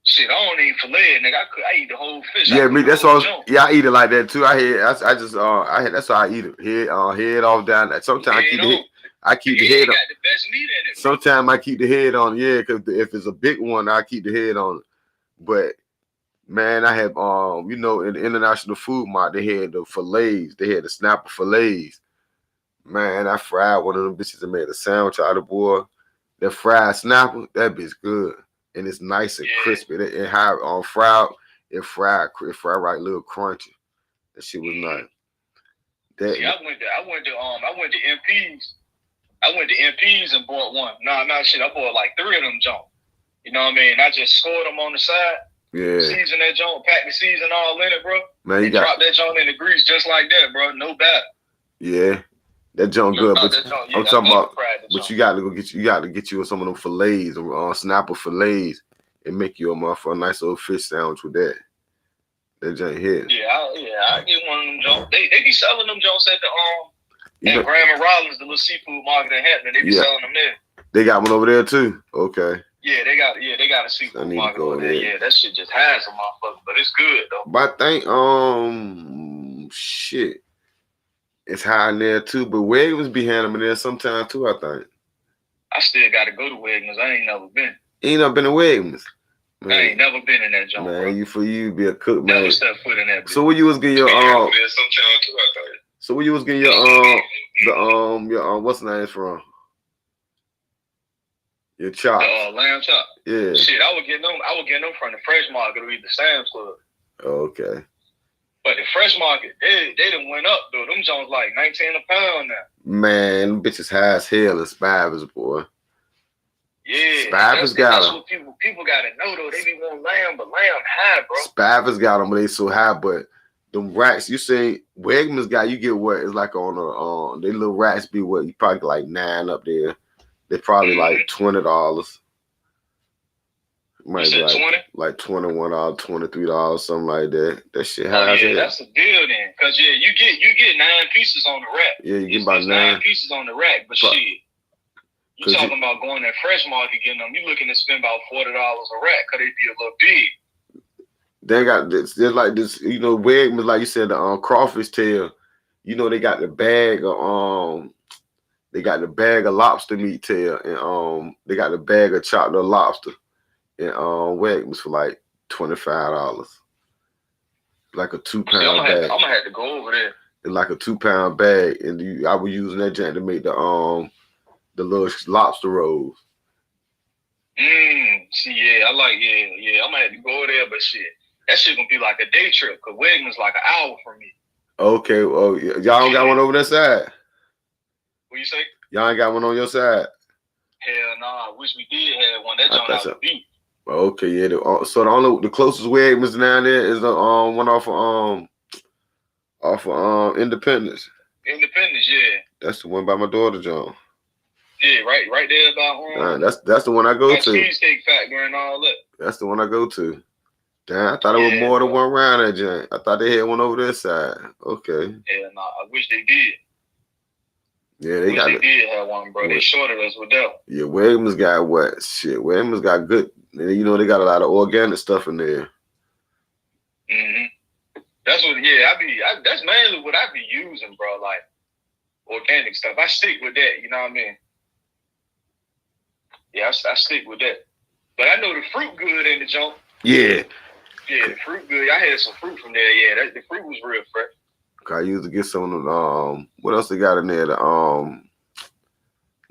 Shit, I don't eat fillet, nigga. I eat the whole fish. Yeah, me. That's all. Yeah, I eat it like that too. I just that's how I eat it. Head off down. Sometimes I keep the head. I keep the head on. Got the best meat in it. Sometimes I keep the head on. Yeah, because if it's a big one, I keep the head on it. But man, I have in the International Food Mart, they had the fillets. They had the snapper fillets. Man, I fried one of them bitches and made a sandwich out of, boy. That fried snapper, that bitch good. And it's nice and crispy. It high on fried, it fried right, little crunchy. That shit was nice. See, I went to MP's. I went to MP's and bought one. Nah, shit. I bought like 3 of them joints. You know what I mean? I just scored them on the side. Yeah. Season that joint, pack the season all in it, bro. Man, drop that joint in the grease just like that, bro. No bad. Yeah. That joint good, but I'm talking about. But you got to get you some of them fillets, snapper fillets, and make you a nice little fish sandwich with that. That joint hit. Yeah, I get one of them joints. They be selling them joints at the at Graham and Rollins, the little seafood market in Hampton. They be selling them there. They got one over there too. Okay. Yeah, they got a seafood market over there. Yeah, that shit just has a motherfucker, but it's good though. But I think shit. It's high in there too, but Wegmans be handling there sometimes too, I think. I still gotta go to Wegmans. I ain't never been. You ain't never been to Wegmans? Man. I ain't never been in that joint. Man, bro. You be a cook, man. Never step foot in that bitch. So where you was getting your sometimes too, I think. So where you was getting your what's the name from? Your chops. The lamb chop. Yeah. Shit, I would get them from the fresh market or the Sam's Club. Okay. But the fresh market, they done went up though. Them joints like $19 a pound now. Man, them bitches high as hell as Spivers, boy. Yeah, Spivers got them. That's what people gotta know though. They be wanting lamb, but lamb high, bro. Spivers got them, but they so high. But them racks, you say Wegmans got, you get what? It's like on they little racks be what? You probably get like 9 up there. They probably like $20. Might be like $21, $23, something like that. That shit high. Yeah, that's a deal then. Cause you get 9 pieces on the rack. Yeah, you get about 9 pieces on the rack. But shit, you talking about going to fresh market getting them? You looking to spend about $40 a rack? Cause they be a little big. They got this. They're like this. Wegmans, like you said, the crawfish tail. They got the bag of They got the bag of lobster meat tail, and they got the bag of chopped up lobster. And Wegmans for like $25. Like a 2-pound bag. I'm gonna have to go over there. It's like a 2-pound bag, and I was using that junk to make the little lobster rolls. See, yeah, I'm gonna have to go over there, but shit, that shit gonna be like a day trip. Cause Wegmans like an hour from me. Okay, well, y'all got one over that side. What you say? Y'all ain't got one on your side. Hell nah, I wish we did have one. That joint out the beat. Okay, yeah. So the closest Wegmans down there is the one off of Independence. Independence, yeah. That's the one by my daughter, John. Yeah, right there about that's the one I go to. Cheesecake Factory and all that. That's the one I go to. Damn, I thought it was more than one around that joint. I thought they had one over this side. Okay. Yeah, nah, I wish they did. Yeah, they did have one, bro. They shorted us with that. Yeah, Wegmans got what? Shit, Wegmans got good. They got a lot of organic stuff in there. That's what. That's mainly what I be using, bro. Like organic stuff. I stick with that. You know what I mean? Yeah, I stick with that. But I know the fruit good in the junk. Yeah. Yeah, the fruit good. I had some fruit from there. Yeah, the fruit was real fresh. I used to get some of them. What else they got in there?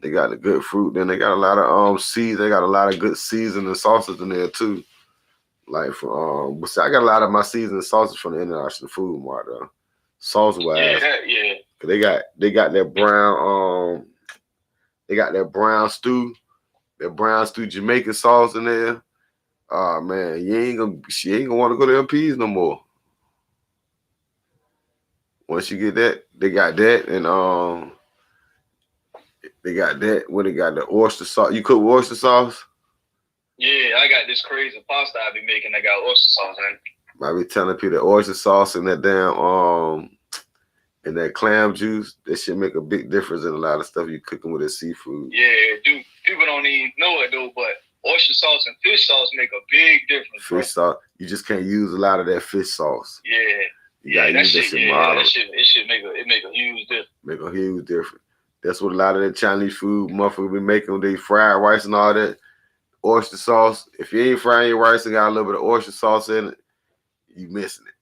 They got the good fruit. Then they got a lot of seeds. They got a lot of good seasoning sauces in there too. Like for but see, I got a lot of my seasoning sauces from the International Food Mart though. Sauce wise. Yeah. Cause they got that brown they got that brown stew Jamaican sauce in there. Oh man, she ain't gonna want to go to MPs no more. Once you get that, they got that and they got that. What they got? The oyster sauce. You cook with oyster sauce? Yeah, I got this crazy pasta I be making. I got oyster sauce in it. I be telling people that oyster sauce and that damn and that clam juice, that should make a big difference in a lot of stuff you cooking with that seafood. Yeah, dude. People don't even know it though, but oyster sauce and fish sauce make a big difference. Fish sauce, you just can't use a lot of that fish sauce. Yeah. You gotta use that shit moderate. It should make a huge difference. Make a huge difference. That's what a lot of that Chinese food motherfuckers be making with they fried rice and all that. Oyster sauce. If you ain't frying your rice and got a little bit of oyster sauce in it, you missing it.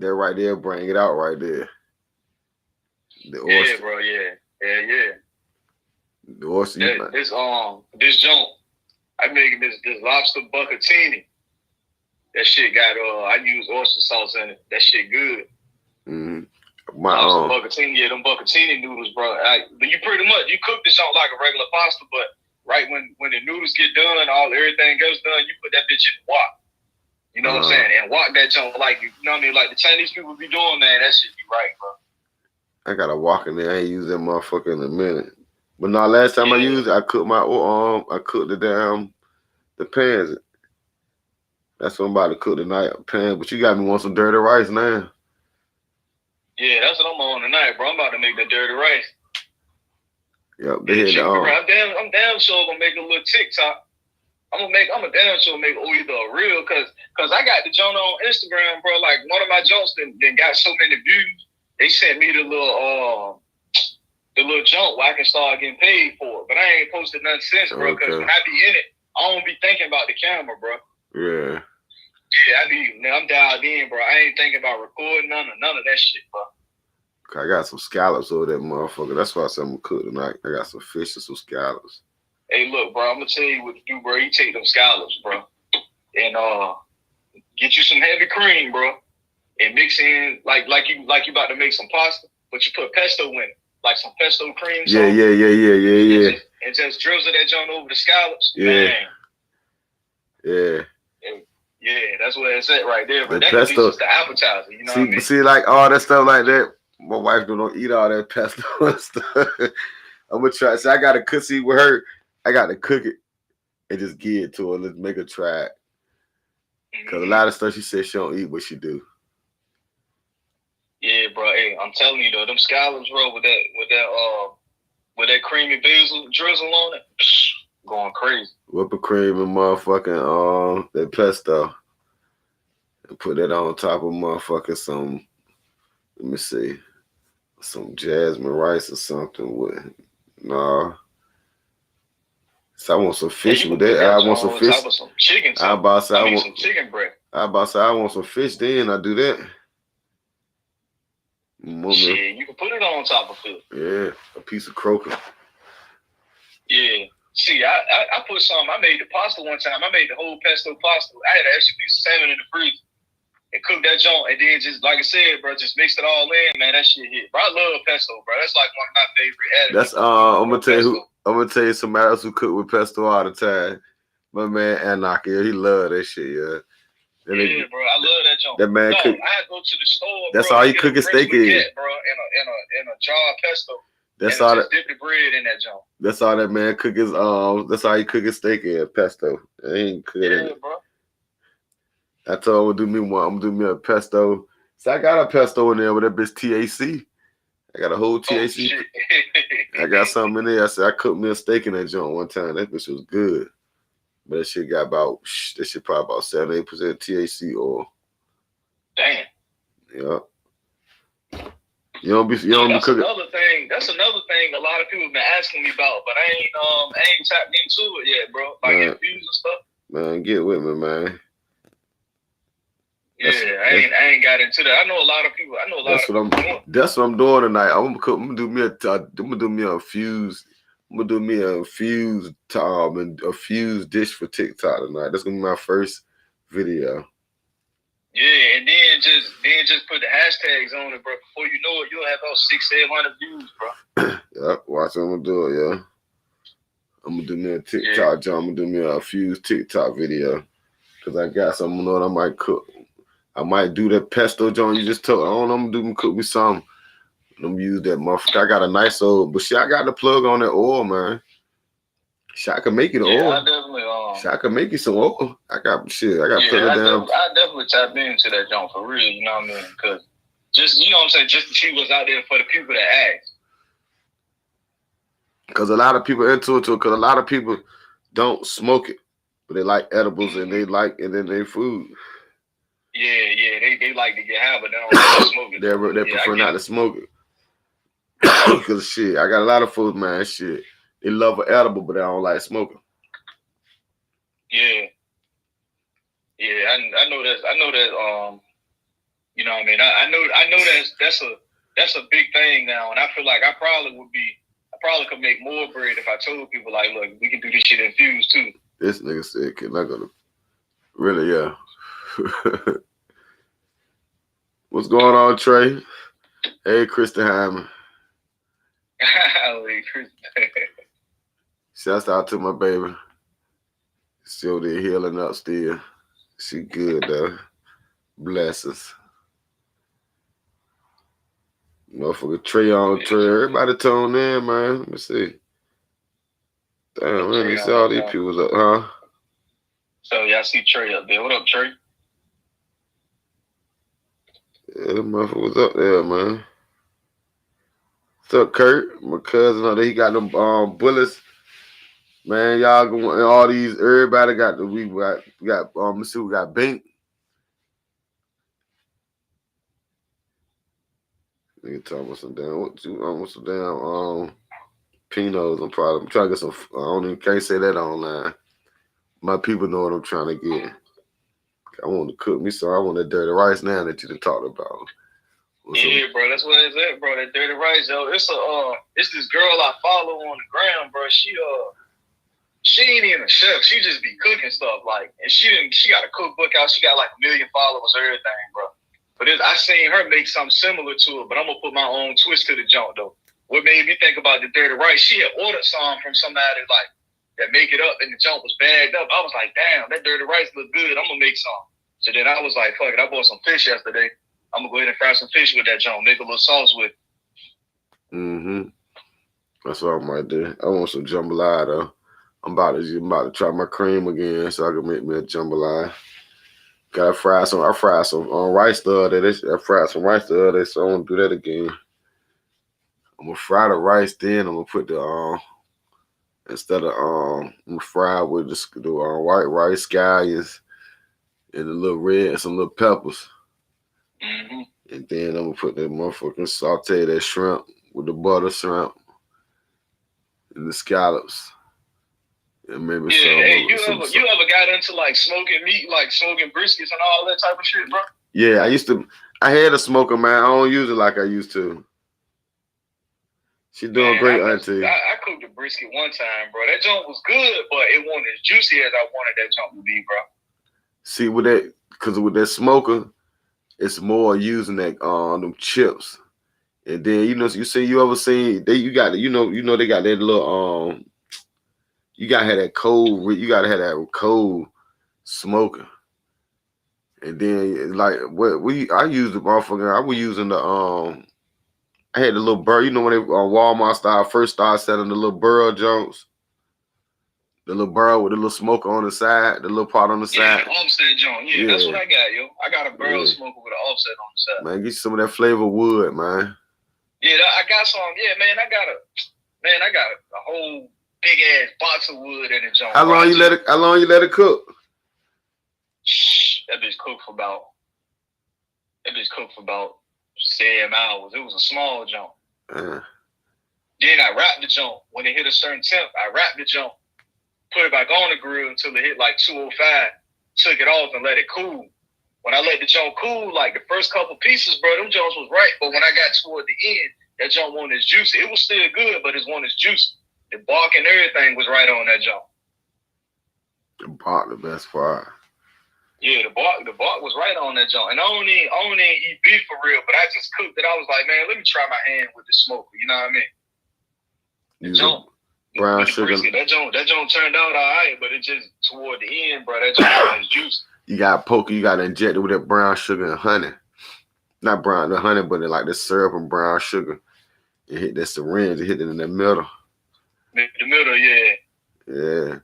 That right there, bring it out right there. The oyster. Yeah, bro. Yeah. The oyster. This junk, I'm making this lobster bucatini. That shit got I use oyster sauce in it. That shit good. Mm-hmm. Bucatini, yeah, them bucatini noodles, bro. You pretty much you cook this on like a regular pasta, but right when the noodles get done, everything goes done, you put that bitch in the wok. You know what I'm saying? And wok that junk like you know what I mean, like the Chinese people be doing, man. That shit be right, bro. I gotta walk in there. I ain't used that motherfucker in a minute. But no, last time I used it, I cooked the pans. That's what I'm about to cook tonight, pan. But you got me want some dirty rice now. Yeah, that's what I'm on tonight, bro. I'm about to make the dirty rice. Yep, they hit the I'm damn sure gonna make a little TikTok. I'm a damn sure make either a reel cause I got the joint on Instagram, bro. Like one of my joints then got so many views. They sent me the little junk where I can start getting paid for it. But I ain't posted nothing since, bro. Cause when I be in it, I don't be thinking about the camera, bro. Yeah. Yeah, I'm dialed in, bro. I ain't thinking about recording none of that shit, bro. I got some scallops over that motherfucker. That's why I said I'm gonna cook tonight. I got some fish and some scallops. Hey, look, bro, I'm gonna tell you what to do, bro. You take them scallops, bro, and get you some heavy cream, bro, and mix in like you about to make some pasta, but you put pesto in it, like some pesto cream. Yeah. And just drizzle that joint over the scallops. Yeah. Man. Yeah, that's where it's at right there. But that pesto, is the appetizer, you know what I mean? See, like all that stuff like that, my wife don't eat all that pesto and stuff. I'm gonna try. So I gotta cook. See with her, I gotta cook it and just give it to her. Let's make her try it. Cause a lot of stuff she says she don't eat, but she do. Yeah, bro. Hey, I'm telling you though, them scallops, bro, with that creamy basil drizzle on it, going crazy. Whipping cream and motherfucking that pesto. And put that on top of motherfucking some, let me see, some jasmine rice or something with, nah. So I want some fish with that. I want some fish. Some chicken. I about to say I want some chicken breast. I about to say I want some fish. Then I do that. Shit, you can put it on top of it. Yeah, a piece of croaker. Yeah. See, I put some. I made the pasta one time. I made the whole pesto pasta. I had an extra piece of salmon in the freezer and cooked that joint. And then just like I said, bro, just mixed it all in. Man, that shit hit. Bro, I love pesto, bro. That's like one of my favorite additives. That's I'm gonna tell you somebody else who cook with pesto all the time. My man Anaki, he love that shit, yeah. Bro, I love that joint. That man cook. I go to the store. That's bro, all he cooking steak in, bro. In a jar of pesto. That's all that. Dip the bread in that joint. That's all that man cook his That's how he cook his steak in pesto. I ain't cooking it. Bro. I told him I'm gonna do me a pesto. So I got a pesto in there with that bitch TAC. I got a whole TAC. I got something in there. I said I cooked me a steak in that joint one time. That bitch was good. But that shit got probably about 7-8% THC oil. Damn. Yeah. You don't be cooking. That's another thing. A lot of people have been asking me about, but I ain't tapped into it yet, bro. Like infused and stuff. Man, get with me, man. Yeah, I ain't got into that. I know a lot of people. That's what I'm doing tonight. I'm gonna do me a infused. I'm gonna do me a infused and a fused dish for TikTok tonight. That's gonna be my first video. Yeah, and then just put the hashtags on it, bro. Before you know it, you'll have about 600-700 views, bro. Yep, watch what I'm gonna do it, yeah. I'm gonna do me a TikTok, John. I'm gonna do me a fused TikTok video. Cause I got something on I might cook. I might do that pesto, John. You just told. I don't know. I'm gonna cook me some. I'm gonna use that motherfucker. I got a nice old, but shit, I got the plug on that oil, man. Shit, I can make you the oil. I definitely. Shit, I can make you some oil. I got put it down. I definitely tap into that junk for real. You know what I mean? Cause just you know what I'm saying. Just to see what's out there for the people that ask. Cause a lot of people into it too. Cause a lot of people don't smoke it, but they like edibles and then they food. Yeah, they like to get high, but they don't like to smoke it. They prefer not to smoke it. Cause shit, I got a lot of folks, man. Shit, they love an edible, but they don't like smoking. Yeah, I know that. You know what I mean? I know that's a big thing now, and I feel like I probably could make more bread if I told people like, look, we can do this shit infused too. This nigga said, "Can I go to?" Really, yeah. What's going on, Trey? Hey, Kristen Hyman. Hey, Kristen. Shouts out to my baby. Still there healing up still. She good though. Blessings. Motherfucker Trey. Everybody tune in, man. Let me see. Damn, man, you see all these people up, huh? So y'all see Trey up there. What up, Trey? Yeah, the motherfucker was up there, man. What's up, Kurt? My cousin out there, he got them bullets. Man, y'all going all these. Everybody got we got let's see, we got Bink. Nigga talking about some damn Pinos. I'm trying to get some. Can't say that online. My people know what I'm trying to get. I want to cook me some. I want that dirty rice now that you done talked about. Yeah, bro, that's what it's at, bro. That dirty rice, yo. It's this girl I follow on the gram, bro. She ain't even a chef. She just be cooking stuff like, and she got a cookbook out. She got like 1 million followers, everything, bro. But I seen her make something similar to it, but I'm gonna put my own twist to the junk though. What made me think about the dirty rice? She had ordered some from somebody like that make it up, and the junk was bagged up. I was like, damn, that dirty rice look good. I'm gonna make some. So then I was like, fuck it. I bought some fish yesterday. I'm gonna go ahead and fry some fish with that junk. Make a little sauce with it. Mm-hmm. That's what I might do. I want some jambalaya though. I'm about to try my cream again so I can make me a jambalaya. I fried some rice the other day. I fried some rice the other day, so I want to do that again. I'm gonna fry the rice, then I'm gonna put the instead of I'm gonna fry with the white rice, scallions, and a little red and some little peppers. Mm-hmm. And then I'm gonna put that motherfucking saute that shrimp with the butter shrimp and the scallops. And maybe you ever got into like smoking meat, like smoking briskets and all that type of shit, bro? Yeah, I had a smoker, man. I don't use it like I used to. She doing great, auntie. I cooked a brisket one time, bro. That junk was good, but it wasn't as juicy as I wanted that junk to be, bro. See, with that smoker, it's more using that them chips. And then you ever seen they got they got that little you gotta have that cold smoker. And then like I used the motherfucker, I was using the I had the little burr, when they Walmart first started selling the little burr junks. The little burr with the little smoker on the side, the little part on the side. Yeah, offset junk. Yeah, that's what I got, yo. I got a barrel smoker with an offset on the side. Man, get you some of that flavor wood, man. Yeah, I got some. Yeah, man, I got a whole big ass box of wood in the junk. How long you let it cook? That bitch cooked for about 7 hours. It was a small jump. Uh, Then I wrapped the jump. When it hit a certain temp, I wrapped the jump, put it back on the grill until it hit like 205, took it off and let it cool. When I let the jump cool, like the first couple pieces, bro, them jumps was right. But when I got toward the end, that jump wasn't as juicy. It was still good, but it wasn't as juicy. The bark and everything was right on that jump. the bark, the best part. Yeah, the bark was right on that jump. And I don't even eat beef for real, but I just cooked it. I was like, man, let me try my hand with the smoker. You know what I mean? The jump, brown with the sugar. brisket, that jump turned out all right, but it just toward the end, bro, that jump was juicy. You got poker, you got to inject it with that brown sugar and honey. Not brown, the honey, but like the syrup and brown sugar. You hit that syringe, you hit it in the middle. The middle, yeah. Yeah.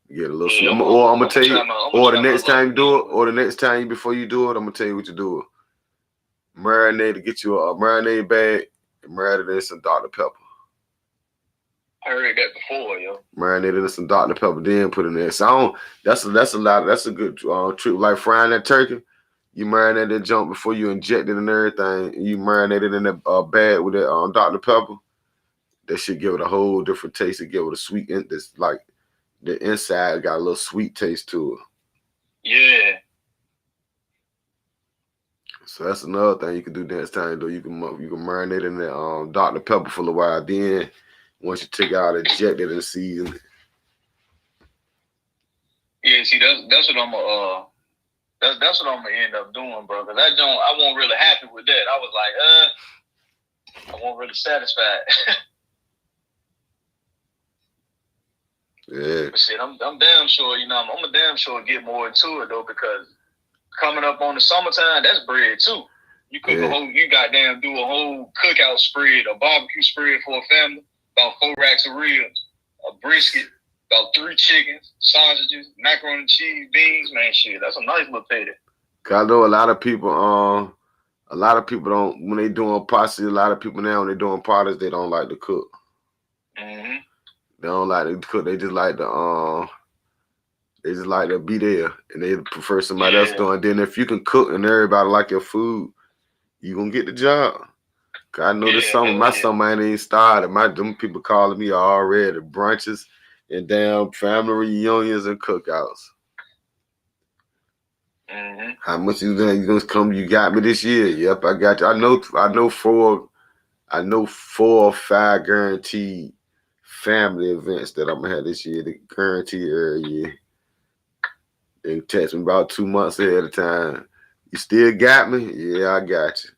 You get a little Yeah, I'm gonna tell you, or the next time you do it, or the next time before you do it, I'm gonna tell you what you do. Marinate to get you a marinade bag and marinate it in some Dr. Pepper. I heard that before, yo. Marinate it in some Dr. Pepper, then put it in there. So that's a good trick. Like frying that turkey, you marinate that junk before you inject it and everything. And you marinate it in a bag with that Dr. Pepper. That should give it a whole different taste. It give it a sweet, this like the inside got a little sweet taste to it. Yeah. So that's another thing you can do next time. Though you can marinate in that Dr. Pepper for a while. Then once you take it out, inject it and season it. Yeah, see, that's what I'm that's what I'm gonna end up doing, bro. Cause that joint, I wasn't really happy with that. I was like, I wasn't really satisfied. Yeah. But shit, I'm damn sure, you know, I'm a damn sure get more into it though, because coming up on the summertime, that's bread too. You cook a whole, you goddamn do a whole cookout spread, a barbecue spread for a family, about 4 racks of ribs, a brisket, about 3 chickens, sausages, macaroni and cheese, beans, man, shit. That's a nice little payday. Cause I know a lot of people don't, when they doing pots, a lot of people now when they doing parties, they don't like to cook. Mm-hmm. They don't like to cook. They just like to be there, and they prefer somebody else doing. Then if you can cook and everybody like your food, you gonna get the job. Cause I know this summer, my summer ain't even started. Them people calling me already, brunches and damn family reunions and cookouts. Mm-hmm. How much you gonna come? You got me this year. Yep, I got you. I know 4 or 5 guaranteed family events that I'm gonna have this year. The guaranteed every year. They text me about 2 months ahead of time. You still got me? Yeah, I got you.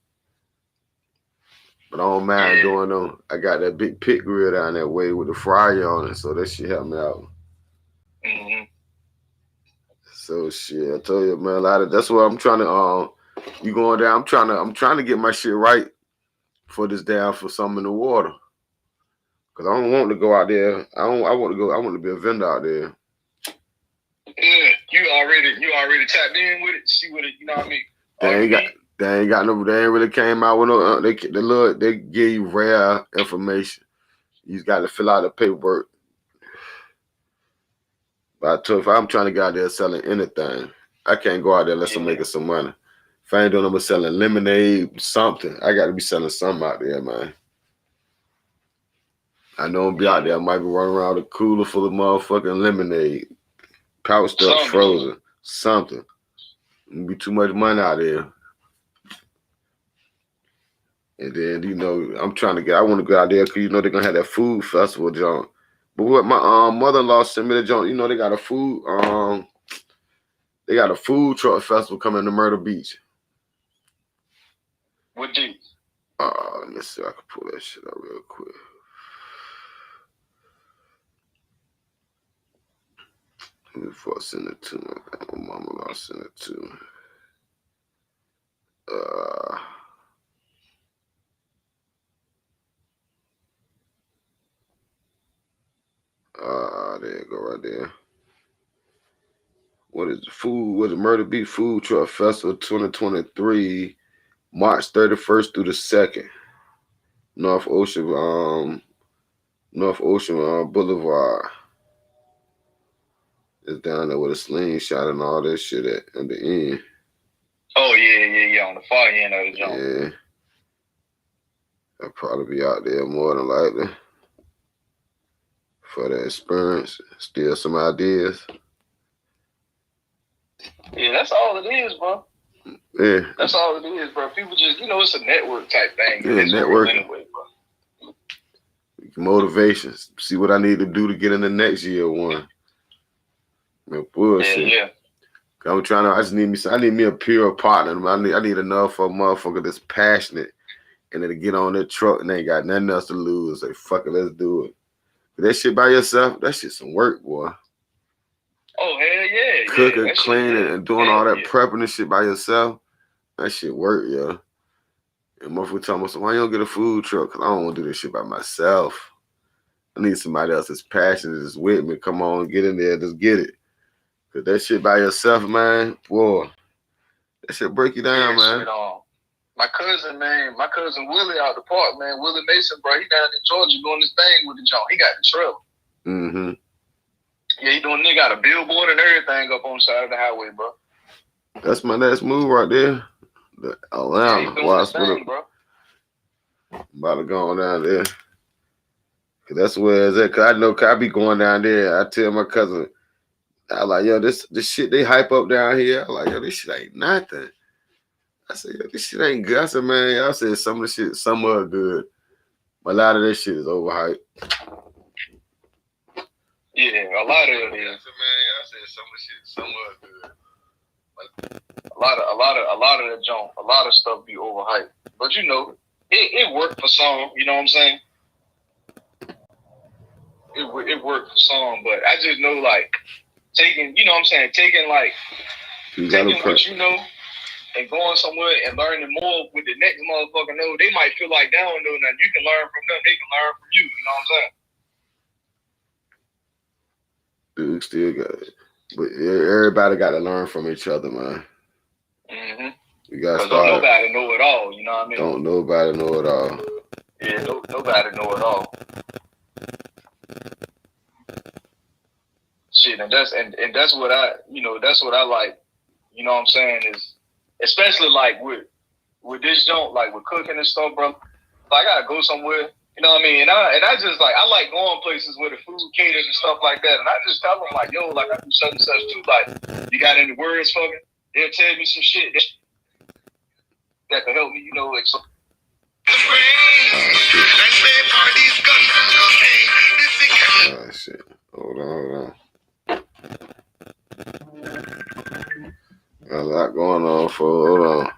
But I don't mind doing them. I got that big pit grill down that way with the fryer on it, so that shit help me out. Mm-hmm. So shit, I told you, man, that's what I'm trying to you going down. I'm trying to get my shit right for this down for something in the water. Cause I don't want to go out there. I want to be a vendor out there. Yeah, you already tapped in with it. See what it, you know what I mean? They ain't really came out with no. They give you rare information. You just got to fill out the paperwork. But I told if I'm trying to go out there selling anything, I can't go out there unless I'm making some money. If I ain't doing them selling lemonade, something, I got to be selling something out there, man. I know I'm be out there. I might be running around with a cooler full of motherfucking lemonade, pouched up, frozen, something. It'd be too much money out there. And then, you know, I want to go out there because, you know, they're going to have that food festival, John. But what my mother-in-law sent me the joint, you know, they got a food truck festival coming to Myrtle Beach. What date? Let me see if I can pull that shit up real quick. Before I send it to my mama, I'll send it to me. There you go, right there. What is the Myrtle Beach Food Truck Festival 2023, March 31st through the 2nd. North Ocean Boulevard. It's down there with a slingshot and all that shit at the end. Oh yeah, on the far end of the jump. Yeah. I'll probably be out there more than likely for the experience. Steal some ideas. Yeah, that's all it is, bro. Yeah. That's all it is, bro. People just, it's a network type thing. Yeah, networking. Anyway, bro. Motivations. See what I need to do to get in the next year one. Man, bullshit. Yeah. I'm trying to. I need me a pure partner. I need enough for a motherfucker that's passionate and then to get on that truck and they ain't got nothing else to lose. Say fuck it, let's do it. But that shit by yourself, that shit some work, boy. Oh hell yeah. Cooking, cleaning, and doing all that prepping and shit by yourself. That shit work, yeah. And motherfucker talking about, why you don't get a food truck? Cause I don't want to do this shit by myself. I need somebody else that's passionate, that's with me. Come on, get in there, just get it. Cause that shit by yourself, man, boy, that shit break you down, man. Shit on. My cousin Willie out the park, man. Willie Mason, bro. He down in Georgia doing this thing with the joint. He got the truck. Mm-hmm. Yeah, he got a billboard and everything up on the side of the highway, bro. That's my next move right there. The Atlanta. Yeah, he doing this thing, bro. I'm about to go on down there. Cause that's where it's at. Cause I know I be going down there. I tell my cousin, I like, yo, this shit they hype up down here. I like, yo, this shit ain't nothing. I said, yo, this shit ain't good. I said, man, y'all said some of the shit, some of it good. But a lot of this shit is overhyped. Yeah, a lot of it is. I said, man, y'all said some of the shit, some of it good. A lot of the junk, a lot of stuff be overhyped. But it worked for some, you know what I'm saying? It worked for some, but I just know like taking what you know and going somewhere and learning more with the next motherfucker know, they might feel like they don't know nothing. You can learn from them, they can learn from you, you know what I'm saying? Dude, still got it. But everybody got to learn from each other, man. Mm-hmm. You got to start. Don't nobody know it all, you know what I mean? Don't nobody know it all. Yeah, nobody know it all. Shit, and that's what I like, you know what I'm saying, is especially like with this joint, like with cooking and stuff, bro. I gotta go somewhere, you know what I mean? And I just like, I like going places where the food catered and stuff like that. And I just tell them like, yo, like I do such and such too. Like, you got any words for me? They'll tell me some shit that can help me, you know, like so. Oh shit. Hold on. Got a lot going on, for hold on.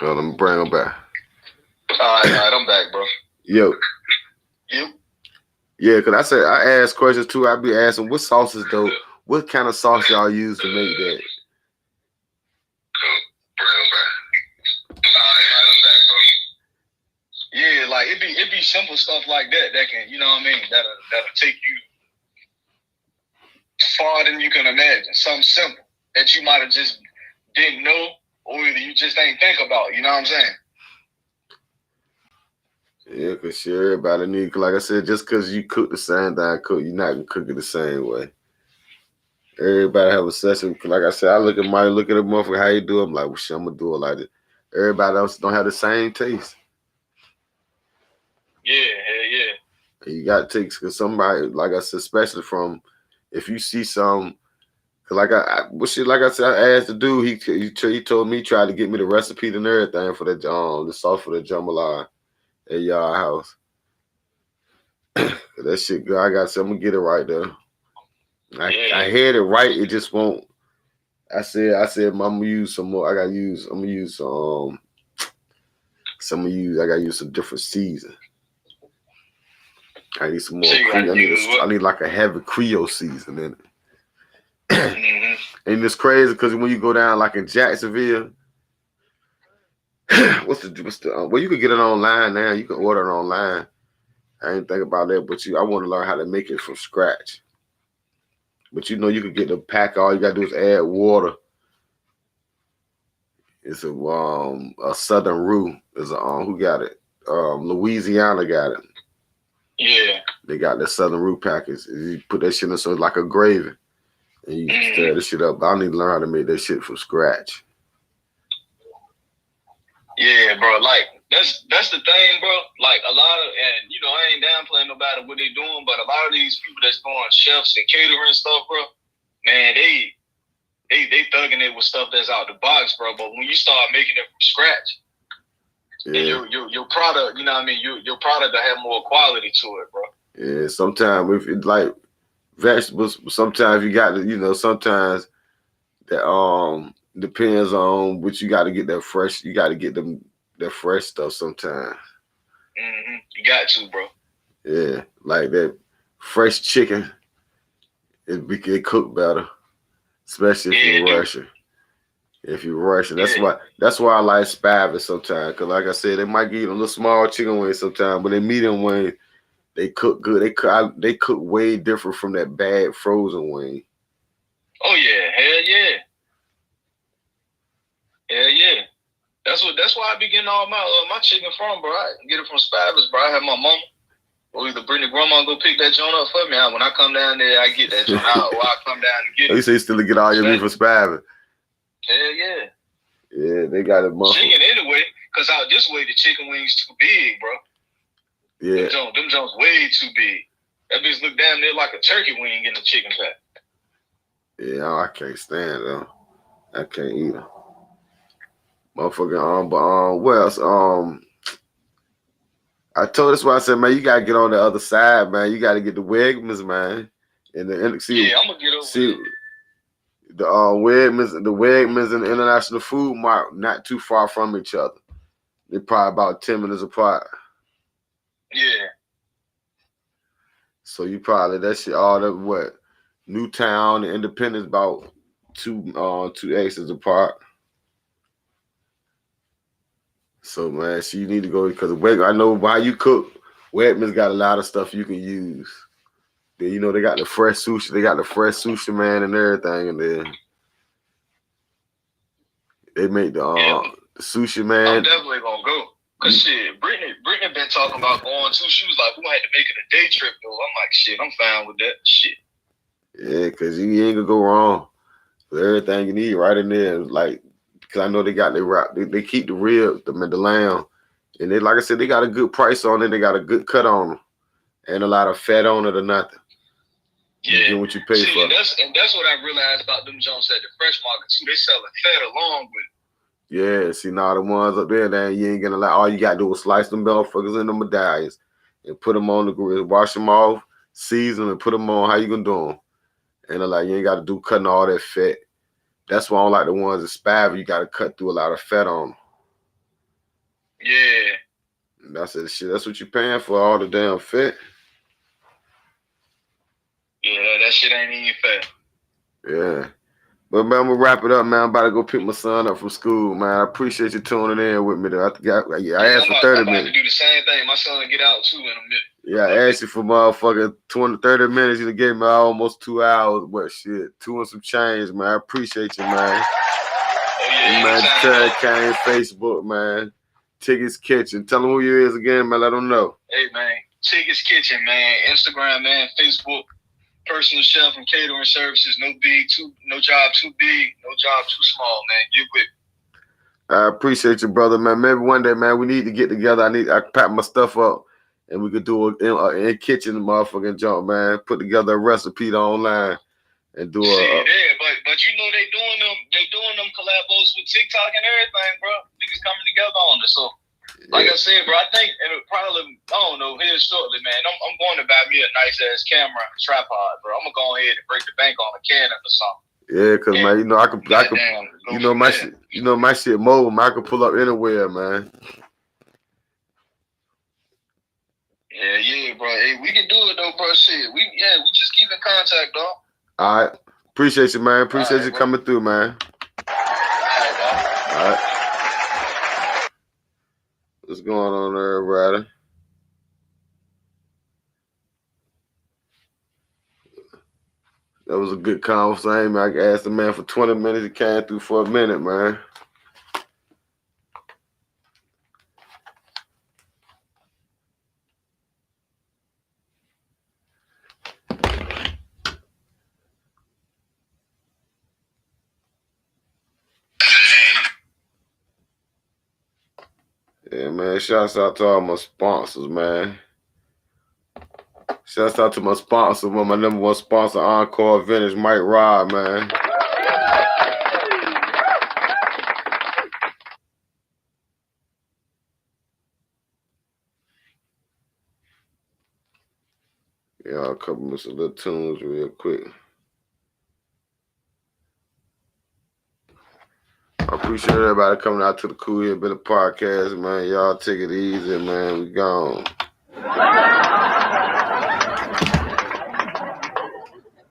Let me bring him back. All right, I'm back, bro. Yo. You? Yeah, because I ask questions too. I be asking, what sauces though? What kind of sauce y'all use to make that? Yeah, like it be simple stuff like that can, you know what I mean, that'll take you farther than you can imagine. Something simple that you might have just didn't know or either you just ain't think about, you know what I'm saying? Yeah, because sure, everybody need, like I said, just because you cook the same thing I cook, you're not going to cook it the same way. Everybody have a session. Like I said, I look at a motherfucker, how you do it. I'm like, well, shit, I'm going to do it like this. Everybody else don't have the same taste. Yeah. And you got to take, because somebody, like I said, especially from, if you see some, like I said, I asked the dude, he told me, tried to get me the recipe and everything for the sauce for the jambalaya at y'all house. That shit good. I'm gonna get it right there. I had it right, it just won't. I said, I'm gonna use some more. I gotta use some different season. I need some more. I need like a heavy Creole season in it. Mm-hmm. And it's crazy because when you go down like in Jacksonville, what's the well, you can get it online now. You can order it online. I ain't think about that, but I want to learn how to make it from scratch. But you know you could get the pack. All you gotta do is add water. It's a Southern Roux. Is a who got it? Louisiana got it. Yeah. They got the Southern Roux package. You put that shit in so it's like a gravy, and you stir the shit up. I need to learn how to make that shit from scratch. Yeah, bro. Like that's the thing, bro. Like a lot of, and you know, I ain't downplaying nobody what they doing, but a lot of these people that's doing chefs and catering stuff, bro, man, they thugging it with stuff that's out the box, bro. But when you start making it from scratch, and your product, you know what I mean, your product will have more quality to it, bro. Yeah, sometimes if it's like vegetables, sometimes you got to, you know, sometimes that depends on what you got to get that fresh. You got to get them that fresh stuff sometimes. You got to, bro. Yeah, like that fresh chicken, it cook better, especially if you're rushing. If you're rushing, that's why I like spiving sometimes. Cause like I said, they might give you a little small chicken wing sometimes, but they medium wing, they cook good. They cook way different from that bad frozen wing. Oh yeah, hell yeah. Hell yeah. That's why I be getting all my chicken from, bro. I get it from Spivers, bro. I have my mama or either bring the grandma go pick that joint up for me. When I come down there, I get that joint out, or I come down and get it. You say you still get all your meat from Spivers? Hell yeah. Yeah, they got it. Chicken anyway, cause out this way the chicken wings too big, bro. Yeah. Them joints way too big. That bitch look damn near like a turkey wing in the chicken pack. Yeah, I can't stand them. I can't eat them. Motherfucking but what else? I told us why I said, man, you gotta get on the other side, man. You gotta get the Wegmans, man. And see, yeah, I'm gonna get over it. The Wegmans and the International Food Mart not too far from each other. They're probably about 10 minutes apart. Yeah. So you probably that shit all that what? Newtown and Independence about two exits apart. So man, so you need to go because I know while you cook, Wegmans got a lot of stuff you can use. Then you know they got the fresh sushi. They got the fresh sushi man and everything, and then they make the sushi man. I'm definitely gonna go. Cause shit, Brittany been talking about going too. She was like, we had to make it a day trip though. I'm like, shit, I'm fine with that shit. Yeah, cause you ain't gonna go wrong with everything you need right in there. Like, cause I know they got they keep the ribs, the lamb, and they like I said, they got a good price on it. They got a good cut on them, and a lot of fat on it or nothing. Yeah, you get what you pay for. And that's what I realized about them Jones at the fresh market too. They selling fat along with it. Yeah, see now the ones up there, you ain't gonna all you gotta do is slice them motherfuckers in the medallions and put them on the grill, wash them off, season and put them on. How you gonna do them? And they're like, you ain't gotta do cutting all that fat. That's why I don't like the ones that Spivey. You gotta cut through a lot of fat on them. Yeah. And that's it. Shit, that's what you're paying for, all the damn fat. Yeah, that shit ain't even fat. Yeah. But man, I'm gonna wrap it up, man. I'm about to go pick my son up from school, man. I appreciate you tuning in with me. Though. I asked for 30 minutes. I'm about to do the same thing. My son get out too in a minute. Yeah, I asked you for motherfucking 20, 30 minutes. You gave me almost 2 hours. What shit? 2 and some change, man. I appreciate you, man. Oh yeah, man, Terry Kane, Facebook, man. Tiggy's Kitchen. Tell them who you is again, man. Let them know. Hey, man. Tiggy's Kitchen, man. Instagram, man. Facebook. Personal chef and catering services. No job too big, no job too small, man. Get with me. I appreciate you, brother, man. Maybe one day, man, we need to get together. I pack my stuff up and we could do in kitchen motherfucking jump, man. Put together a recipe online and do but you know they doing them collabos with TikTok and everything, bro. Niggas coming together on this. So like I said, bro, I think it'll probably, I don't know, here shortly, man. I'm going to buy me a nice ass camera and tripod, bro. I'm gonna go ahead and break the bank on a Canon or something. Yeah, cause man, you know I could, my shit mobile. Man, I could pull up anywhere, man. Yeah, bro. Hey, we can do it though, bro. Shit, we just keep in contact, dog. All right, appreciate you, man. Appreciate you coming through, man. All right. What's going on there, everybody? That was a good conversation, man. I asked the man for 20 minutes. He came through for a minute, man. Yeah, man. Shouts out to all my sponsors, man. Shouts out to my sponsor, my number one sponsor, Encore Vintage, Mike Rod, man. Yeah, I'll couple of some little tunes real quick. I appreciate everybody coming out to the Kool Hillbilliez podcast, man. Y'all take it easy, man. We gone.